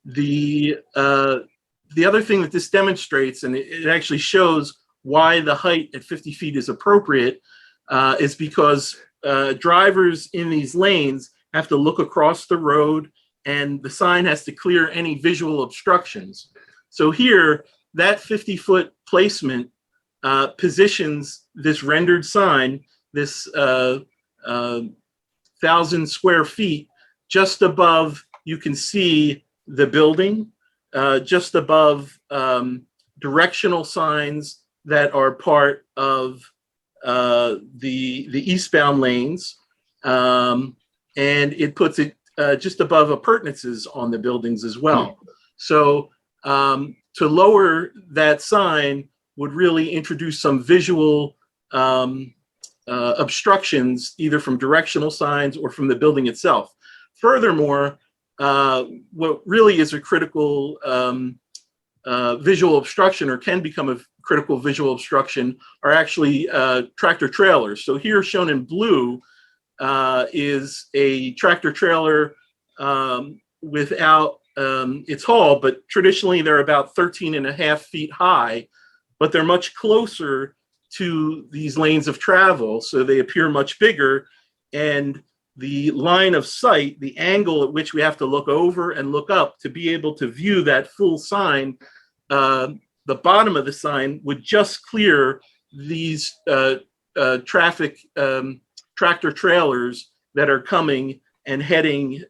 the other thing that this demonstrates, and it actually shows why the height at 50 feet is appropriate, is because drivers in these lanes have to look across the road, and the sign has to clear any visual obstructions. So here, that 50-foot placement positions this rendered sign, this 1,000 square feet, just above, you can see the building, just above directional signs that are part of the eastbound lanes. And it puts it just above appurtenances on the buildings as well. So to lower that sign would really introduce some visual obstructions, either from directional signs or from the building itself. Furthermore, what really is a critical visual obstruction, or can become a critical visual obstruction, are actually tractor trailers. So here shown in blue is a tractor trailer without its hull, but traditionally they're about 13.5 feet high, but they're much closer to these lanes of travel, so they appear much bigger. And the line of sight, the angle at which we have to look over and look up to be able to view that full sign, the bottom of the sign would just clear these traffic tractor trailers that are coming and heading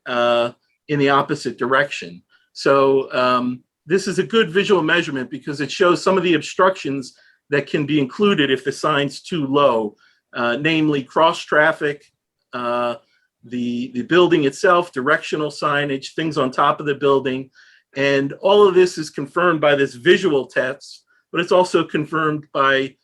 in the opposite direction. So this is a good visual measurement because it shows some of the obstructions that can be included if the sign's too low, namely cross traffic, the building itself, directional signage, things on top of the building. And all of this is confirmed by this visual test, but it's also confirmed by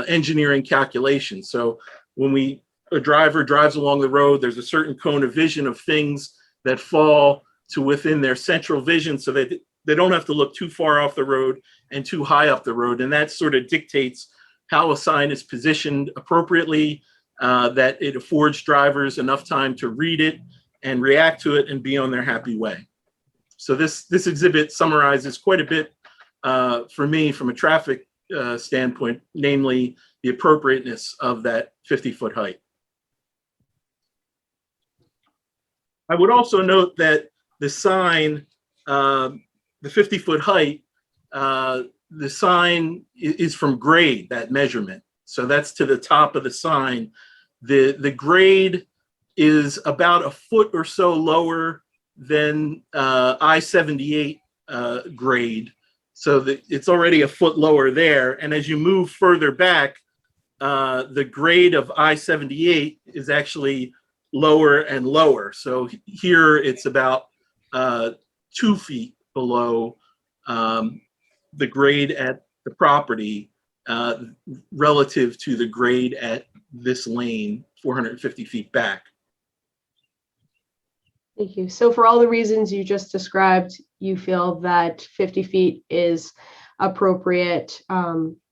engineering calculations. So when a driver drives along the road, there's a certain cone of vision of things that fall to within their central vision so that they don't have to look too far off the road and too high up the road. And that sort of dictates how a sign is positioned appropriately, that it affords drivers enough time to read it and react to it and be on their happy way. So this exhibit summarizes quite a bit for me from a traffic standpoint, namely the appropriateness of that 50-foot height. I would also note that the sign, the 50-foot height, the sign is from grade, that measurement. So that's to the top of the sign. The grade is about a foot or so lower than I-78 grade. So it's already a foot lower there. And as you move further back, the grade of I-78 is actually lower and lower. So here it's about 2 feet below the grade at the property relative to the grade at this lane 450 feet back. Thank you. So for all the reasons you just described, you feel that 50 feet is appropriate,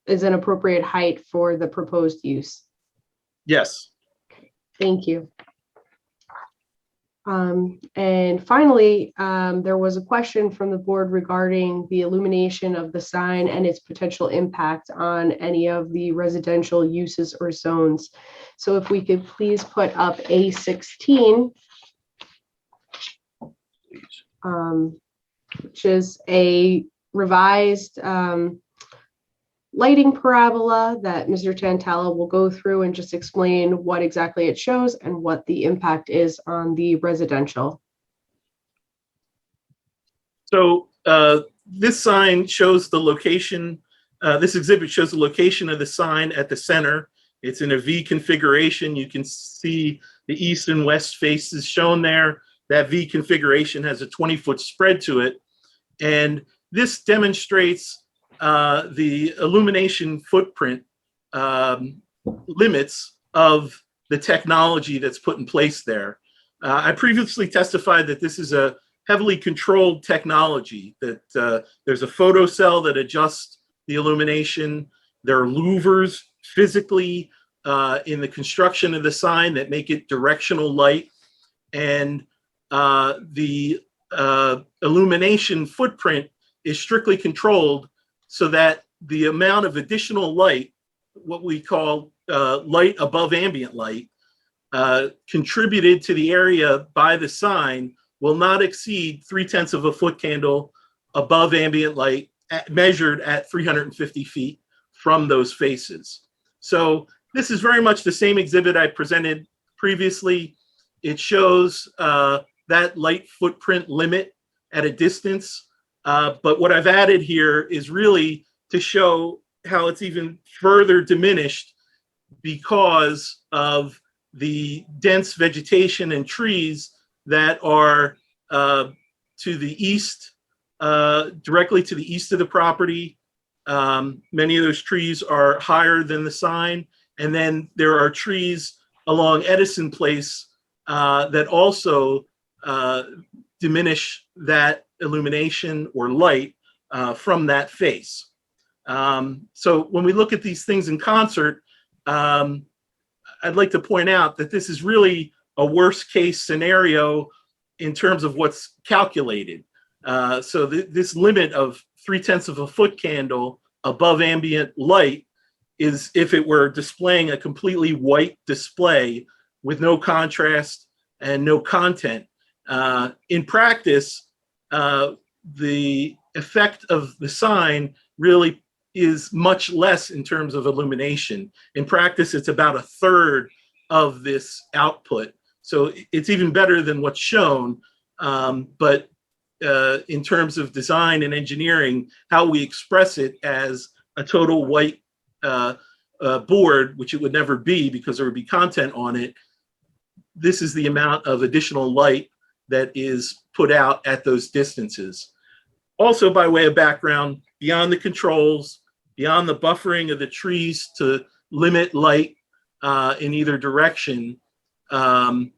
is an appropriate height for the proposed use? Yes. Thank you. And finally, there was a question from the board regarding the illumination of the sign and its potential impact on any of the residential uses or zones. So if we could please put up A16, which is a revised lighting parabola that Mr. Tantella will go through and just explain what exactly it shows and what the impact is on the residential. So this sign shows the location. This exhibit shows the location of the sign at the center. It's in a V configuration. You can see the east and west faces shown there. That V configuration has a 20-foot spread to it. And this demonstrates the illumination footprint limits of the technology that's put in place there. I previously testified that this is a heavily controlled technology, that there's a photocell that adjusts the illumination. There are louvers physically in the construction of the sign that make it directional light. And the illumination footprint is strictly controlled so that the amount of additional light, what we call light above ambient light, contributed to the area by the sign will not exceed 0.3 of a foot candle above ambient light measured at 350 feet from those faces. So this is very much the same exhibit I presented previously. It shows that light footprint limit at a distance. But what I've added here is really to show how it's even further diminished because of the dense vegetation and trees that are to the east, directly to the east of the property. Many of those trees are higher than the sign. And then there are trees along Edison Place that also diminish that illumination or light from that face. So when we look at these things in concert, I'd like to point out that this is really a worst case scenario in terms of what's calculated. So this limit of 0.3 of a foot candle above ambient light is if it were displaying a completely white display with no contrast and no content. In practice, the effect of the sign really is much less in terms of illumination. In practice, it's about 1/3 of this output. So it's even better than what's shown. But in terms of design and engineering, how we express it as a total white board, which it would never be because there would be content on it, this is the amount of additional light that is put out at those distances. Also, by way of background, beyond the controls, beyond the buffering of the trees to limit light in either direction, the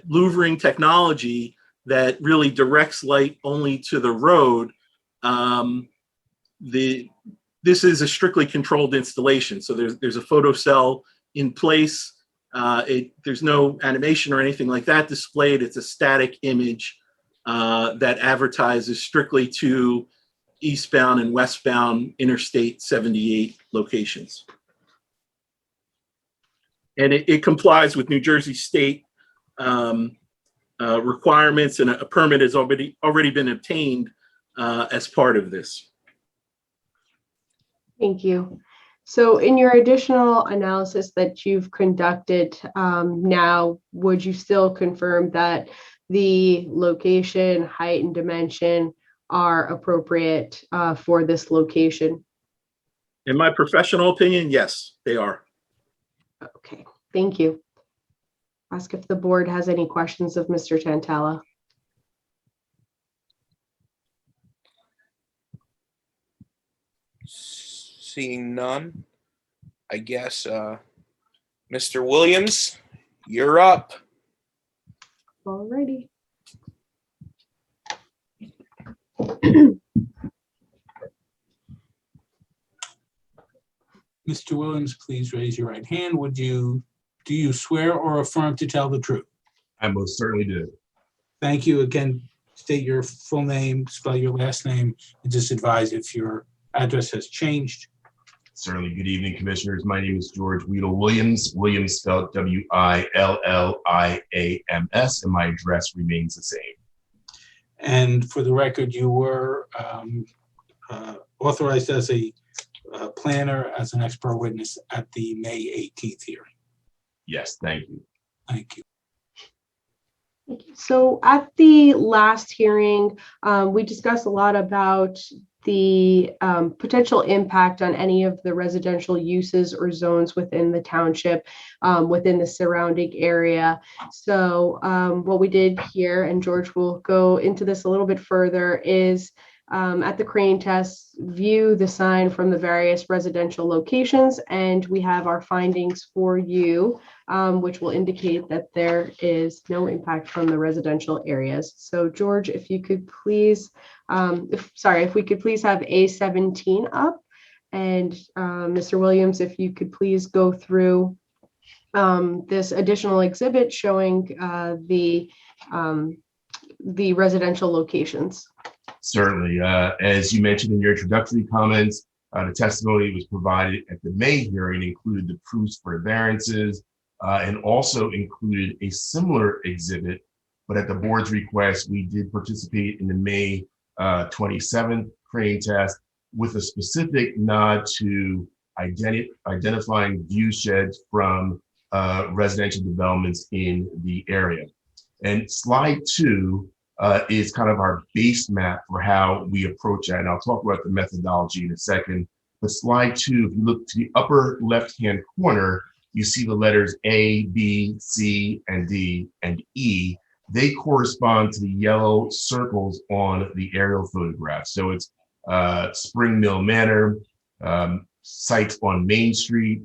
louvering technology that really directs light only to the road, this is a strictly controlled installation. So there's a photocell in place. There's no animation or anything like that displayed. It's a static image that advertises strictly to eastbound and westbound Interstate 78 locations. And it complies with New Jersey state requirements, and a permit has already been obtained as part of this. Thank you. So in your additional analysis that you've conducted now, would you still confirm that the location, height, and dimension are appropriate for this location? In my professional opinion, yes, they are. Okay, thank you. Ask if the board has any questions of Mr. Tantella. Seeing none, I guess, Mr. Williams, you're up. Alrighty. Mr. Williams, please raise your right hand. Do you swear or affirm to tell the truth? I most certainly do. Thank you. Again, state your full name, spell your last name, and just advise if your address has changed. Certainly. Good evening, commissioners. My name is George Weedle Williams. Williams spelled Williams, and my address remains the same. And for the record, you were authorized as a planner, as an expert witness at the May 18th hearing. Yes, thank you. Thank you. So at the last hearing, we discussed a lot about the potential impact on any of the residential uses or zones within the township, within the surrounding area. So what we did here, and George will go into this a little bit further, is at the crane test, view the sign from the various residential locations, and we have our findings for you, which will indicate that there is no impact from the residential areas. So George, if you could please, if we could please have A17 up, and Mr. Williams, if you could please go through this additional exhibit showing the residential locations. Certainly. As you mentioned in your introductory comments, the testimony was provided at the May hearing included the proofs for variances and also included a similar exhibit, but at the board's request, we did participate in the May 27th crane test with a specific nod to identifying view sheds from residential developments in the area. And slide 2 is kind of our base map for how we approach that. And I'll talk about the methodology in a second. But slide 2, if you look to the upper left-hand corner, you see the letters A, B, C, and D, and E. They correspond to the yellow circles on the aerial photograph. So it's Spring Mill Manor, sites on Main Street,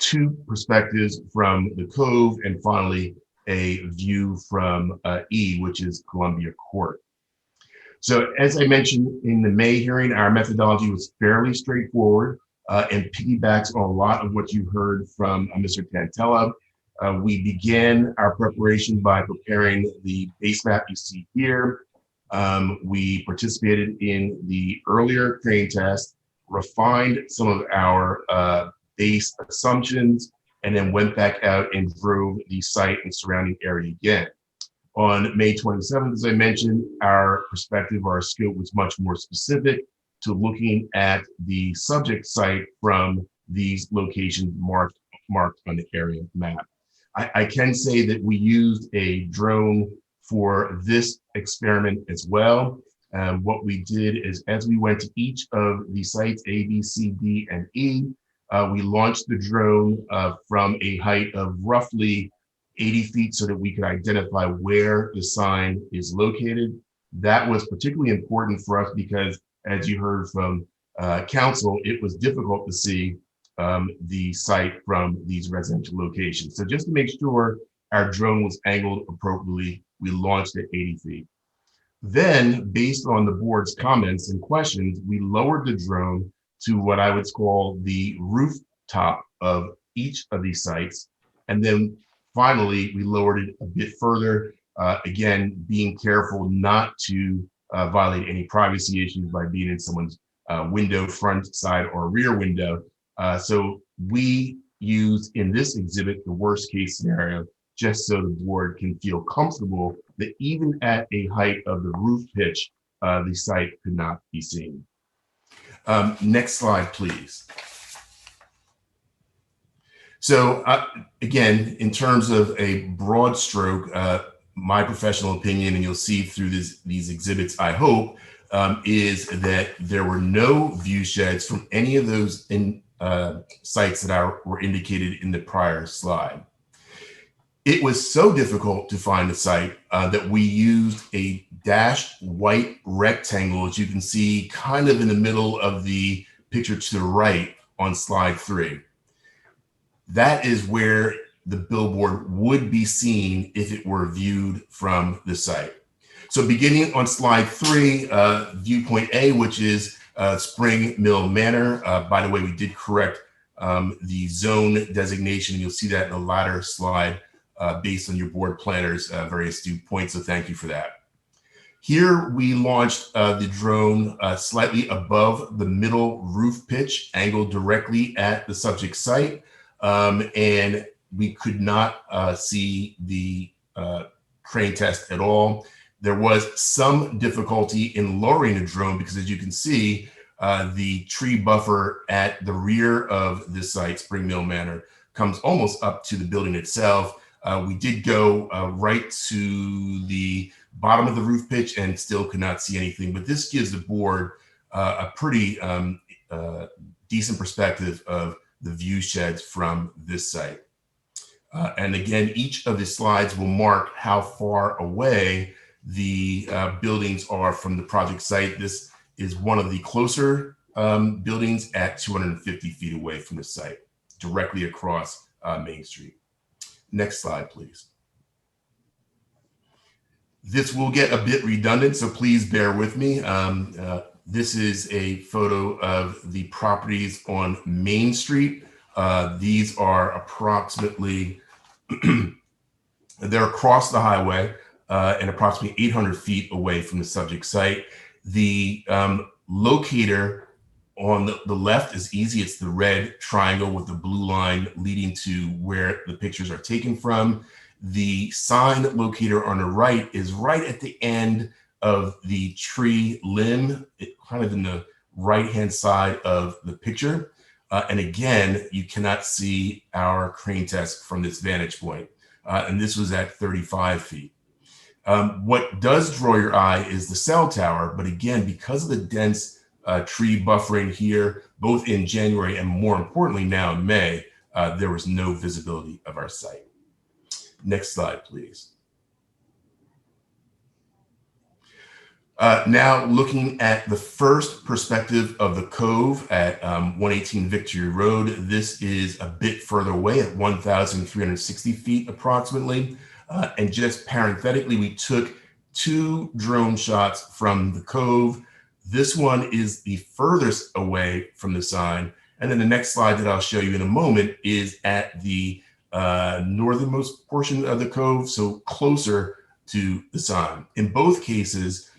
2 perspectives from the Cove, and finally, a view from E, which is Columbia Court. So as I mentioned in the May hearing, our methodology was fairly straightforward and piggybacks on a lot of what you heard from Mr. Tantella. We began our preparation by preparing the base map you see here. We participated in the earlier crane test, refined some of our base assumptions, and then went back out and drove the site and surrounding area again. On May 27th, as I mentioned, our perspective, our scope was much more specific to looking at the subject site from these locations marked on the area map. I can say that we used a drone for this experiment as well. What we did is, as we went to each of the sites, A, B, C, D, and E, we launched the drone from a height of roughly 80 feet so that we could identify where the sign is located. That was particularly important for us because, as you heard from council, it was difficult to see the site from these residential locations. So just to make sure our drone was angled appropriately, we launched at 80 feet. Then, based on the board's comments and questions, we lowered the drone to what I would call the rooftop of each of these sites. And then finally, we lowered it a bit further, again, being careful not to violate any privacy issues by being in someone's window, front, side, or rear window. So we used in this exhibit the worst case scenario, just so the board can feel comfortable that even at a height of the roof pitch, the site could not be seen. Next slide, please. So again, in terms of a broad stroke, my professional opinion, and you'll see through these exhibits, I hope, is that there were no view sheds from any of those sites that were indicated in the prior slide. It was so difficult to find the site that we used a dashed white rectangle, as you can see kind of in the middle of the picture to the right on slide 3. That is where the billboard would be seen if it were viewed from the site. So beginning on slide 3, viewpoint A, which is Spring Mill Manor. By the way, we did correct the zone designation. You'll see that in the latter slide based on your board planner's very astute points. So thank you for that. Here we launched the drone slightly above the middle roof pitch, angled directly at the subject site. And we could not see the crane test at all. There was some difficulty in lowering the drone because, as you can see, the tree buffer at the rear of this site, Spring Mill Manor, comes almost up to the building itself. We did go right to the bottom of the roof pitch and still could not see anything, but this gives the board a pretty decent perspective of the view sheds from this site. And again, each of the slides will mark how far away the buildings are from the project site. This is one of the closer buildings at 250 feet away from the site, directly across Main Street. Next slide, please. This will get a bit redundant, so please bear with me. This is a photo of the properties on Main Street. These are approximately, they're across the highway and approximately 800 feet away from the subject site. The locator on the left is easy. It's the red triangle with the blue line leading to where the pictures are taken from. The sign locator on the right is right at the end of the tree limb, kind of in the right-hand side of the picture. And again, you cannot see our crane test from this vantage point. And this was at 35 feet. What does draw your eye is the cell tower. But again, because of the dense tree buffering here, both in January and more importantly now in May, there was no visibility of our site. Next slide, please. Now looking at the first perspective of the cove at 118 Victory Road, this is a bit further away at 1,360 feet approximately. And just parenthetically, we took 2 drone shots from the cove. This one is the furthest away from the sign. And then the next slide that I'll show you in a moment is at the northernmost portion of the cove, so closer to the sign. In both cases,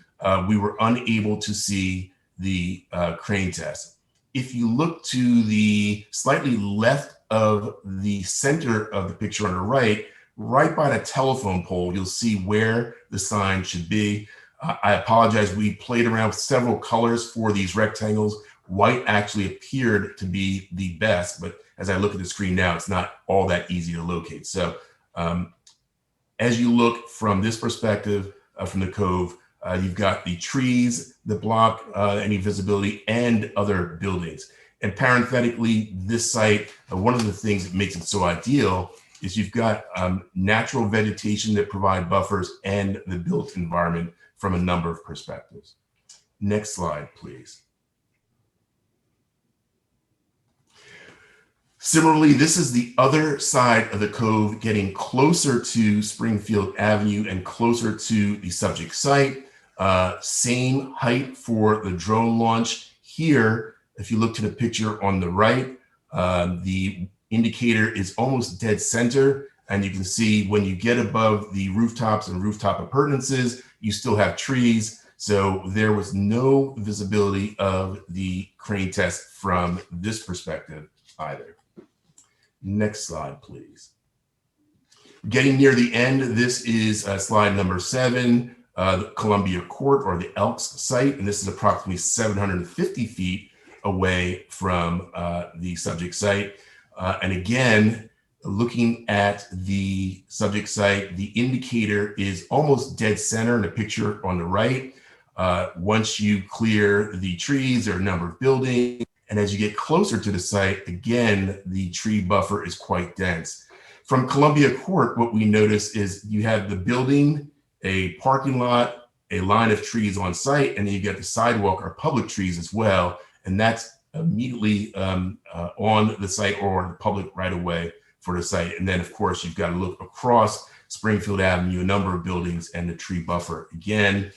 we were unable to see the crane test. If you look to the slightly left of the center of the picture on the right by the telephone pole, you'll see where the sign should be. I apologize, we played around with several colors for these rectangles. White actually appeared to be the best, but as I look at the screen now, it's not all that easy to locate. So as you look from this perspective from the cove, you've got the trees that block any visibility and other buildings. And parenthetically, this site, one of the things that makes it so ideal is you've got natural vegetation that provide buffers and the built environment from a number of perspectives. Next slide, please. Similarly, this is the other side of the cove, getting closer to Springfield Avenue and closer to the subject site. Same height for the drone launch. Here, if you look to the picture on the right, the indicator is almost dead center. And you can see when you get above the rooftops and rooftop appurtenances, you still have trees. So there was no visibility of the crane test from this perspective either. Next slide, please. Getting near the end, this is slide number 7, the Columbia Court or the Elks site. And this is approximately 750 feet away from the subject site. And again, looking at the subject site, the indicator is almost dead center in the picture on the right. Once you clear the trees, there are a number of buildings. And as you get closer to the site, again, the tree buffer is quite dense. From Columbia Court, what we notice is you have the building, a parking lot, a line of trees on site, and then you get the sidewalk or public trees as well. And that's immediately on the site or the public right of way for the site. And then, of course, you've got to look across Springfield Avenue, a number of buildings, and the tree buffer. Again,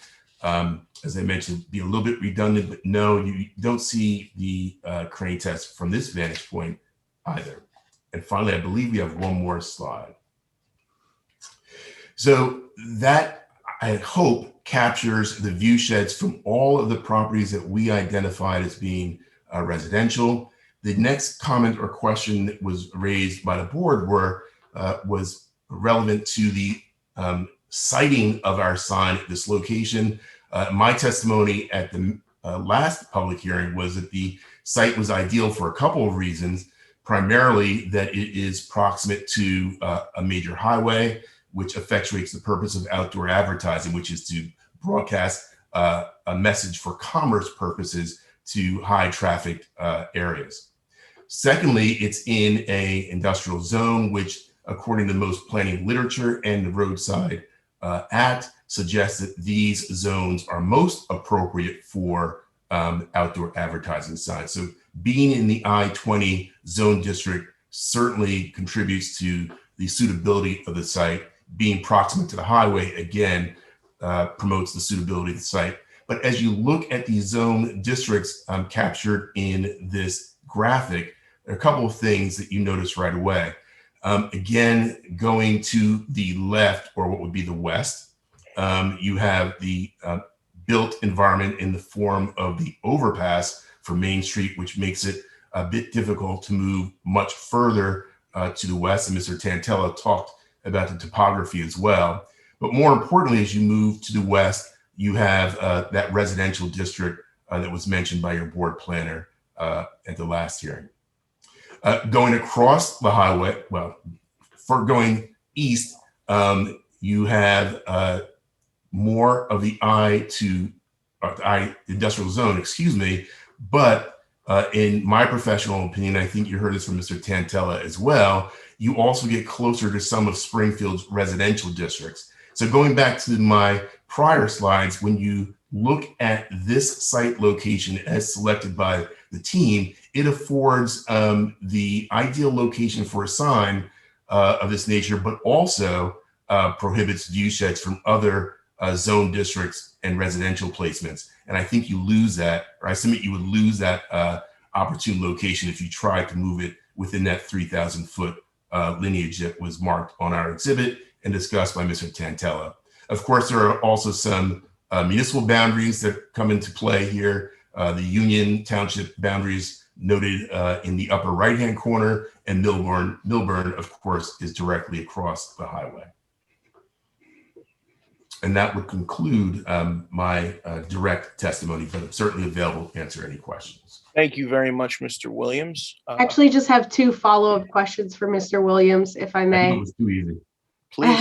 as I mentioned, be a little bit redundant, but no, you don't see the crane test from this vantage point either. And finally, I believe we have one more slide. So that, I hope, captures the view sheds from all of the properties that we identified as being residential. The next comment or question that was raised by the board was relevant to the siting of our sign at this location. My testimony at the last public hearing was that the site was ideal for a couple of reasons. primarily that it is proximate to a major highway, which effectuates the purpose of outdoor advertising, which is to broadcast a message for commerce purposes to high traffic areas. Secondly, it's in a industrial zone, which according to most planning literature and the roadside act suggests that these zones are most appropriate for outdoor advertising signs. So being in the I-20 zone district certainly contributes to the suitability of the site. Being proximate to the highway, again, promotes the suitability of the site. But as you look at the zone districts captured in this graphic, there are a couple of things that you notice right away. Again, going to the left, or what would be the west, you have the built environment in the form of the overpass for Main Street, which makes it a bit difficult to move much further to the west. And Mr. Tantella talked about the topography as well. But more importantly, as you move to the west, you have that residential district that was mentioned by your board planner at the last hearing. Going across the highway, well, for going east, you have more of the I industrial zone, excuse me. But in my professional opinion, I think you heard this from Mr. Tantella as well, you also get closer to some of Springfield's residential districts. So going back to my prior slides, when you look at this site location as selected by the team, it affords the ideal location for a sign of this nature, but also prohibits view sheds from other zone districts and residential placements. And I think you lose that, or I submit you would lose that opportune location if you tried to move it within that 3,000 foot lineage that was marked on our exhibit and discussed by Mr. Tantella. Of course, there are also some municipal boundaries that come into play here. The Union Township boundaries noted in the upper right-hand corner, and Milburn, of course, is directly across the highway. And that would conclude my direct testimony, but I'm certainly available to answer any questions. Thank you very much, Mr. Williams. Actually, just have two follow-up questions for Mr. Williams, if I may. It was too easy. Please.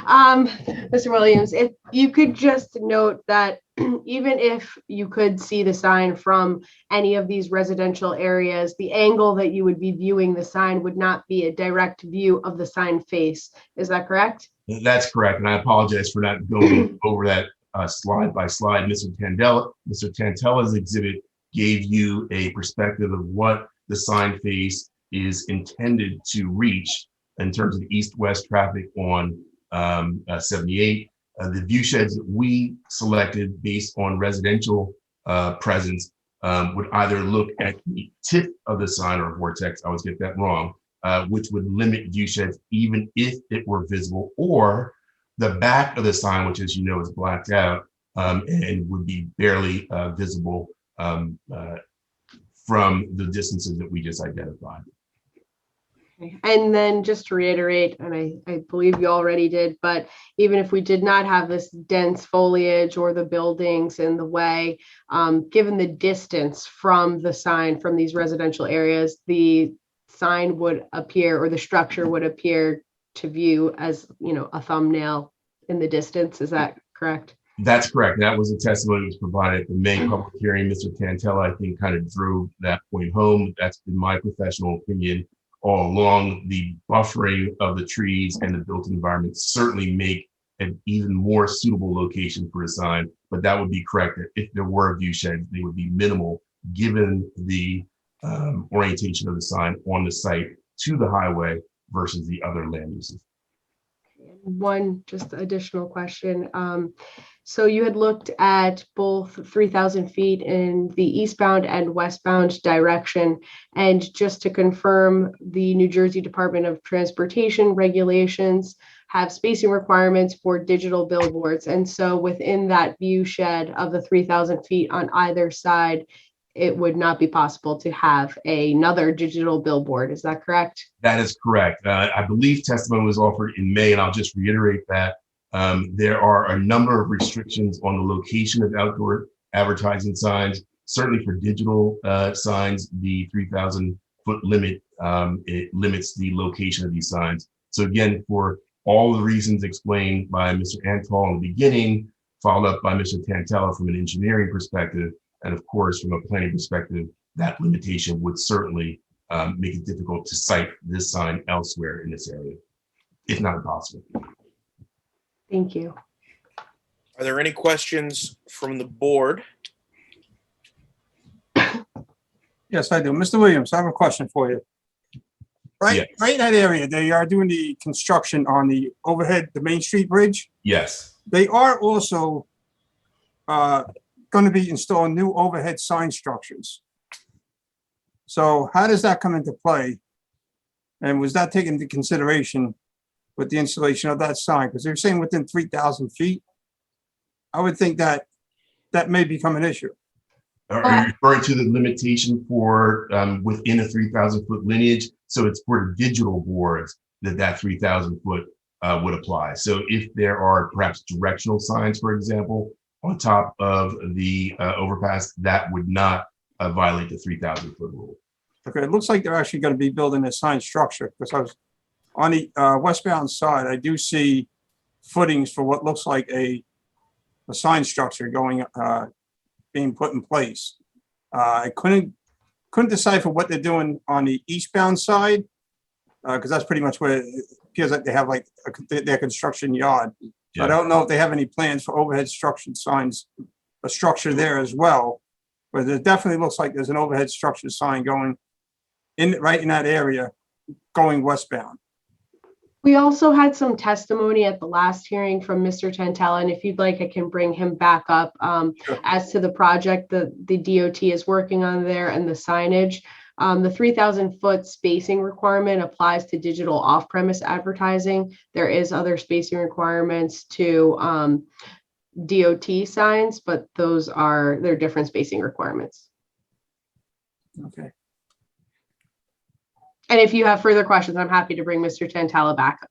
Mr. Williams, if you could just note that even if you could see the sign from any of these residential areas, the angle that you would be viewing the sign would not be a direct view of the sign face. Is that correct? That's correct. And I apologize for not going over that slide by slide. Mr. Tantella's exhibit gave you a perspective of what the sign face is intended to reach in terms of the east-west traffic on 78. The view sheds that we selected based on residential presence would either look at the tip of the sign or vortex, I always get that wrong, which would limit view sheds even if it were visible, or the back of the sign, which as you know is blacked out and would be barely visible from the distances that we just identified. And then just to reiterate, and I believe you already did, but even if we did not have this dense foliage or the buildings in the way, given the distance from the sign from these residential areas, the sign would appear, or the structure would appear to view as, you know, a thumbnail in the distance. Is that correct? That's correct. That was a testimony that was provided at the May public hearing. Mr. Tantella, I think, kind of drove that point home. That's been my professional opinion all along. The buffering of the trees and the built environment certainly make an even more suitable location for a sign, but that would be correct. If there were view sheds, they would be minimal given the orientation of the sign on the site to the highway versus the other land uses. One just additional question. So you had looked at both 3,000 feet in the eastbound and westbound direction. And just to confirm, the New Jersey Department of Transportation regulations have spacing requirements for digital billboards. And so within that view shed of the 3,000 feet on either side, it would not be possible to have another digital billboard. Is that correct? That is correct. I believe testimony was offered in May, and I'll just reiterate that there are a number of restrictions on the location of outdoor advertising signs. Certainly for digital signs, the 3,000 foot foot limit, it limits the location of these signs. So again, for all the reasons explained by Mr. Antal in the beginning, followed up by Mr. Tantella from an engineering perspective, and of course, from a planning perspective, that limitation would certainly make it difficult to site this sign elsewhere in this area, if not impossible. Thank you. Are there any questions from the board? Yes, I do. Mr. Williams, I have a question for you. Right, Yes. right in that area, they are doing the construction on the overhead, the Main Street Bridge. Yes. They are also going to be installing new overhead sign structures. So how does that come into play? And was that taken into consideration with the installation of that sign? Because they're saying within 3,000 feet. I would think that that may become an issue. Are you referring to the limitation for within a 3,000 foot lineage? So it's for digital boards that 3,000 foot would apply. So if there are perhaps directional signs, for example, on top of the overpass, that would not violate the 3,000 foot rule. Okay, it looks like they're actually going to be building a sign structure because I was on the westbound side. I do see footings for what looks like a sign structure going being put in place. I couldn't decipher what they're doing on the eastbound side because that's pretty much where it appears like they have like their construction yard. So I don't know if they have any plans for overhead structured signs, a structure there as well. But it definitely looks like there's an overhead structured sign going in right in that area going westbound. We also had some testimony at the last hearing from Mr. Tantella, and if you'd like, I can bring him back up as to the project that the DOT is working on there and the signage. The 3,000 foot spacing requirement applies to digital off-premise advertising. There is other spacing requirements to DOT signs, but they're different spacing requirements. Okay. And if you have further questions, I'm happy to bring Mr. Tantella back.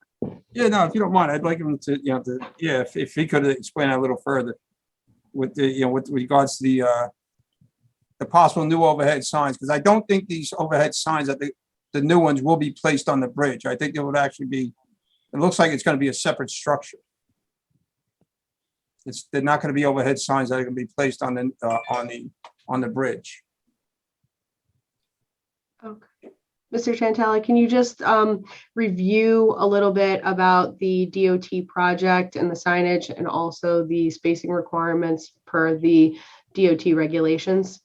Yeah, no, if you don't mind, I'd like him to, if he could explain that a little further with the, with regards to the possible new overhead signs, because I don't think these overhead signs that the new ones will be placed on the bridge. I think it would actually be, it looks like it's going to be a separate structure. They're not going to be overhead signs that are going to be placed on the bridge. Okay. Mr. Tantella, can you just review a little bit about the DOT project and the signage and also the spacing requirements per the DOT regulations?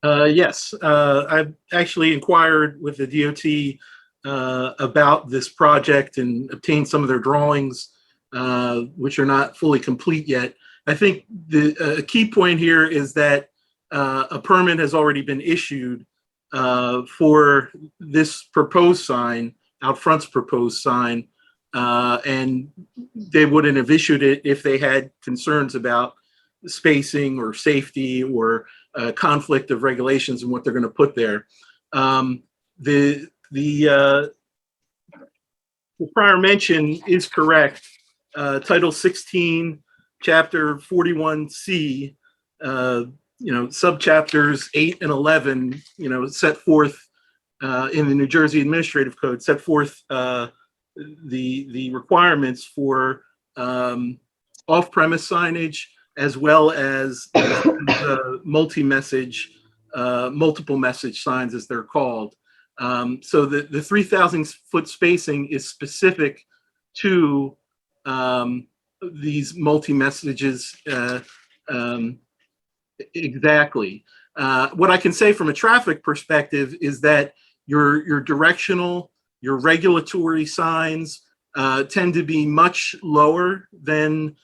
Yes, I've actually inquired with the DOT about this project and obtained some of their drawings, which are not fully complete yet. I think the key point here is that a permit has already been issued for this proposed sign, out front's proposed sign, and they wouldn't have issued it if they had concerns about spacing or safety or conflict of regulations and what they're going to put there. The prior mention is correct. Title 16, Chapter 41C, subchapters 8 and 11, set forth in the New Jersey Administrative Code, set forth the requirements for off-premise signage as well as multi-message, multiple message signs as they're called. So the 3,000 foot spacing is specific to these multi-messages exactly. What I can say from a traffic perspective is that your directional, your regulatory signs tend to be much lower than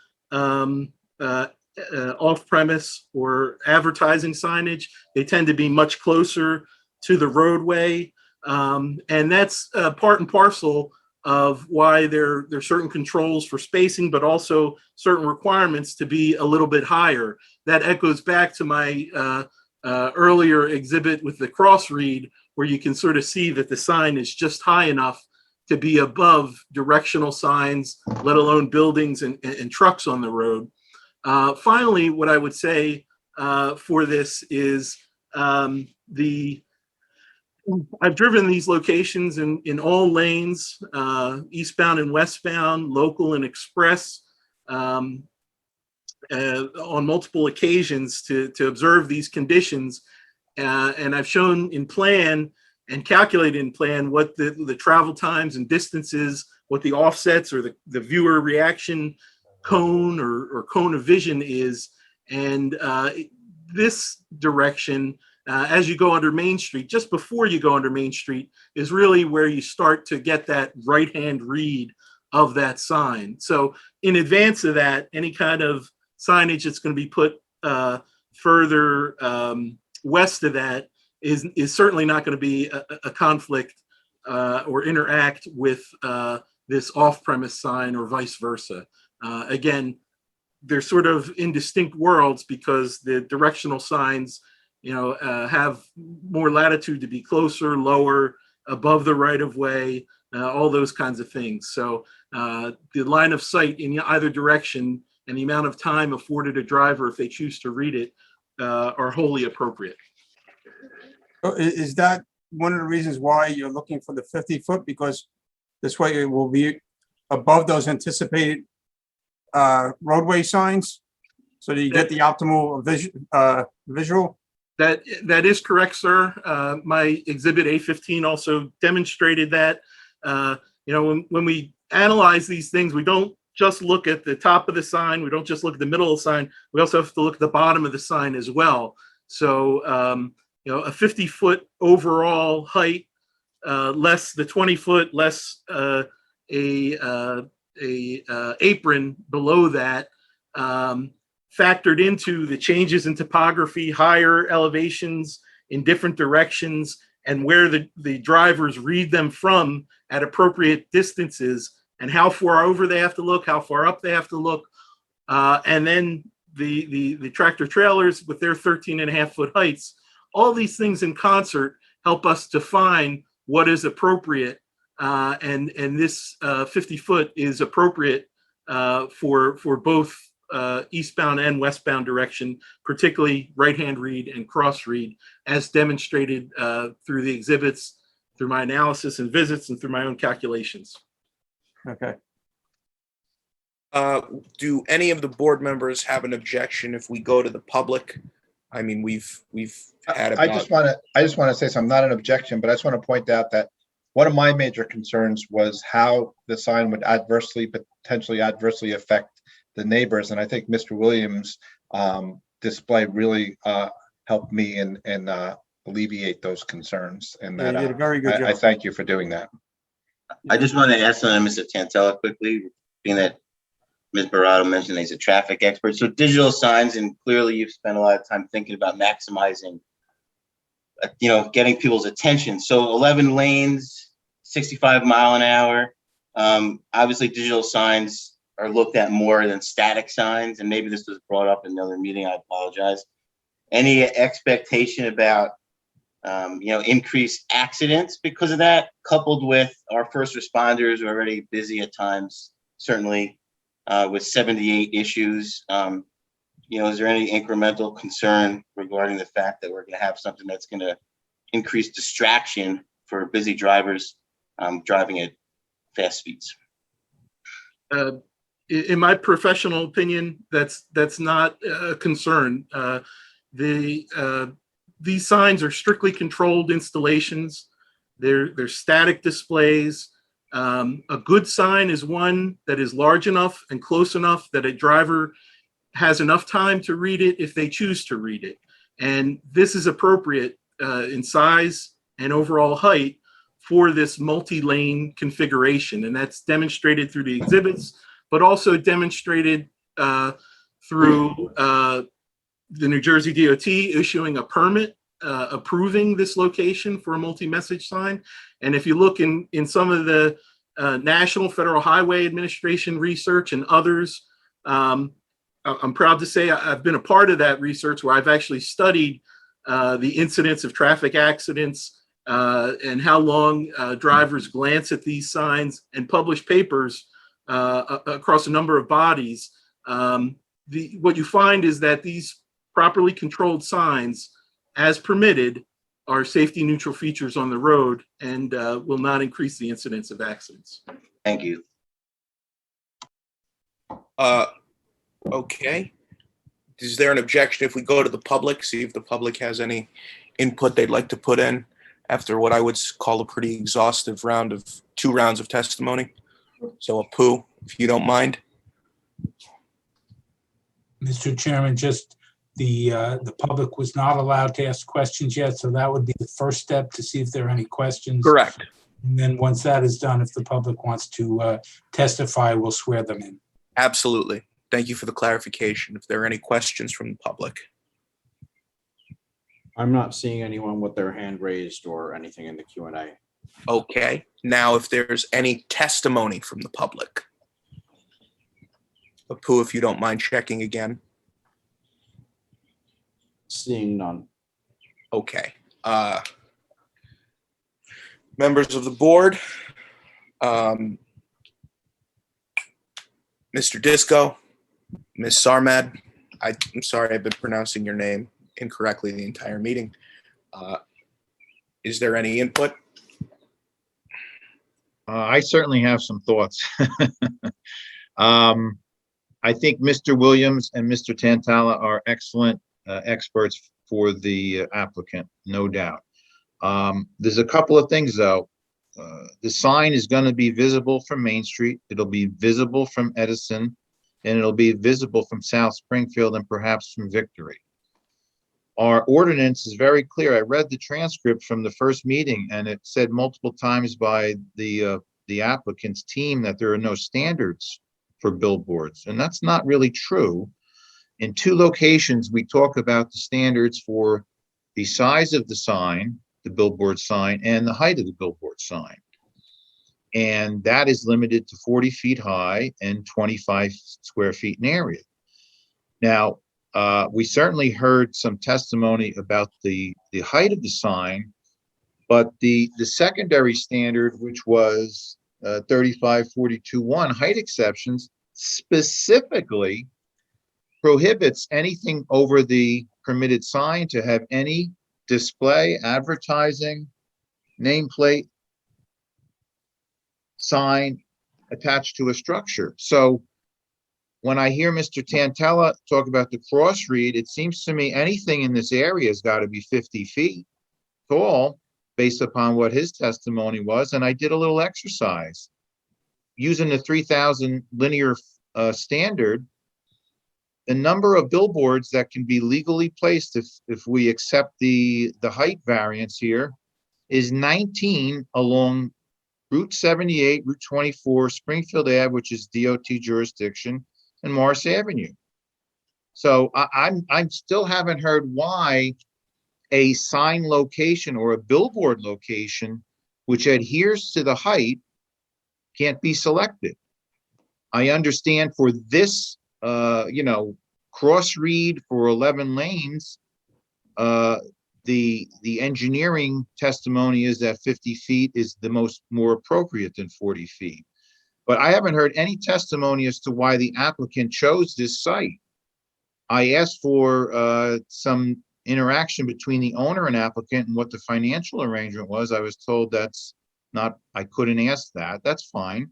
off-premise or advertising signage. They tend to be much closer to the roadway. And that's part and parcel of why there are certain controls for spacing, but also certain requirements to be a little bit higher. That echoes back to my earlier exhibit with the cross read, where you can sort of see that the sign is just high enough to be above directional signs, let alone buildings and trucks on the road. Finally, what I would say for this is the I've driven these locations in all lanes, eastbound and westbound, local and express, on multiple occasions to observe these conditions. And I've shown in plan and calculated in plan what the travel times and distances, what the offsets or the viewer reaction cone or cone of vision is. And this direction, as you go under Main Street, just before you go under Main Street, is really where you start to get that right-hand read of that sign. So in advance of that, any kind of signage that's going to be put further west of that is certainly not going to be a conflict or interact with this off-premise sign or vice versa. Again, they're sort of in distinct worlds because the directional signs, have more latitude to be closer, lower, above the right of way, all those kinds of things. So the line of sight in either direction and the amount of time afforded a driver if they choose to read it are wholly appropriate. Is that one of the reasons why you're looking for the 50-foot? Because this way it will be above those anticipated roadway signs, so that you get the optimal visual? That is correct, sir. My exhibit A15 also demonstrated that. When we analyze these things, we don't just look at the top of the sign. We don't just look at the middle of the sign. We also have to look at the bottom of the sign as well. So, a 50-foot overall height, less the 20-foot, less a apron below that, factored into the changes in topography, higher elevations in different directions, and where the drivers read them from at appropriate distances, and how far over they have to look, how far up they have to look, and then the tractor trailers with their 13.5-foot heights. All these things in concert help us define what is appropriate, and this 50-foot is appropriate for both eastbound and westbound direction, particularly right-hand read and cross read, as demonstrated through the exhibits, through my analysis and visits, and through my own calculations. Okay. Do any of the board members have an objection if we go to the public? I mean, we've had I just want to say something, not an objection, but I just want to point out that one of my major concerns was how the sign would potentially adversely affect the neighbors. And I think Mr. Williams' display really helped me and alleviate those concerns. And Yeah, you did a very good job. I thank you for doing that. I just want to ask something, Mr. Tantella, quickly, being that Ms. Barato mentioned he's a traffic expert. So digital signs, and clearly you've spent a lot of time thinking about maximizing, getting people's attention. So 11 lanes, 65 mile an hour. Obviously, digital signs are looked at more than static signs, and maybe this was brought up in another meeting. I apologize. Any expectation about increased accidents because of that, coupled with our first responders who are already busy at times, certainly with 78 issues? Is there any incremental concern regarding the fact that we're going to have something that's going to increase distraction for busy drivers driving at fast speeds? In my professional opinion, that's not a concern. These signs are strictly controlled installations. They're static displays. A good sign is one that is large enough and close enough that a driver has enough time to read it if they choose to read it. And this is appropriate in size and overall height for this multi-lane configuration. And that's demonstrated through the exhibits, but also demonstrated through the New Jersey DOT issuing a permit approving this location for a multi-message sign. And if you look in some of the National Federal Highway Administration research and others, I'm proud to say I've been a part of that research where I've actually studied the incidence of traffic accidents and how long drivers glance at these signs, and published papers across a number of bodies. What you find is that these properly controlled signs, as permitted, are safety neutral features on the road and will not increase the incidence of accidents. Thank you. Okay. Is there an objection if we go to the public, see if the public has any input they'd like to put in after what I would call a pretty exhaustive two rounds of testimony? So Apu, if you don't mind. Mr. Chairman, just the public was not allowed to ask questions yet, so that would be the first step to see if there are any questions. Correct. And then once that is done, if the public wants to testify, we'll swear them in. Absolutely. Thank you for the clarification. If there are any questions from the public. I'm not seeing anyone with their hand raised or anything in the Q&A. Okay. Now, if there's any testimony from the public. Apu, if you don't mind checking again. Seeing none. Okay. Members of the board, Mr. Disco, Ms. Sarmad, I'm sorry, I've been pronouncing your name incorrectly the entire meeting. Is there any input? I certainly have some thoughts. I think Mr. Williams and Mr. Tantala are excellent experts for the applicant, no doubt. There's a couple of things though. The sign is going to be visible from Main Street. It'll be visible from Edison, and it'll be visible from South Springfield and perhaps from Victory. Our ordinance is very clear. I read the transcript from the first meeting, and it said multiple times by the applicant's team that there are no standards for billboards, and that's not really true. In two locations, we talk about the standards for the size of the sign, the billboard sign, and the height of the billboard sign. And that is limited to 40 feet high and 25 square feet in area. Now, we certainly heard some testimony about the height of the sign, but the secondary standard, which was 3542.1 height exceptions, specifically prohibits anything over the permitted sign to have any display, advertising, nameplate, sign attached to a structure. So when I hear Mr. Tantella talk about the cross read, it seems to me anything in this area has got to be 50 feet tall based upon what his testimony was. And I did a little exercise using the 3,000 linear standard. The number of billboards that can be legally placed if we accept the height variance here is 19 along Route 78, Route 24, Springfield Ave, which is DOT jurisdiction, and Morris Avenue. So I still haven't heard why a sign location or a billboard location which adheres to the height can't be selected. I understand for this cross read for 11 lanes, the engineering testimony is that 50 feet is the more appropriate than 40 feet. But I haven't heard any testimony as to why the applicant chose this site. I asked for some interaction between the owner and applicant and what the financial arrangement was. I was told I couldn't ask that. That's fine.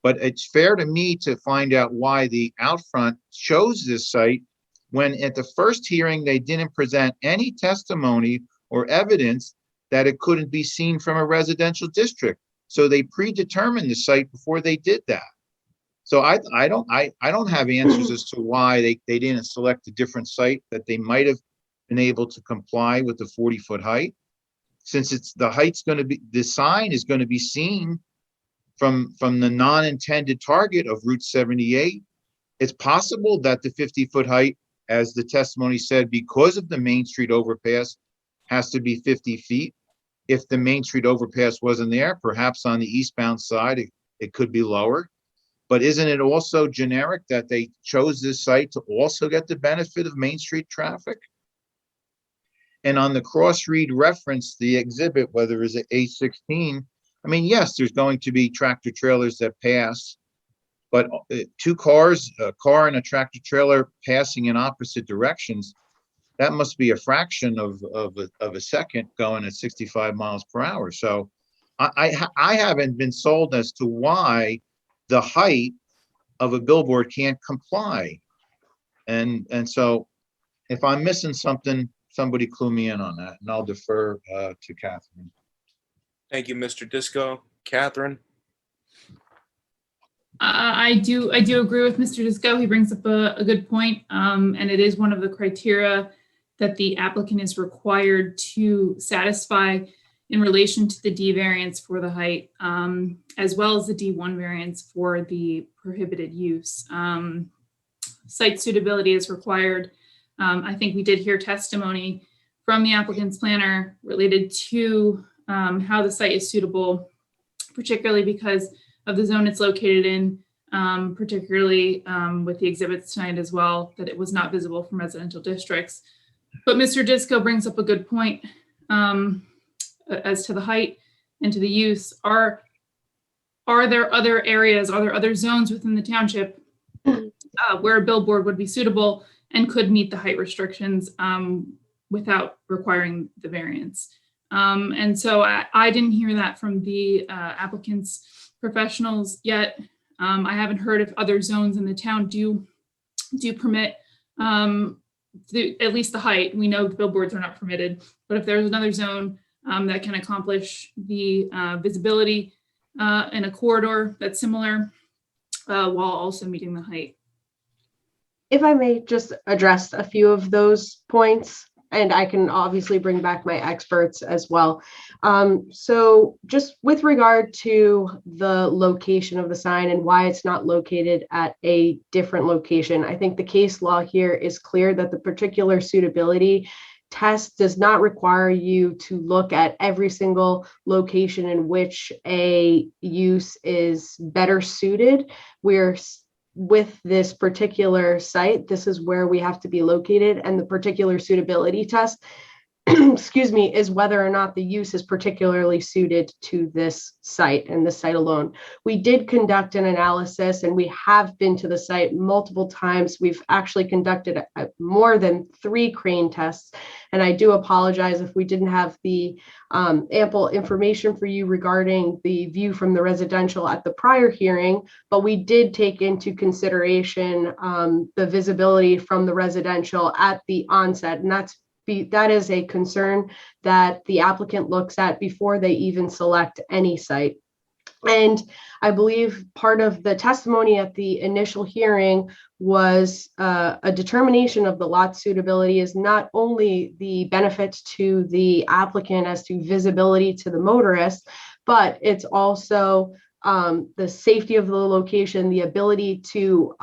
But it's fair to me to find out why the Outfront chose this site when at the first hearing, they didn't present any testimony or evidence that it couldn't be seen from a residential district. So they predetermined the site before they did that. So I don't have answers as to why they didn't select a different site that they might have been able to comply with the 40-foot height. Since the sign is going to be seen from the non-intended target of Route 78, it's possible that the 50-foot height, as the testimony said, because of the Main Street overpass, has to be 50 feet. If the Main Street overpass wasn't there, perhaps on the eastbound side, it could be lower. But isn't it also generic that they chose this site to also get the benefit of Main Street traffic? And on the cross-read reference, the exhibit, whether it's A16, I mean, yes, there's going to be tractor trailers that pass, but two cars, a car and a tractor trailer passing in opposite directions, that must be a fraction of a second going at 65 miles per hour. So I haven't been sold as to why the height of a billboard can't comply. And so if I'm missing something, somebody clue me in on that, and I'll defer to Catherine. Thank you, Mr. Disco. Catherine? I do agree with Mr. Disco. He brings up a good point, and it is one of the criteria that the applicant is required to satisfy in relation to the D variance for the height, as well as the D1 variance for the prohibited use. Site suitability is required. I think we did hear testimony from the applicant's planner related to how the site is suitable, particularly because of the zone it's located in, particularly with the exhibits tonight as well, that it was not visible from residential districts. But Mr. Disco brings up a good point as to the height and to the use. Are there other areas, are there other zones within the township where a billboard would be suitable and could meet the height restrictions without requiring the variance? And so I didn't hear that from the applicant's professionals yet. I haven't heard if other zones in the town do permit at least the height. We know the billboards are not permitted, but if there's another zone that can accomplish the visibility in a corridor that's similar while also meeting the height. If I may just address a few of those points, and I can obviously bring back my experts as well. So just with regard to the location of the sign and why it's not located at a different location, I think the case law here is clear that the particular suitability test does not require you to look at every single location in which a use is better suited. With this particular site, this is where we have to be located, and the particular suitability test, excuse me, is whether or not the use is particularly suited to this site and this site alone. We did conduct an analysis, and we have been to the site multiple times. We've actually conducted more than 3 crane tests, and I do apologize if we didn't have the ample information for you regarding the view from the residential at the prior hearing, but we did take into consideration the visibility from the residential at the onset, and that is a concern that the applicant looks at before they even select any site. And I believe part of the testimony at the initial hearing was a determination of the lot suitability is not only the benefit to the applicant as to visibility to the motorist, but it's also the safety of the location, the ability to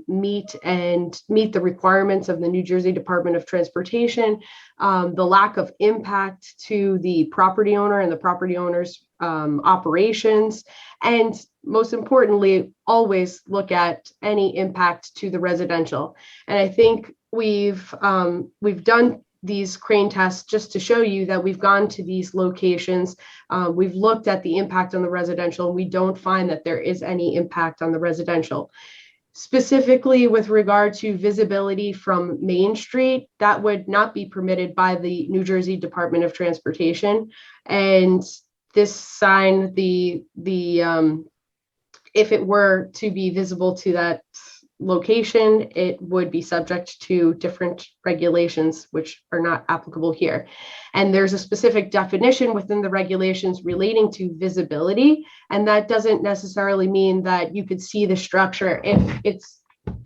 meet the requirements of the New Jersey Department of Transportation, the lack of impact to the property owner and the property owner's operations, and most importantly, always look at any impact to the residential. And I think we've done these crane tests just to show you that we've gone to these locations. We've looked at the impact on the residential, and we don't find that there is any impact on the residential. Specifically with regard to visibility from Main Street, that would not be permitted by the New Jersey Department of Transportation. And this sign, if it were to be visible to that location, it would be subject to different regulations which are not applicable here. And there's a specific definition within the regulations relating to visibility, and that doesn't necessarily mean that you could see the structure if it's,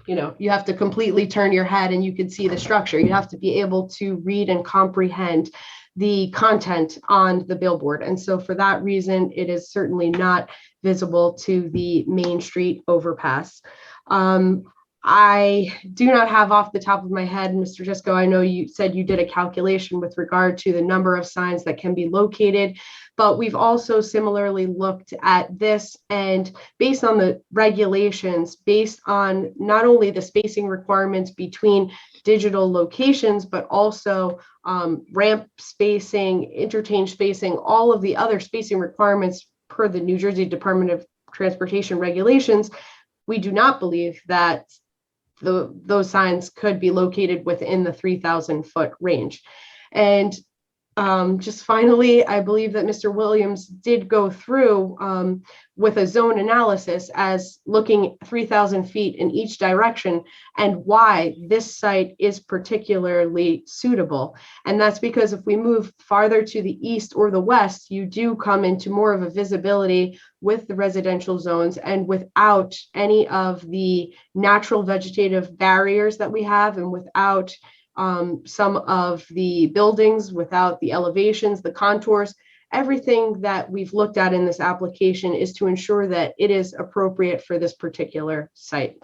you have to completely turn your head and you could see the structure. You have to be able to read and comprehend the content on the billboard. And so for that reason, it is certainly not visible to the Main Street overpass. I do not have off the top of my head, Mr. Disco, I know you said you did a calculation with regard to the number of signs that can be located, but we've also similarly looked at this, and based on the regulations, based on not only the spacing requirements between digital locations, but also ramp spacing, interchange spacing, all of the other spacing requirements per the New Jersey Department of Transportation regulations, we do not believe that those signs could be located within the 3,000-foot range. And just finally, I believe that Mr. Williams did go through with a zone analysis as looking 3,000 feet in each direction and why this site is particularly suitable. And that's because if we move farther to the east or the west, you do come into more of a visibility with the residential zones and without any of the natural vegetative barriers that we have, and without some of the buildings, without the elevations, the contours. Everything that we've looked at in this application is to ensure that it is appropriate for this particular site.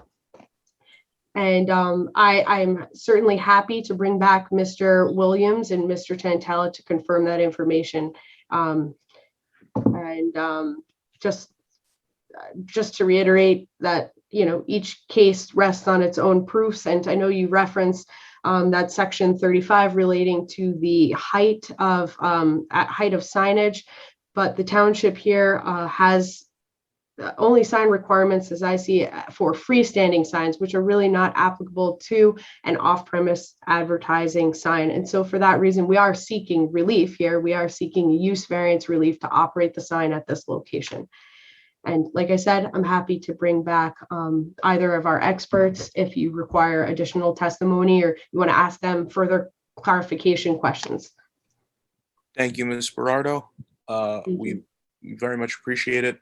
And I'm certainly happy to bring back Mr. Williams and Mr. Tantella to confirm that information. Just to reiterate that, you know, each case rests on its own proofs. And I know you referenced that section 35 relating to the height of signage, but the township here has only sign requirements, as I see it, for freestanding signs, which are really not applicable to an off-premise advertising sign. And so for that reason, we are seeking relief here. We are seeking use variance relief to operate the sign at this location. And like I said, I'm happy to bring back either of our experts if you require additional testimony or you want to ask them further clarification questions. Thank you, Ms. Berardo. We very much appreciate it.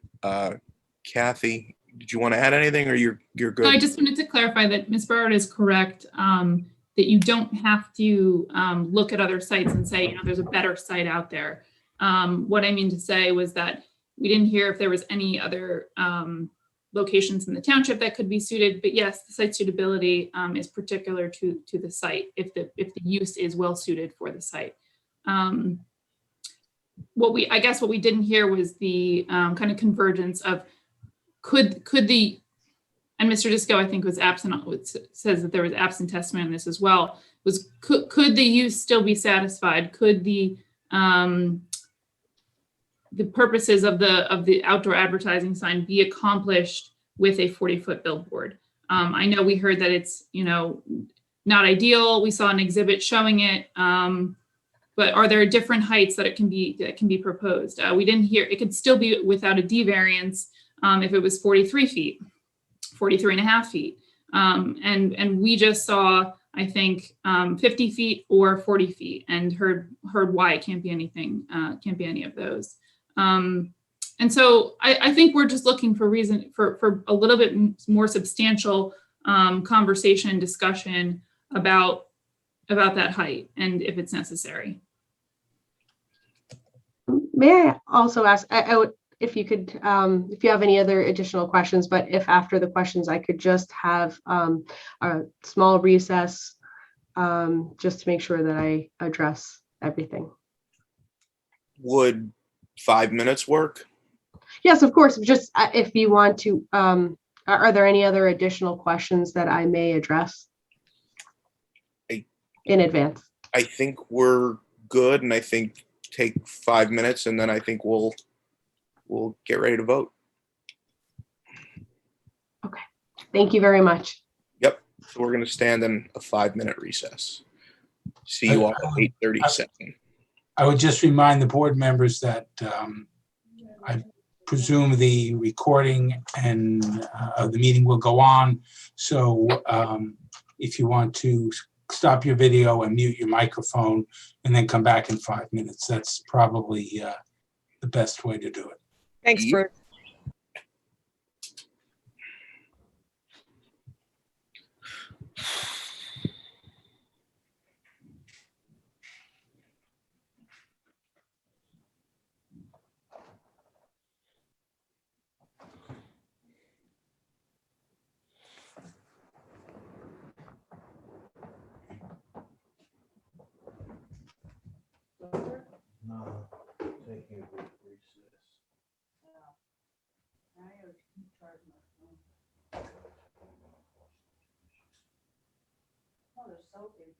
Kathy, did you want to add anything, or you're good? No, I just wanted to clarify that Ms. Barrett is correct, that you don't have to look at other sites and say, you know, there's a better site out there. What I mean to say was that we didn't hear if there was any other locations in the township that could be suited, but yes, the site suitability is particular to the site if the use is well suited for the site. What we didn't hear was the kind of convergence of could the, and Mr. Disco I think was absent, says that there was absent testimony on this as well, was could the use still be satisfied? Could the purposes of the outdoor advertising sign be accomplished with a 40-foot billboard? I know we heard that it's, you know, not ideal. We saw an exhibit showing it, but are there different heights that can be proposed? We didn't hear. It could still be without a D variance if it was 43 feet, 43 and a half feet, and we just saw, I think, 50 feet or 40 feet, and heard why it can't be anything, can't be any of those. And so I think we're just looking for reason for a little bit more substantial conversation and discussion about that height and if it's necessary. May I also ask, I would, if you could, if you have any other additional questions, but if after the questions I could just have a small recess just to make sure that I address everything. Would 5 minutes work? Yes, of course. Just if you want to, are there any other additional questions that I may address in advance? I think we're good, and I think take 5 minutes, and then I think we'll get ready to vote. Okay. Thank you very much. Yep. So we're going to stand in a 5-minute recess. See you all at 8:37. I would just remind the board members that I presume the recording and of the meeting will go on. So if you want to stop your video and mute your microphone and then come back in 5 minutes, that's probably the best way to do it. Thanks, Bruce. No, taking a brief recess. Oh, they're soaking.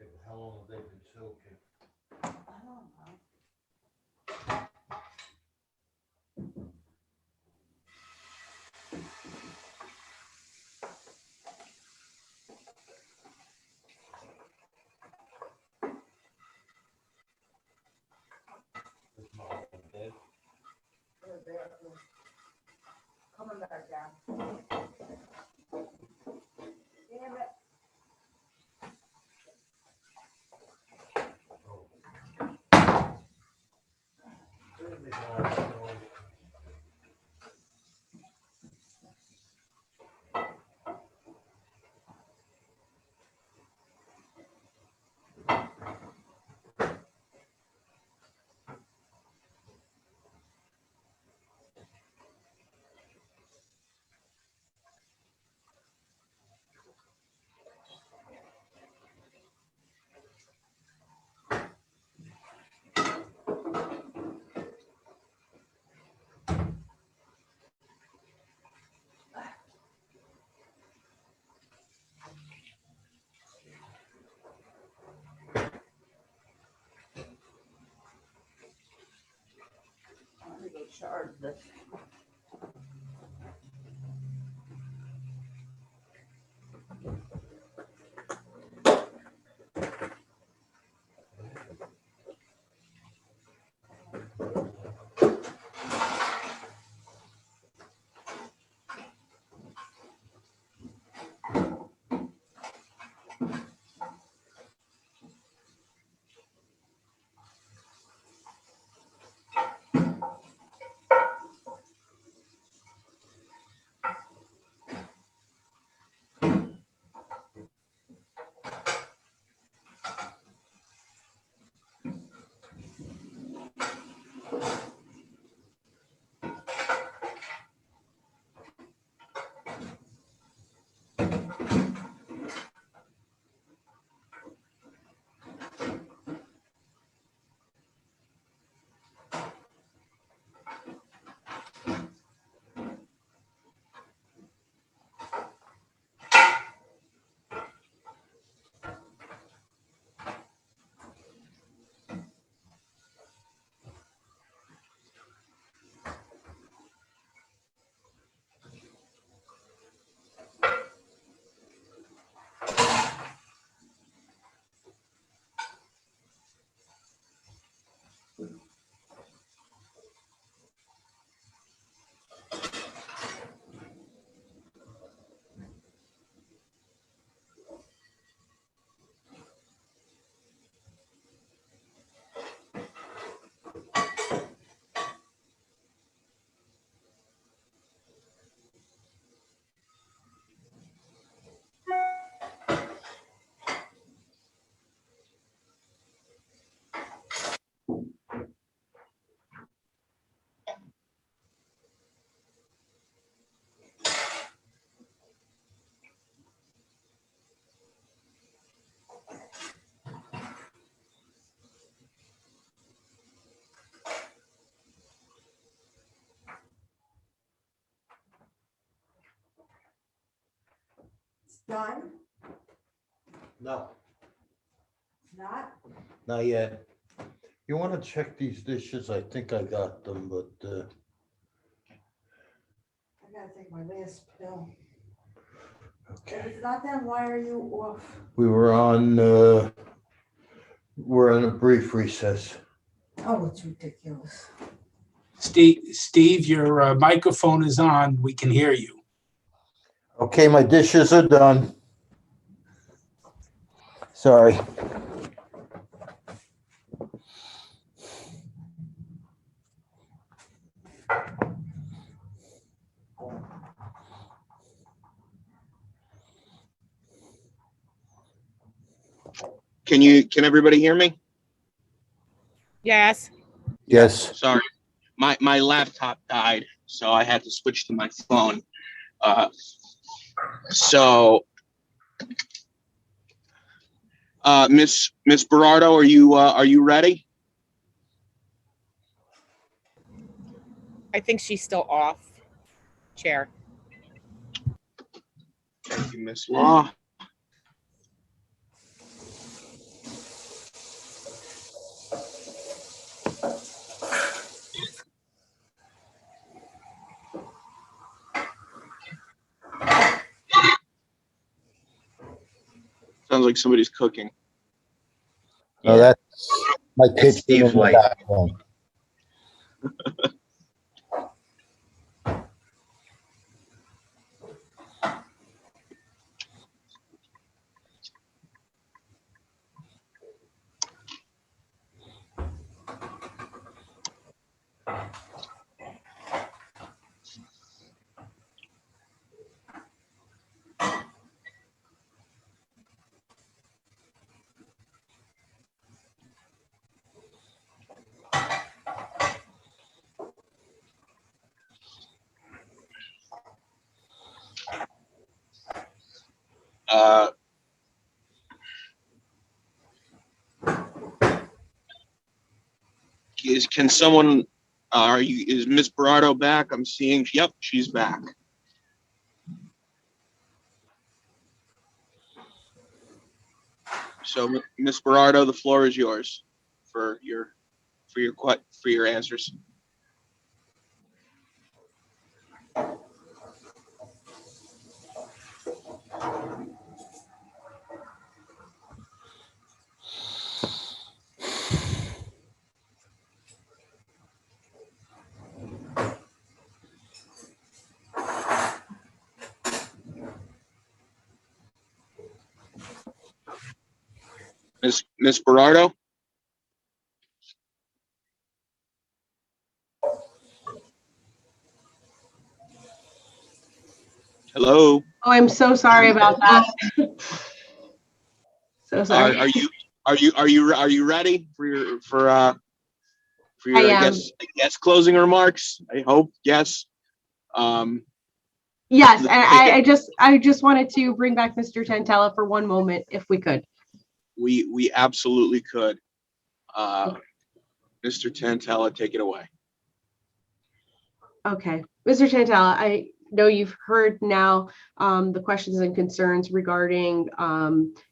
Yeah, but how long have they been soaking? I don't know. Coming back down. Damn it. I'm gonna go charge this. It's done? No, Not? not yet. You want to check these dishes? I think I got them, but, I gotta take my last pill. okay. If it's not done, why are you off? We're on a brief recess. Oh, it's ridiculous. Steve, your microphone is on. We can hear you. Okay, my dishes are done. Sorry. Can everybody hear me? Yes. Yes. Sorry, my laptop died, so I had to switch to my phone. Miss Berardo, are you ready? I think she's still off. Chair. Thank you, Miss. Sounds like somebody's cooking. No, that's my It's kitchen in Steve's the wife. background. Can someone, is Ms. Barado back? I'm seeing, yep, she's back. So Ms. Barado, the floor is yours for your answers. Ms. Barado? Hello? Oh, I'm so sorry about that. So sorry. Are you ready for your I guess closing remarks? I hope, yes. Yes, and I just wanted to bring back Mr. Tantella for one moment, if we could. We absolutely could. Mr. Tantella, take it away. Okay, Mr. Tantella, I know you've heard now the questions and concerns regarding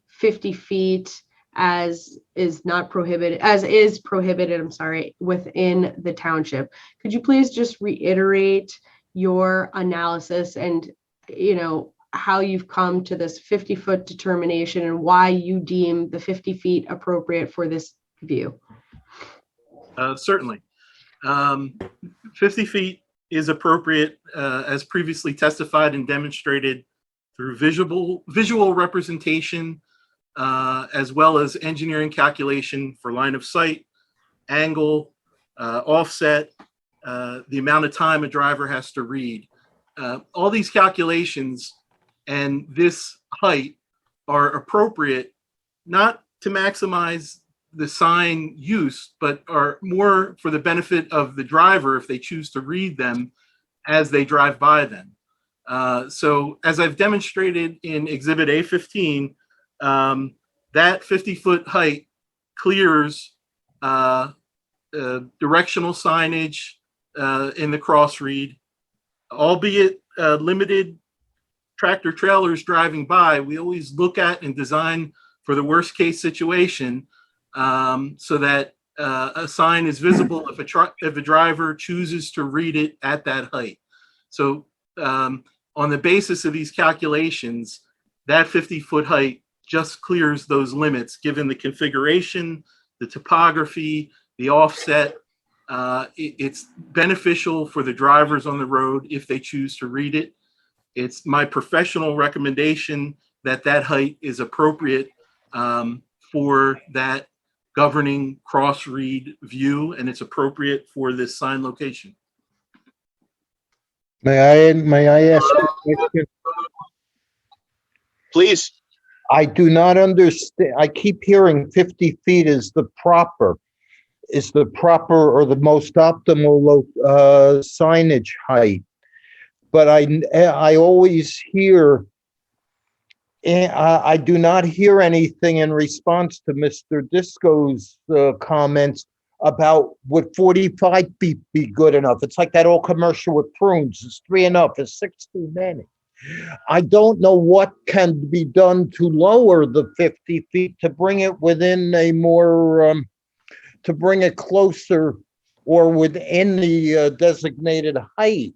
50 feet as is prohibited, I'm sorry, within the township. Could you please just reiterate your analysis and, you know, how you've come to this 50-foot determination and why you deem the 50 feet appropriate for this view? Certainly. 50 feet is appropriate, as previously testified and demonstrated through visual representation, as well as engineering calculation for line of sight, angle, offset, the amount of time a driver has to read. All these calculations and this height are appropriate not to maximize the sign use, but are more for the benefit of the driver if they choose to read them as they drive by them. So as I've demonstrated in Exhibit A15, that 50-foot height clears directional signage in the cross read, albeit limited tractor trailers driving by. We always look at and design for the worst case situation, so that a sign is visible if a driver chooses to read it at that height. So on the basis of these calculations, that 50-foot height just clears those limits, given the configuration, the topography, the offset. It's beneficial for the drivers on the road if they choose to read it. It's my professional recommendation that that height is appropriate for that governing cross read view, and it's appropriate for this sign location. May I ask a question? Please. I do not understand. I keep hearing 50 feet is the proper or the most optimal signage height. But I always hear, I do not hear anything in response to Mr. Disco's comments about would 45 be good enough. It's like that old commercial with prunes. Is 3 enough? Is 6 too many? I don't know what can be done to lower the 50 feet to bring it within a more, to bring it closer or within the designated height.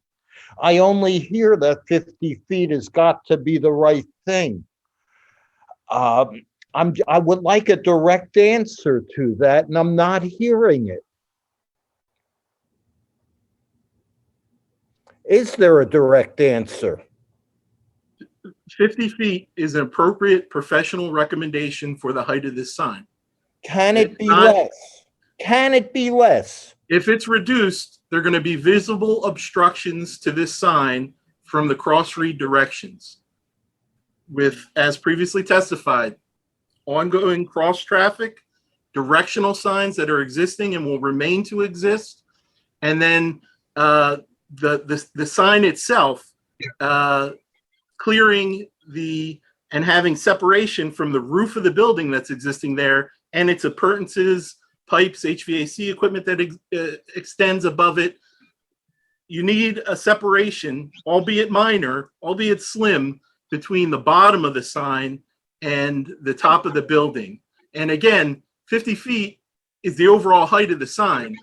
I only hear that 50 feet has got to be the right thing. I would like a direct answer to that, and I'm not hearing it. Is there a direct answer? 50 feet is an appropriate professional recommendation for the height of this sign. Can it be less? Can it be less? If it's reduced, there are going to be visible obstructions to this sign from the cross read directions. With, as previously testified, ongoing cross traffic, directional signs that are existing and will remain to exist, and then the sign itself clearing and having separation from the roof of the building that's existing there and its appurtenances, pipes, HVAC equipment that extends above it. You need a separation, albeit minor, albeit slim, between the bottom of the sign and the top of the building. And again, 50 feet is the overall height of the sign.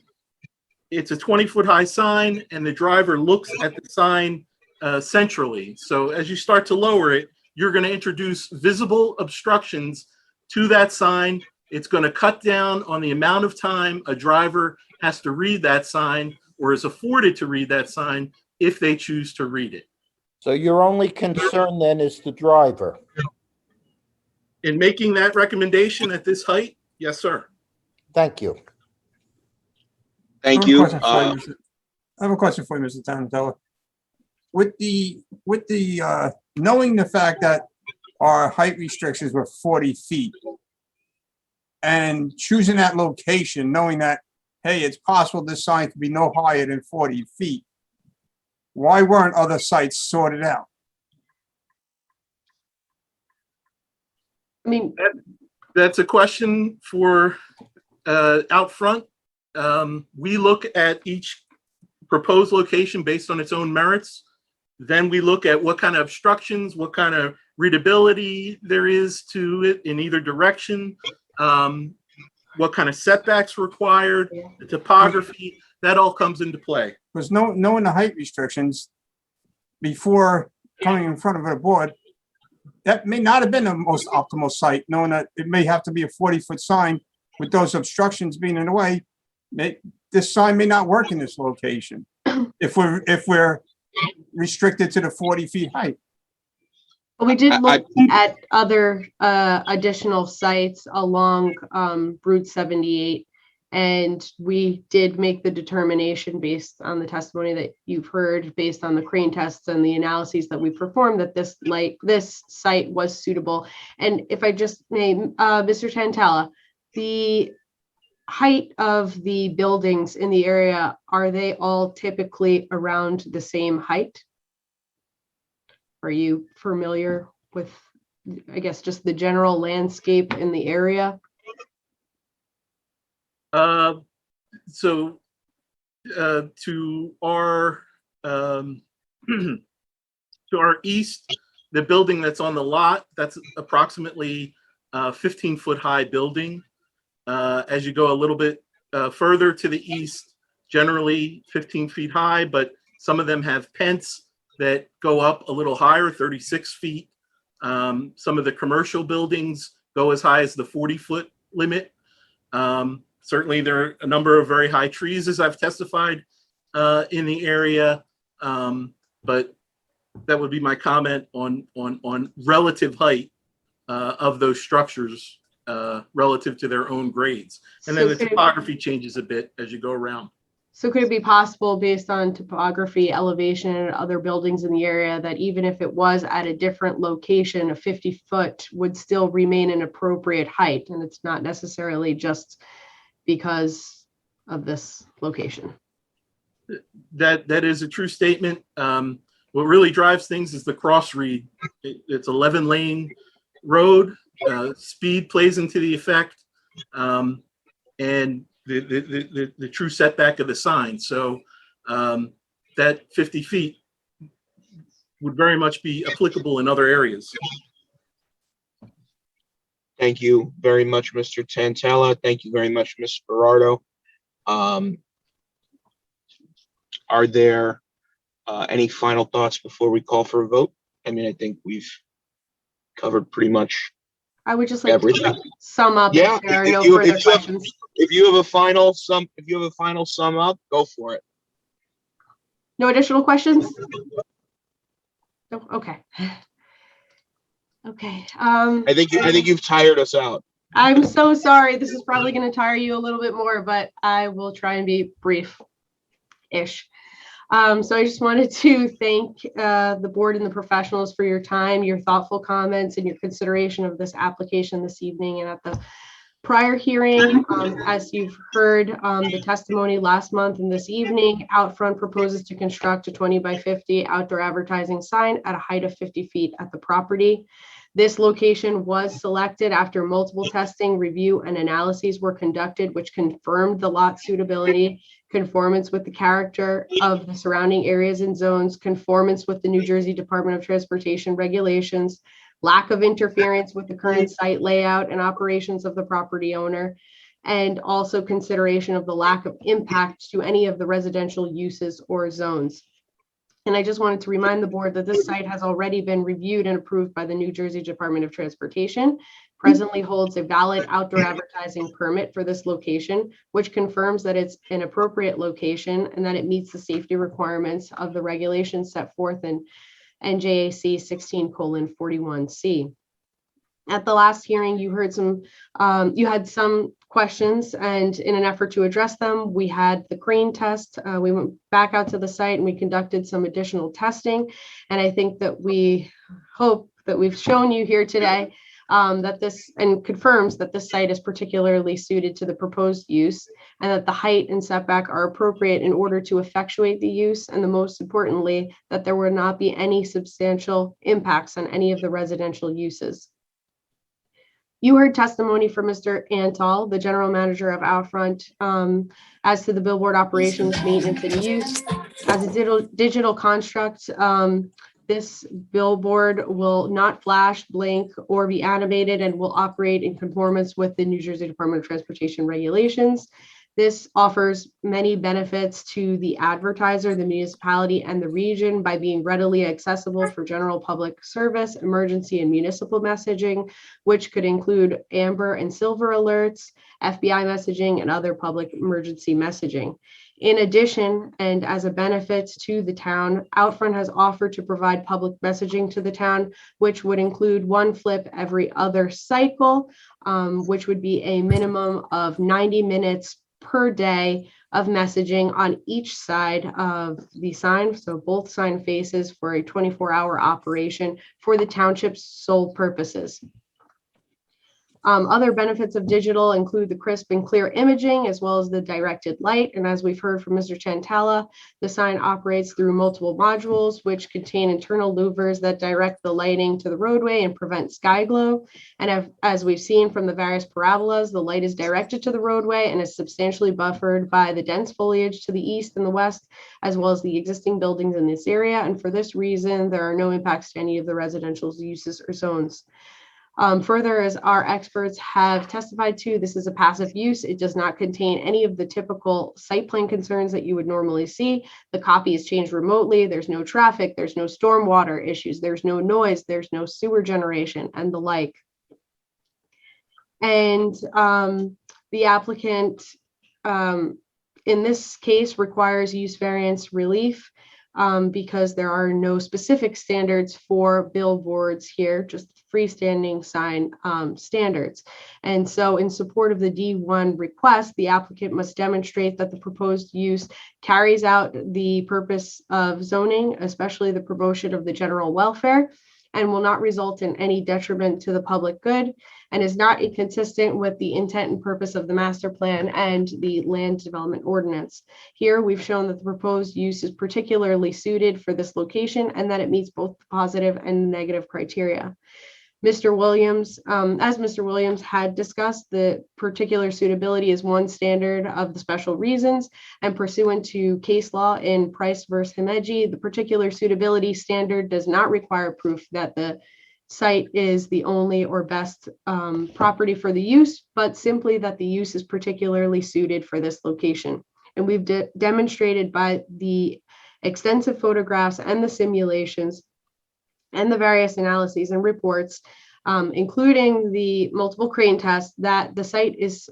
It's a 20-foot high sign, and the driver looks at the sign centrally. So as you start to lower it, you're going to introduce visible obstructions to that sign. It's going to cut down on the amount of time a driver has to read that sign or is afforded to read that sign if they choose to read it. So your only concern then is the driver? In making that recommendation at this height, yes, sir. Thank you. Thank you. I have a question for you, Mr. Tarantella. With the knowing the fact that our height restrictions were 40 feet and choosing that location, knowing that, hey, it's possible this sign could be no higher than 40 feet, why weren't other sites sorted out? I mean, That's a question for out front. We look at each proposed location based on its own merits. Then we look at what kind of obstructions, what kind of readability there is to it in either direction, what kind of setbacks required, the topography, that all comes into play. Because knowing the height restrictions before coming in front of a board, that may not have been the most optimal site, knowing that it may have to be a 40-foot sign with those obstructions being in the way. This sign may not work in this location if we're restricted to the 40 feet height. we did look at other additional sites along Route 78, and we did make the determination based on the testimony that you've heard, based on the crane tests and the analyses that we performed, that this site was suitable. And if I just may, Mr. Tarantella, the height of the buildings in the area, are they all typically around the same height? Are you familiar with, I guess, just the general landscape in the area? So to our east, the building that's on the lot, that's approximately 15-foot high building. As you go a little bit further to the east, generally 15 feet high, but some of them have pents that go up a little higher, 36 feet. Some of the commercial buildings go as high as the 40-foot limit. Certainly, there are a number of very high trees, as I've testified in the area, but that would be my comment on relative height of those structures relative to their own grades. And then the topography changes a bit as you go around. So could it be possible, based on topography, elevation, and other buildings in the area, that even if it was at a different location, a 50-foot would still remain an appropriate height, and it's not necessarily just because of this location? That is a true statement. What really drives things is the cross read. It's 11-lane road. Speed plays into the effect, and the true setback of the sign. So that 50 feet would very much be applicable in other areas. Thank you very much, Mr. Tarantella. Thank you very much, Ms. Berardo. Are there any final thoughts before we call for a vote? I mean, I think we've covered pretty much I would just like everything. to sum up. Yeah, If there are no further questions. If you have a final sum up, go for it. No additional questions? No, okay. Okay. I think you've tired us out. I'm so sorry. This is probably going to tire you a little bit more, but I will try and be brief-ish. So I just wanted to thank the board and the professionals for your time, your thoughtful comments, and your consideration of this application this evening and at the prior hearing. As you've heard the testimony last month and this evening, Outfront proposes to construct a 20 by 50 outdoor advertising sign at a height of 50 feet at the property. This location was selected after multiple testing, review, and analyses were conducted, which confirmed the lot suitability, conformance with the character of the surrounding areas and zones, conformance with the New Jersey Department of Transportation regulations, lack of interference with the current site layout and operations of the property owner, and also consideration of the lack of impact to any of the residential uses or zones. And I just wanted to remind the board that this site has already been reviewed and approved by the New Jersey Department of Transportation, presently holds a valid outdoor advertising permit for this location, which confirms that it's an appropriate location and that it meets the safety requirements of the regulations set forth in NJAC 16:41C. At the last hearing, you had some questions, and in an effort to address them, we had the crane test. We went back out to the site and we conducted some additional testing. And I think that we hope that we've shown you here today that this and confirms that this site is particularly suited to the proposed use, and that the height and setback are appropriate in order to effectuate the use, and the most importantly, that there will not be any substantial impacts on any of the residential uses. You heard testimony from Mr. Antal, the general manager of Outfront, as to the billboard operations, maintenance, and use. As a digital construct, this billboard will not flash, blink, or be animated, and will operate in conformance with the New Jersey Department of Transportation regulations. This offers many benefits to the advertiser, the municipality, and the region by being readily accessible for general public service, emergency, and municipal messaging, which could include amber and silver alerts, FBI messaging, and other public emergency messaging. In addition, and as a benefit to the town, Outfront has offered to provide public messaging to the town, which would include one flip every other cycle, which would be a minimum of 90 minutes per day of messaging on each side of the sign, so both sign faces, for a 24-hour operation for the township's sole purposes. Other benefits of digital include the crisp and clear imaging, as well as the directed light. And as we've heard from Mr. Chantala, the sign operates through multiple modules, which contain internal louvers that direct the lighting to the roadway and prevent sky glow. And as we've seen from the various parabolas, the light is directed to the roadway and is substantially buffered by the dense foliage to the east and the west, as well as the existing buildings in this area. And for this reason, there are no impacts to any of the residential uses or zones. Further, as our experts have testified to, this is a passive use. It does not contain any of the typical site plan concerns that you would normally see. The copy is changed remotely. There's no traffic. There's no stormwater issues. There's no noise. There's no sewer generation and the like. And the applicant, in this case, requires use variance relief because there are no specific standards for billboards here, just freestanding sign standards. And so in support of the D1 request, the applicant must demonstrate that the proposed use carries out the purpose of zoning, especially the promotion of the general welfare, and will not result in any detriment to the public good, and is not inconsistent with the intent and purpose of the master plan and the land development ordinance. Here, we've shown that the proposed use is particularly suited for this location and that it meets both the positive and negative criteria. Mr. Williams, as Mr. Williams had discussed, the particular suitability is one standard of the special reasons, and pursuant to case law in Price versus Himeji, the particular suitability standard does not require proof that the site is the only or best property for the use, but simply that the use is particularly suited for this location. And we've demonstrated by the extensive photographs and the simulations and the various analyses and reports, including the multiple crane tests, that the site is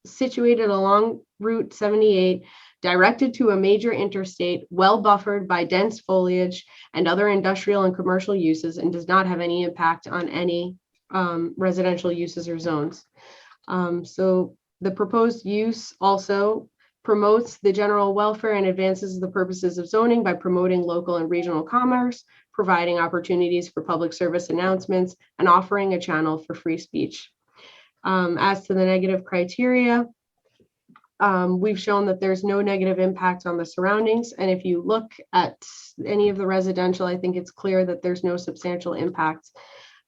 situated along Route 78, directed to a major interstate, well buffered by dense foliage and other industrial and commercial uses, and does not have any impact on any residential uses or zones. So the proposed use also promotes the general welfare and advances the purposes of zoning by promoting local and regional commerce, providing opportunities for public service announcements, and offering a channel for free speech. As to the negative criteria, we've shown that there's no negative impact on the surroundings. And if you look at any of the residential, I think it's clear that there's no substantial impact.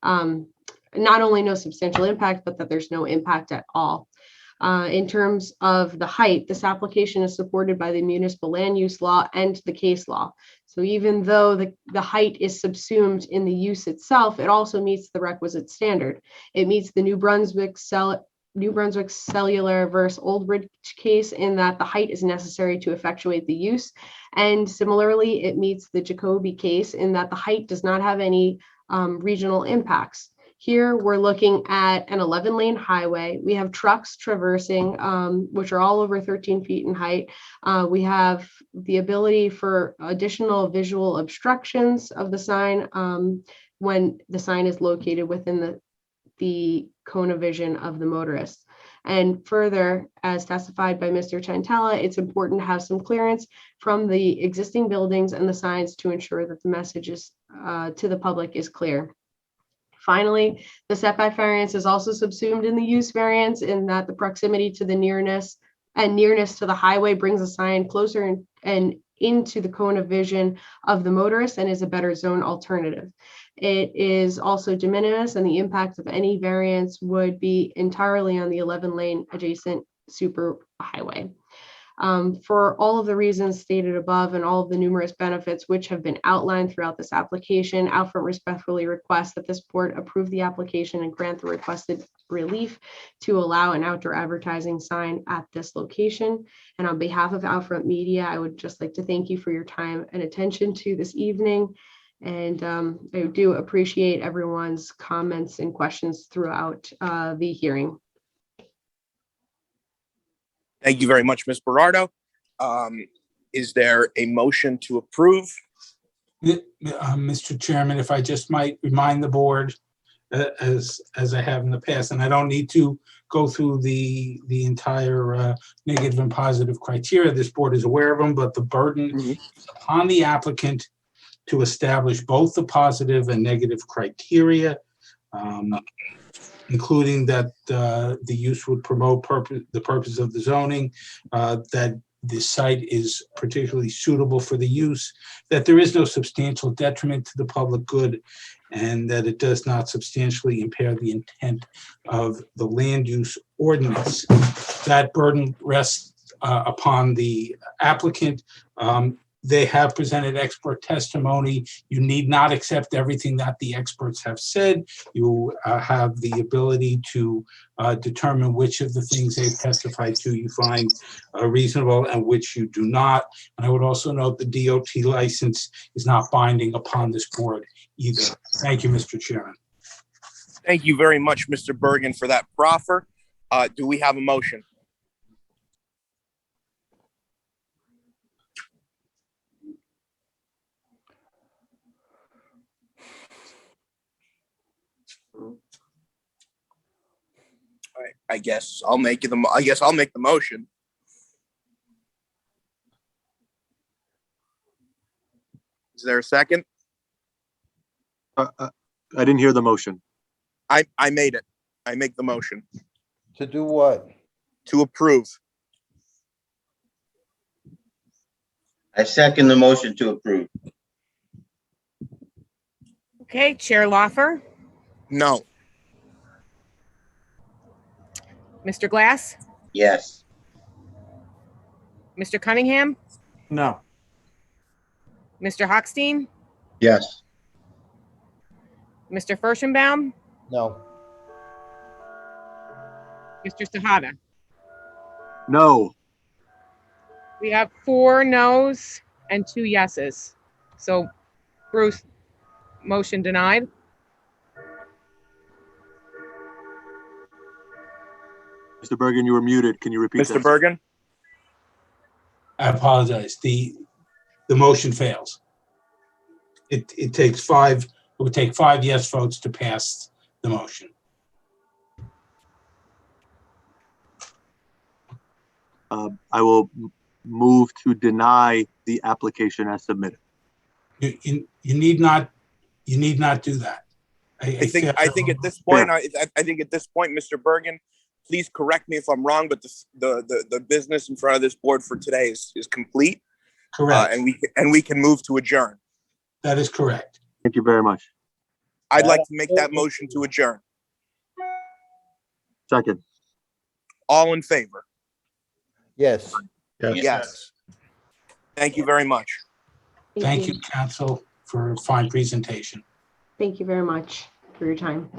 not only no substantial impact, but that there's no impact at all. In terms of the height, this application is supported by the municipal land use law and the case law. So even though the height is subsumed in the use itself, it also meets the requisite standard. It meets the New Brunswick Cellular versus Old Bridge case in that the height is necessary to effectuate the use. And similarly, it meets the Jacoby case in that the height does not have any regional impacts. Here, we're looking at an 11-lane highway. We have trucks traversing, which are all over 13 feet in height. We have the ability for additional visual obstructions of the sign when the sign is located within the cone of vision of the motorist. And further, as testified by Mr. Chantella, it's important to have some clearance from the existing buildings and the signs to ensure that the message to the public is clear. Finally, the setback variance is also subsumed in the use variance in that the proximity to the nearness to the highway brings a sign closer and into the cone of vision of the motorist and is a better zone alternative. It is also de minimis, and the impact of any variance would be entirely on the 11-lane adjacent super highway. For all of the reasons stated above and all of the numerous benefits which have been outlined throughout this application, Outfront respectfully requests that this board approve the application and grant the requested relief to allow an outdoor advertising sign at this location. And on behalf of Outfront Media, I would just like to thank you for your time and attention to this evening. And I do appreciate everyone's comments and questions throughout the hearing. Thank you very much, Ms. Berardo. Is there a motion to approve? Mr. Chairman, if I just might remind the board, as I have in the past, and I don't need to go through the entire negative and positive criteria. This board is aware of them, but the burden is upon the applicant to establish both the positive and negative criteria, including that the use would promote the purpose of the zoning, that the site is particularly suitable for the use, that there is no substantial detriment to the public good, and that it does not substantially impair the intent of the land use ordinance. That burden rests upon the applicant. They have presented expert testimony. You need not accept everything that the experts have said. You have the ability to determine which of the things they've testified to you find reasonable and which you do not. And I would also note the DOT license is not binding upon this board either. Thank you, Mr. Chairman. Thank you very much, Mr. Bergen, for that proffer. Do we have a motion? I guess I'll make the motion. Is there a second? I didn't hear the motion. I made it. I make the motion To do what? to approve. I second the motion to approve. Okay, Chair Lawfer, No. Mr. Glass, Yes. Mr. Cunningham, No. Mr. Hochstein, Yes. Mr. Furstenbaum, No. Mr. Sahada. No. We have 4 noes and 2 yeses. So Bruce, motion denied. Mr. Bergen, you were muted. Can you repeat Mr. that? Bergen? I apologize. The motion fails. It would take 5 yes votes to pass the motion. I will move to deny the application as submitted. You need not do that. I think at this point, Mr. Bergen, please correct me if I'm wrong, but the business in front of this board for today is complete. Correct. And we can move to adjourn. That is correct. Thank you very much. I'd like to make that motion to adjourn. Second. All in favor? Yes. Yes. Thank you very much. Thank you, council, for a fine presentation. Thank you very much for your time.